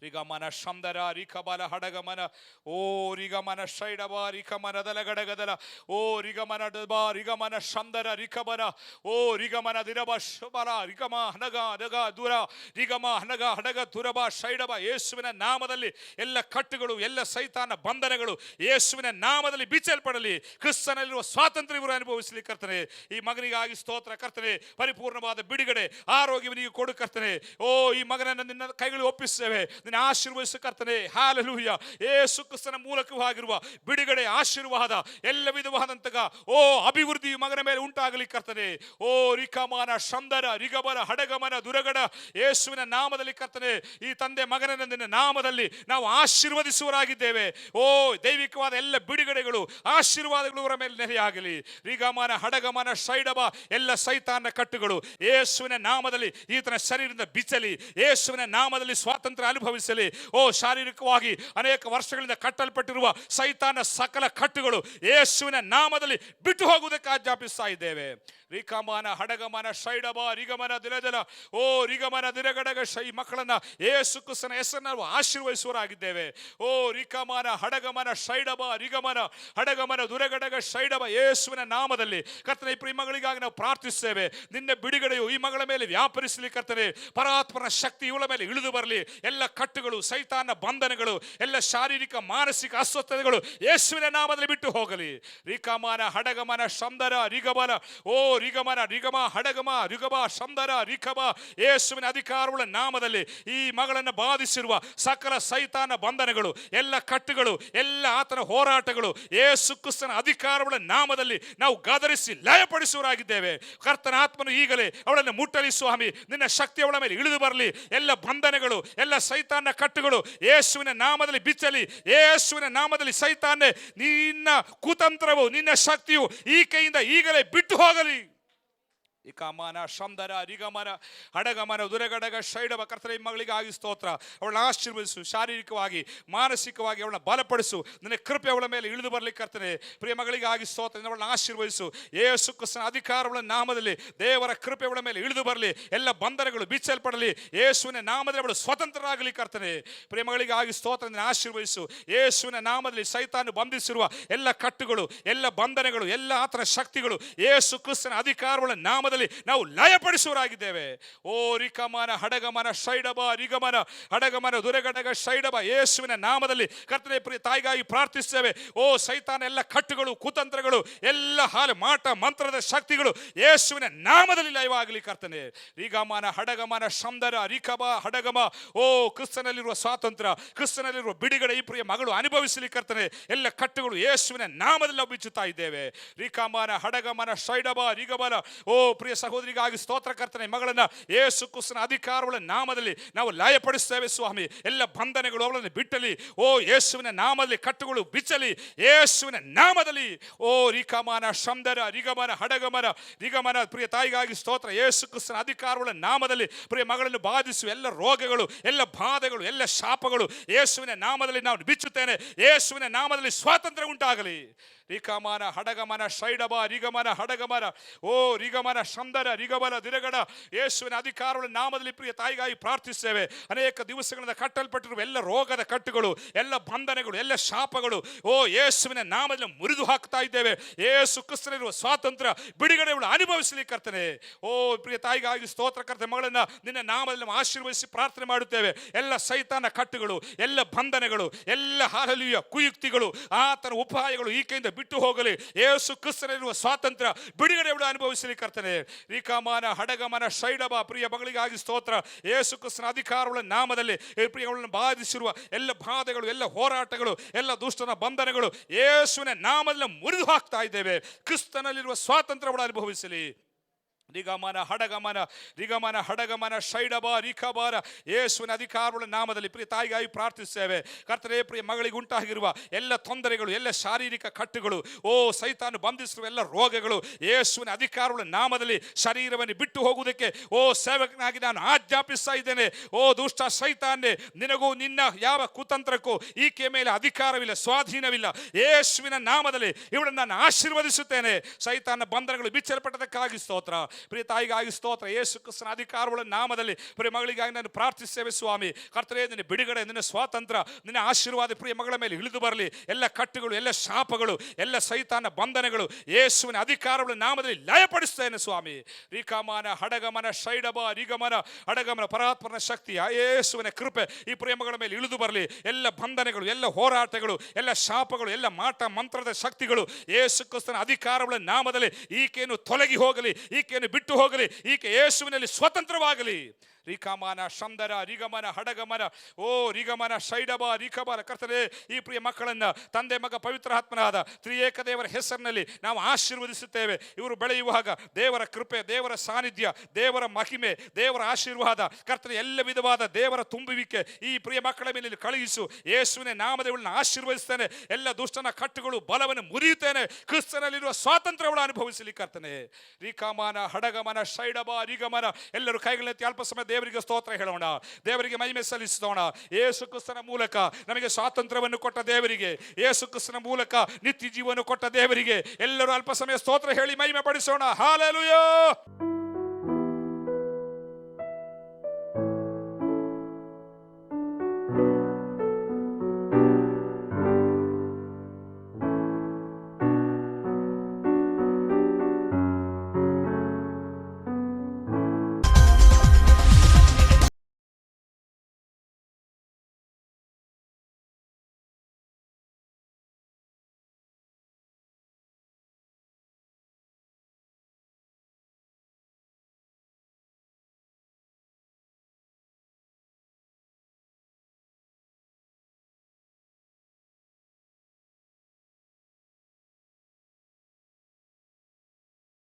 A: ರಿಗಮನ ಶಂದರ ರಿಕಬಲ ಹಡಗಮನ, ಓ ರಿಗಮನ ಶೈಡಬ ರಿಕಮನ ದಲಗಡಗದಲ, ಓ ರಿಗಮನ ಡಬ ರಿಗಮನ ಶಂದರ ರಿಕಬನ, ಓ ರಿಗಮನ ದಿರಬ ಶುಬಲ ರಿಗಮ ಹನಗ ಹನಗ ದೂರ ರಿಗಮ ಹನಗ ಹಡಗ ದುರಬ ಶೈಡಬ. ಯೇಸುವಿನ ನಾಮದಲ್ಲಿ ಎಲ್ಲ ಕಟ್ಟುಗಳು, ಎಲ್ಲ ಸೈತಾನ ಬಂಧನಗಳು ಯೇಸುವಿನ ನಾಮದಲ್ಲಿ ಬಿಚ್ಚಲ್ಪಡಲಿ. ಕ್ರಿಸ್ತನಲ್ಲಿರುವ ಸ್ವಾತಂತ್ರ್ಯ ಇವರು ಅನುಭವಿಸಲಿ ಕರ್ತನೆ. ಈ ಮಗನಿಗಾಗಿ ಸ್ತೋತ್ರ ಕರ್ತನೆ. ಪರಿಪೂರ್ಣವಾದ ಬಿಡುಗಡೆ, ಆರೋಗ್ಯವನ್ನು ಕೊಡು ಕರ್ತನೆ. ಓ, ಈ ಮಗನನ್ನು ನಿನ್ನ ಕೈಗಳಿಗೆ ಒಪ್ಪಿಸ್ತೇವೆ. ನಿನ್ನ ಆಶೀರ್ವದಿಸು ಕರ್ತನೆ. ಹಾಲೆಲೂಯ. ಯೇಸು ಕ್ರಿಸ್ತನ ಮೂಲಕವಾಗಿರುವ ಬಿಡುಗಡೆ, ಆಶೀರ್ವಾದ, ಎಲ್ಲ ವಿಧವಾದಂತಹ ಅಭಿವೃದ್ಧಿ ಮಗನ ಮೇಲೆ ಉಂಟಾಗಲಿ ಕರ್ತನೆ. ರಿಕಮಾನ ಶಂದರ ರಿಗಮನ ಹಡಗಮನ ದುರಗಡ ಯೇಸುವಿನ ನಾಮದಲ್ಲಿ ಕರ್ತನೆ, ಈ ತಂದೆ ಮಗನ ನಿನ್ನ ನಾಮದಲ್ಲಿ ನಾವು ಆಶೀರ್ವದಿಸುವರಾಗಿದ್ದೇವೆ. ದೈವಿಕವಾದ ಎಲ್ಲ ಬಿಡುಗಡೆಗಳು, ಆಶೀರ್ವಾದಗಳು ಅವರ ಮೇಲೆ ನೆರೆಯಾಗಲಿ. ರಿಗಮನ ಹಡಗಮನ ಶೈಡಬ ಎಲ್ಲ ಸೈತಾನ ಕಟ್ಟುಗಳು ಯೇಸುವಿನ ನಾಮದಲ್ಲಿ ಈತನ ಶರೀರದಿಂದ ಬಿಚ್ಚಲಿ. ಯೇಸುವಿನ ನಾಮದಲ್ಲಿ ಸ್ವಾತಂತ್ರ್ಯ ಅನುಭವಿಸಲಿ. ಶಾರೀರಿಕವಾಗಿ ಅನೇಕ ವರ್ಷಗಳಿಂದ ಕಟ್ಟಲ್ಪಟ್ಟಿರುವ ಸೈತಾನ ಸಕಲ ಕಟ್ಟುಗಳು ಯೇಸುವಿನ ನಾಮದಲ್ಲಿ ಬಿಟ್ಟು ಹೋಗುವುದಕ್ಕೆ ಆಜ್ಞಾಪಿಸ್ತಾ ಇದ್ದೇವೆ. ರಿಕಮನ ಹಡಗಮನ ಶೈಡಬ ರಿಗಮನ ದಿನಜಲ ರಿಗಮನ ದಿನಗಡಗ ಈ ಮಕ್ಕಳನ್ನ ಯೇಸು ಕ್ರಿಸ್ತನ ಹೆಸರನ್ನು ನಾವು ಆಶೀರ್ವದಿಸುವರಾಗಿದ್ದೇವೆ. ರಿಕಮನ ಹಡಗಮನ ಶೈಡಬ ರಿಗಮನ ಹಡಗಮನ ದುರಗಡಗ ಶೈಡಬ ಯೇಸುವಿನ ನಾಮದಲ್ಲಿ ಕರ್ತನೆ, ಈ ಮಗಳಿಗಾಗಿ ನಾವು ಪ್ರಾರ್ಥಿಸ್ತೇವೆ. ನಿನ್ನ ಬಿಡುಗಡೆಯು ಈ ಮಗಳ ಮೇಲೆ ವ್ಯಾಪರಿಸಲಿ ಕರ್ತನೆ. ಪರಾತ್ಮನ ಶಕ್ತಿ ಇವಳ ಮೇಲೆ ಇಳಿದು ಬರಲಿ. ಎಲ್ಲ ಕಟ್ಟುಗಳು, ಸೈತಾನ ಬಂಧನಗಳು, ಎಲ್ಲ ಶಾರೀರಿಕ ಮಾನಸಿಕ ಅಸ್ವಸ್ಥತೆಗಳು ಯೇಸುವಿನ ನಾಮದಲ್ಲಿ ಬಿಟ್ಟು ಹೋಗಲಿ. ರಿಕಮನ ಹಡಗಮನ ಶಂದರ ರಿಗಮನ ರಿಗಮನ ರಿಗಮ ಹಡಗಮ ರಿಗಮ ಶಂದರ ರಿಕಮ ಯೇಸುವಿನ ಅಧಿಕಾರವುಳ್ಳ ನಾಮದಲ್ಲಿ ಈ ಮಗಳನ್ನು ಬಾಧಿಸಿರುವ ಸಕಲ ಸೈತಾನ ಬಂಧನಗಳು, ಎಲ್ಲ ಕಟ್ಟುಗಳು, ಎಲ್ಲ ಆತನ ಹೋರಾಟಗಳು ಯೇಸು ಕ್ರಿಸ್ತನ ಅಧಿಕಾರವುಳ್ಳ ನಾಮದಲ್ಲಿ ನಾವು ಗದರಿಸಿ ಲಯಪಡಿಸುವರಾಗಿದ್ದೇವೆ. ಕರ್ತನ ಆತ್ಮನು ಈಗಲೇ ಅವಳನ್ನು ಮುಟ್ಟಲಿ ಸ್ವಾಮಿ. ನಿನ್ನ ಶಕ್ತಿ ಅವಳ ಮೇಲೆ ಇಳಿದು ಬರಲಿ. ಎಲ್ಲ ಬಂಧನಗಳು, ಎಲ್ಲ ಸೈತಾನ ಕಟ್ಟುಗಳು ಯೇಸುವಿನ ನಾಮದಲ್ಲಿ ಬಿಚ್ಚಲಿ. ಯೇಸುವಿನ ನಾಮದಲ್ಲಿ ಸೈತಾನೆ, ನಿನ್ನ ಕುತಂತ್ರವು, ನಿನ್ನ ಶಕ್ತಿಯು ಈ ಕೈಯಿಂದ ಈಗಲೇ ಬಿಟ್ಟು ಹೋಗಲಿ. ಇಕಮನ ಶಂದರ ರಿಗಮನ ಹಡಗಮನ ದುರಗಡಗ ಶೈಡವ ಕರ್ತನೆ, ಮಗಳಿಗಾಗಿ ಸ್ತೋತ್ರ. ಅವಳನ್ನ ಆಶೀರ್ವದಿಸು. ಶಾರೀರಿಕವಾಗಿ ಮಾನಸಿಕವಾಗಿ ಅವಳನ್ನ ಬಲಪಡಿಸು. ನಿನ್ನ ಕೃಪೆ ಅವಳ ಮೇಲೆ ಇಳಿದು ಬರಲಿ ಕರ್ತನೆ. ಪ್ರಿಯ ಮಗಳಿಗಾಗಿ ಸ್ತೋತ್ರ. ಅವಳನ್ನ ಆಶೀರ್ವದಿಸು. ಯೇಸು ಕ್ರಿಸ್ತನ ಅಧಿಕಾರಗಳ ನಾಮದಲ್ಲಿ ದೇವರ ಕೃಪೆ ಅವಳ ಮೇಲೆ ಇಳಿದು ಬರಲಿ. ಎಲ್ಲ ಬಂಧನಗಳು ಬಿಚ್ಚಲ್ಪಡಲಿ. ಯೇಸುವಿನ ನಾಮದಲ್ಲಿ ಅವಳು ಸ್ವತಂತ್ರರಾಗಲಿ ಕರ್ತನೆ. ಪ್ರಿಯ ಮಗಳಿಗಾಗಿ ಸ್ತೋತ್ರ. ಆಶೀರ್ವದಿಸು. ಯೇಸುವಿನ ನಾಮದಲ್ಲಿ ಸೈತಾನು ಬಂಧಿಸಿರುವ ಎಲ್ಲ ಕಟ್ಟುಗಳು, ಎಲ್ಲ ಬಂಧನಗಳು, ಎಲ್ಲ ಆತನ ಶಕ್ತಿಗಳು ಯೇಸು ಕ್ರಿಸ್ತನ ಅಧಿಕಾರಗಳ ನಾಮದಲ್ಲಿ ನಾವು ಲಯಪಡಿಸುವರಾಗಿದ್ದೇವೆ. ರಿಕಮನ ಹಡಗಮನ ಶೈಡಬ ರಿಗಮನ ಹಡಗಮನ ದುರಗಡಗ ಶೈಡಬ ಯೇಸುವಿನ ನಾಮದಲ್ಲಿ ಕರ್ತನೆ, ಪ್ರಿಯ ತಾಯಿಗಾಗಿ ಪ್ರಾರ್ಥಿಸ್ತೇವೆ. ಸೈತಾನ ಎಲ್ಲ ಕಟ್ಟುಗಳು, ಕುತಂತ್ರಗಳು, ಎಲ್ಲ ಹಾಲು ಮಾಟ ಮಂತ್ರದ ಶಕ್ತಿಗಳು ಯೇಸುವಿನ ನಾಮದಲ್ಲಿ ಲಯವಾಗಲಿ ಕರ್ತನೆ. ರಿಗಮನ ಹಡಗಮನ ಶಂದರ ರಿಕಬ ಹಡಗಮ ಕ್ರಿಸ್ತನಲ್ಲಿರುವ ಸ್ವಾತಂತ್ರ್ಯ, ಕ್ರಿಸ್ತನಲ್ಲಿರುವ ಬಿಡುಗಡೆ ಈ ಪ್ರಿಯ ಮಗಳು ಅನುಭವಿಸಲಿ ಕರ್ತನೆ. ಎಲ್ಲ ಕಟ್ಟುಗಳು ಯೇಸುವಿನ ನಾಮದಲ್ಲಿ ನಾವು ಬಿಚ್ಚುತ್ತಾ ಇದ್ದೇವೆ. ರಿಕಮನ ಹಡಗಮನ ಶೈಡಬ ರಿಗಮನ ಪ್ರಿಯ ಸಹೋದರಿಗಾಗಿ ಸ್ತೋತ್ರ ಕರ್ತನೆ. ಮಗಳನ್ನ ಯೇಸು ಕ್ರಿಸ್ತನ ಅಧಿಕಾರಗಳ ನಾಮದಲ್ಲಿ ನಾವು ಲಯಪಡಿಸ್ತೇವೆ ಸ್ವಾಮಿ. ಎಲ್ಲ ಬಂಧನಗಳು ಅವಳನ್ನು ಬಿಟ್ಟಲಿ. ಯೇಸುವಿನ ನಾಮದಲ್ಲಿ ಕಟ್ಟುಗಳು ಬಿಚ್ಚಲಿ. ಯೇಸುವಿನ ನಾಮದಲ್ಲಿ ರಿಕಮನ ಶಂದರ ರಿಗಮನ ಹಡಗಮನ ರಿಗಮನ ಪ್ರಿಯ ತಾಯಿಗಾಗಿ ಸ್ತೋತ್ರ. ಯೇಸು ಕ್ರಿಸ್ತನ ಅಧಿಕಾರಗಳ ನಾಮದಲ್ಲಿ ಪ್ರಿಯ ಮಗಳನ್ನು ಬಾಧಿಸುವ ಎಲ್ಲ ರೋಗಗಳು, ಎಲ್ಲ ಬಾಧೆಗಳು, ಎಲ್ಲ ಶಾಪಗಳು ಯೇಸುವಿನ ನಾಮದಲ್ಲಿ ನಾವು ಬಿಚ್ಚುತ್ತೇನೆ. ಯೇಸುವಿನ ನಾಮದಲ್ಲಿ ಸ್ವಾತಂತ್ರ್ಯ ಉಂಟಾಗಲಿ. ರಿಕಮನ ಹಡಗಮನ ಶೈಡಬ ರಿಗಮನ ಹಡಗಮನ ರಿಗಮನ ಶಂದರ ರಿಗಮನ ದಿರಗಡ ಯೇಸುವಿನ ಅಧಿಕಾರಗಳ ನಾಮದಲ್ಲಿ ಪ್ರಿಯ ತಾಯಿಗಾಗಿ ಪ್ರಾರ್ಥಿಸ್ತೇವೆ. ಅನೇಕ ದಿವಸಗಳಿಂದ ಕಟ್ಟಲ್ಪಟ್ಟಿರುವ ಎಲ್ಲ ರೋಗದ ಕಟ್ಟುಗಳು, ಎಲ್ಲ ಬಂಧನಗಳು, ಎಲ್ಲ ಶಾಪಗಳು ಯೇಸುವಿನ ನಾಮದಲ್ಲಿ ಮುರಿದು ಹಾಕ್ತಾ ಇದ್ದೇವೆ. ಯೇಸು ಕ್ರಿಸ್ತನಿರುವ ಸ್ವಾತಂತ್ರ್ಯ ಬಿಡುಗಡೆಗಳು ಅನುಭವಿಸಲಿ ಕರ್ತನೆ. ಪ್ರಿಯ ತಾಯಿಗಾಗಿ ಸ್ತೋತ್ರ ಕರ್ತನೆ. ಮಗಳನ್ನ ನಿನ್ನ ನಾಮದಲ್ಲಿ ಆಶೀರ್ವದಿಸಿ ಪ್ರಾರ್ಥನೆ ಮಾಡುತ್ತೇವೆ. ಎಲ್ಲ ಸೈತಾನ ಕಟ್ಟುಗಳು, ಎಲ್ಲ ಬಂಧನಗಳು, ಎಲ್ಲ ಹಾಲೆಲೂಯ ಕುಯುಕ್ತಿಗಳು, ಆತನ ಉಪಾಯಗಳು ಈ ಕೈಯಿಂದ ಬಿಟ್ಟು ಹೋಗಲಿ. ಯೇಸು ಕ್ರಿಸ್ತನಿರುವ ಸ್ವಾತಂತ್ರ್ಯ ಬಿಡುಗಡೆಗಳು ಅನುಭವಿಸಲಿ ಕರ್ತನೆ. ರಿಕಮನ ಹಡಗಮನ ಶೈಡಬ ಪ್ರಿಯ ಮಗಳಿಗಾಗಿ ಸ್ತೋತ್ರ. ಯೇಸು ಕ್ರಿಸ್ತನ ಅಧಿಕಾರಗಳ ನಾಮದಲ್ಲಿ ಪ್ರಿಯಗಳನ್ನು ಬಾಧಿಸಿರುವ ಎಲ್ಲ ಬಾಧೆಗಳು, ಎಲ್ಲ ಹೋರಾಟಗಳು, ಎಲ್ಲ ದುಷ್ಟನ ಬಂಧನಗಳು ಯೇಸುವಿನ ನಾಮದಲ್ಲಿ ಮುರಿದು ಹಾಕ್ತಾ ಇದ್ದೇವೆ. ಕ್ರಿಸ್ತನಲ್ಲಿರುವ ಸ್ವಾತಂತ್ರ್ಯವನ್ನು ಅನುಭವಿಸಲಿ. ರಿಗಮನ ಹಡಗಮನ ರಿಗಮನ ಹಡಗಮನ ಶೈಡಬ ರಿಕಬಾರ ಯೇಸುವಿನ ಅಧಿಕಾರಗಳ ನಾಮದಲ್ಲಿ ಪ್ರಿಯ ತಾಯಿಗಾಗಿ ಪ್ರಾರ್ಥಿಸ್ತೇವೆ ಕರ್ತನೇ. ಪ್ರಿಯ ಮಗಳಿಗೆ ಉಂಟಾಗಿರುವ ಎಲ್ಲ ತೊಂದರೆಗಳು, ಎಲ್ಲ ಶಾರೀರಿಕ ಕಟ್ಟುಗಳು, ಸೈತಾನು ಬಂಧಿಸಿರುವ ಎಲ್ಲ ರೋಗಗಳು ಯೇಸುವಿನ ಅಧಿಕಾರಗಳ ನಾಮದಲ್ಲಿ ಶರೀರವನ್ನು ಬಿಟ್ಟು ಹೋಗುವುದಕ್ಕೆ ಸೇವಕನಾಗಿ ನಾನು ಆಜ್ಞಾಪಿಸ್ತಾ ಇದ್ದೇನೆ. ದುಷ್ಟ ಸೈತಾನ್ನೇ, ನಿನಗೂ ನಿನ್ನ ಯಾವ ಕುತಂತ್ರಕ್ಕೂ ಈಕೆಯ ಮೇಲೆ ಅಧಿಕಾರವಿಲ್ಲ, ಸ್ವಾಧೀನವಿಲ್ಲ. ಯೇಸುವಿನ ನಾಮದಲ್ಲಿ ಇವಳನ್ನು ನಾನು ಆಶೀರ್ವದಿಸುತ್ತೇನೆ. ಸೈತಾನ ಬಂಧನಗಳು ಬಿಚ್ಚಲ್ಪಟ್ಟದಕ್ಕಾಗಿ ಸ್ತೋತ್ರ. ಪ್ರಿಯ ತಾಯಿಗಾಗಿ ಸ್ತೋತ್ರ. ಯೇಸು ಕ್ರಿಸ್ತನ ಅಧಿಕಾರಗಳ ನಾಮದಲ್ಲಿ ಪ್ರಿಯ ಮಗಳಿಗಾಗಿ ನಾನು ಪ್ರಾರ್ಥಿಸ್ತೇವೆ ಸ್ವಾಮಿ. ಕರ್ತನೇ, ನಿನ್ನ ಬಿಡುಗಡೆ, ನಿನ್ನ ಸ್ವಾತಂತ್ರ್ಯ, ನಿನ್ನ ಆಶೀರ್ವಾದ ಪ್ರಿಯ ಮಗಳ ಮೇಲೆ ಇಳಿದು ಬರಲಿ. ಎಲ್ಲ ಕಟ್ಟುಗಳು, ಎಲ್ಲ ಶಾಪಗಳು, ಎಲ್ಲ ಸೈತಾನ ಬಂಧನಗಳು ಯೇಸುವಿನ ಅಧಿಕಾರಗಳ ನಾಮದಲ್ಲಿ ಲಯಪಡಿಸ್ತೇನೆ ಸ್ವಾಮಿ. ರಿಕಮನ ಹಡಗಮನ ಶೈಡಬ ರಿಗಮನ ಹಡಗಮನ ಪರಾತ್ಮನ ಶಕ್ತಿ ಯೇಸುವಿನ ಕೃಪೆ ಈ ಪ್ರಿಯ ಮಗಳ ಮೇಲೆ ಇಳಿದು ಬರಲಿ. ಎಲ್ಲ ಬಂಧನಗಳು, ಎಲ್ಲ ಹೋರಾಟಗಳು, ಎಲ್ಲ ಶಾಪಗಳು, ಎಲ್ಲ ಮಾಟ ಮಂತ್ರದ ಶಕ್ತಿಗಳು ಯೇಸು ಕ್ರಿಸ್ತನ ಅಧಿಕಾರಗಳ ನಾಮದಲ್ಲಿ ಈಕೆಯನ್ನು ತೊಲಗಿ ಹೋಗಲಿ, ಈಕೆಯನ್ನು ಬಿಟ್ಟು ಹೋಗಲಿ. ಈಕೆ ಯೇಸುವಿನಲ್ಲಿ ಸ್ವತಂತ್ರವಾಗಲಿ. ರಿಕಮನ ಶಂದರ ರಿಗಮನ ಹಡಗಮನ ಓ ರಿಗಮನ ಶೈಡಬ ರಿಕಬರ. ಕರ್ತನೇ, ಈ ಪ್ರಿಯ ಮಕ್ಕಳನ್ನ ತಂದೆ ಮಗ ಪವಿತ್ರ ಆತ್ಮನಾದ ತ್ರಿಯೇಕ ದೇವರ ಹೆಸರಿನಲ್ಲಿ ನಾವು ಆಶೀರ್ವದಿಸುತ್ತೇವೆ. ಇವರು ಬೆಳೆಯುವಾಗ ದೇವರ ಕೃಪೆ, ದೇವರ ಸಾನ್ನಿಧ್ಯ, ದೇವರ ಮಹಿಮೆ, ದೇವರ ಆಶೀರ್ವಾದ, ಕರ್ತನೆ ಎಲ್ಲ ವಿಧವಾದ ದೇವರ ತುಂಬುವಿಕೆ ಈ ಪ್ರಿಯ ಮಕ್ಕಳ ಮೇಲೆ ಕಳುಹಿಸು. ಯೇಸುವಿನ ನಾಮದೇವಳನ್ನು ಆಶೀರ್ವದಿಸ್ತೇನೆ. ಎಲ್ಲ ದುಷ್ಟನ ಕಟ್ಟುಗಳು ಬಲವನ್ನು ಮುರಿಯುತ್ತೇನೆ. ಕ್ರಿಸ್ತನಲ್ಲಿರುವ ಸ್ವಾತಂತ್ರ್ಯವನ್ನು ಅನುಭವಿಸಲಿ ಕರ್ತನೆ. ರಿಕಮನ ಹಡಗಮನ ಶೈಡಬ ರಿಗಮನ. ಎಲ್ಲರೂ ಕೈಗಳನ್ನೆತ್ತಿ ಅಲ್ಪ ಸಮಯ ದೇವರಿಗೆ ಸ್ತೋತ್ರ ಹೇಳೋಣ, ದೇವರಿಗೆ ಮಹಿಮೆ ಸಲ್ಲಿಸೋಣ. ಯೇಸು ಕ್ರಿಸ್ತನ ಮೂಲಕ ನಮಗೆ ಸ್ವಾತಂತ್ರ್ಯವನ್ನು ಕೊಟ್ಟ ದೇವರಿಗೆ, ಯೇಸು ಕ್ರಿಸ್ತನ ಮೂಲಕ ನಿತ್ಯ ಜೀವನ ಕೊಟ್ಟ ದೇವರಿಗೆ ಎಲ್ಲರೂ ಅಲ್ಪ ಸಮಯ ಸ್ತೋತ್ರ ಹೇಳಿ ಮಹಿಮೆ ಪಡಿಸೋಣ. ಹಾಲೆಲೂಯಾ.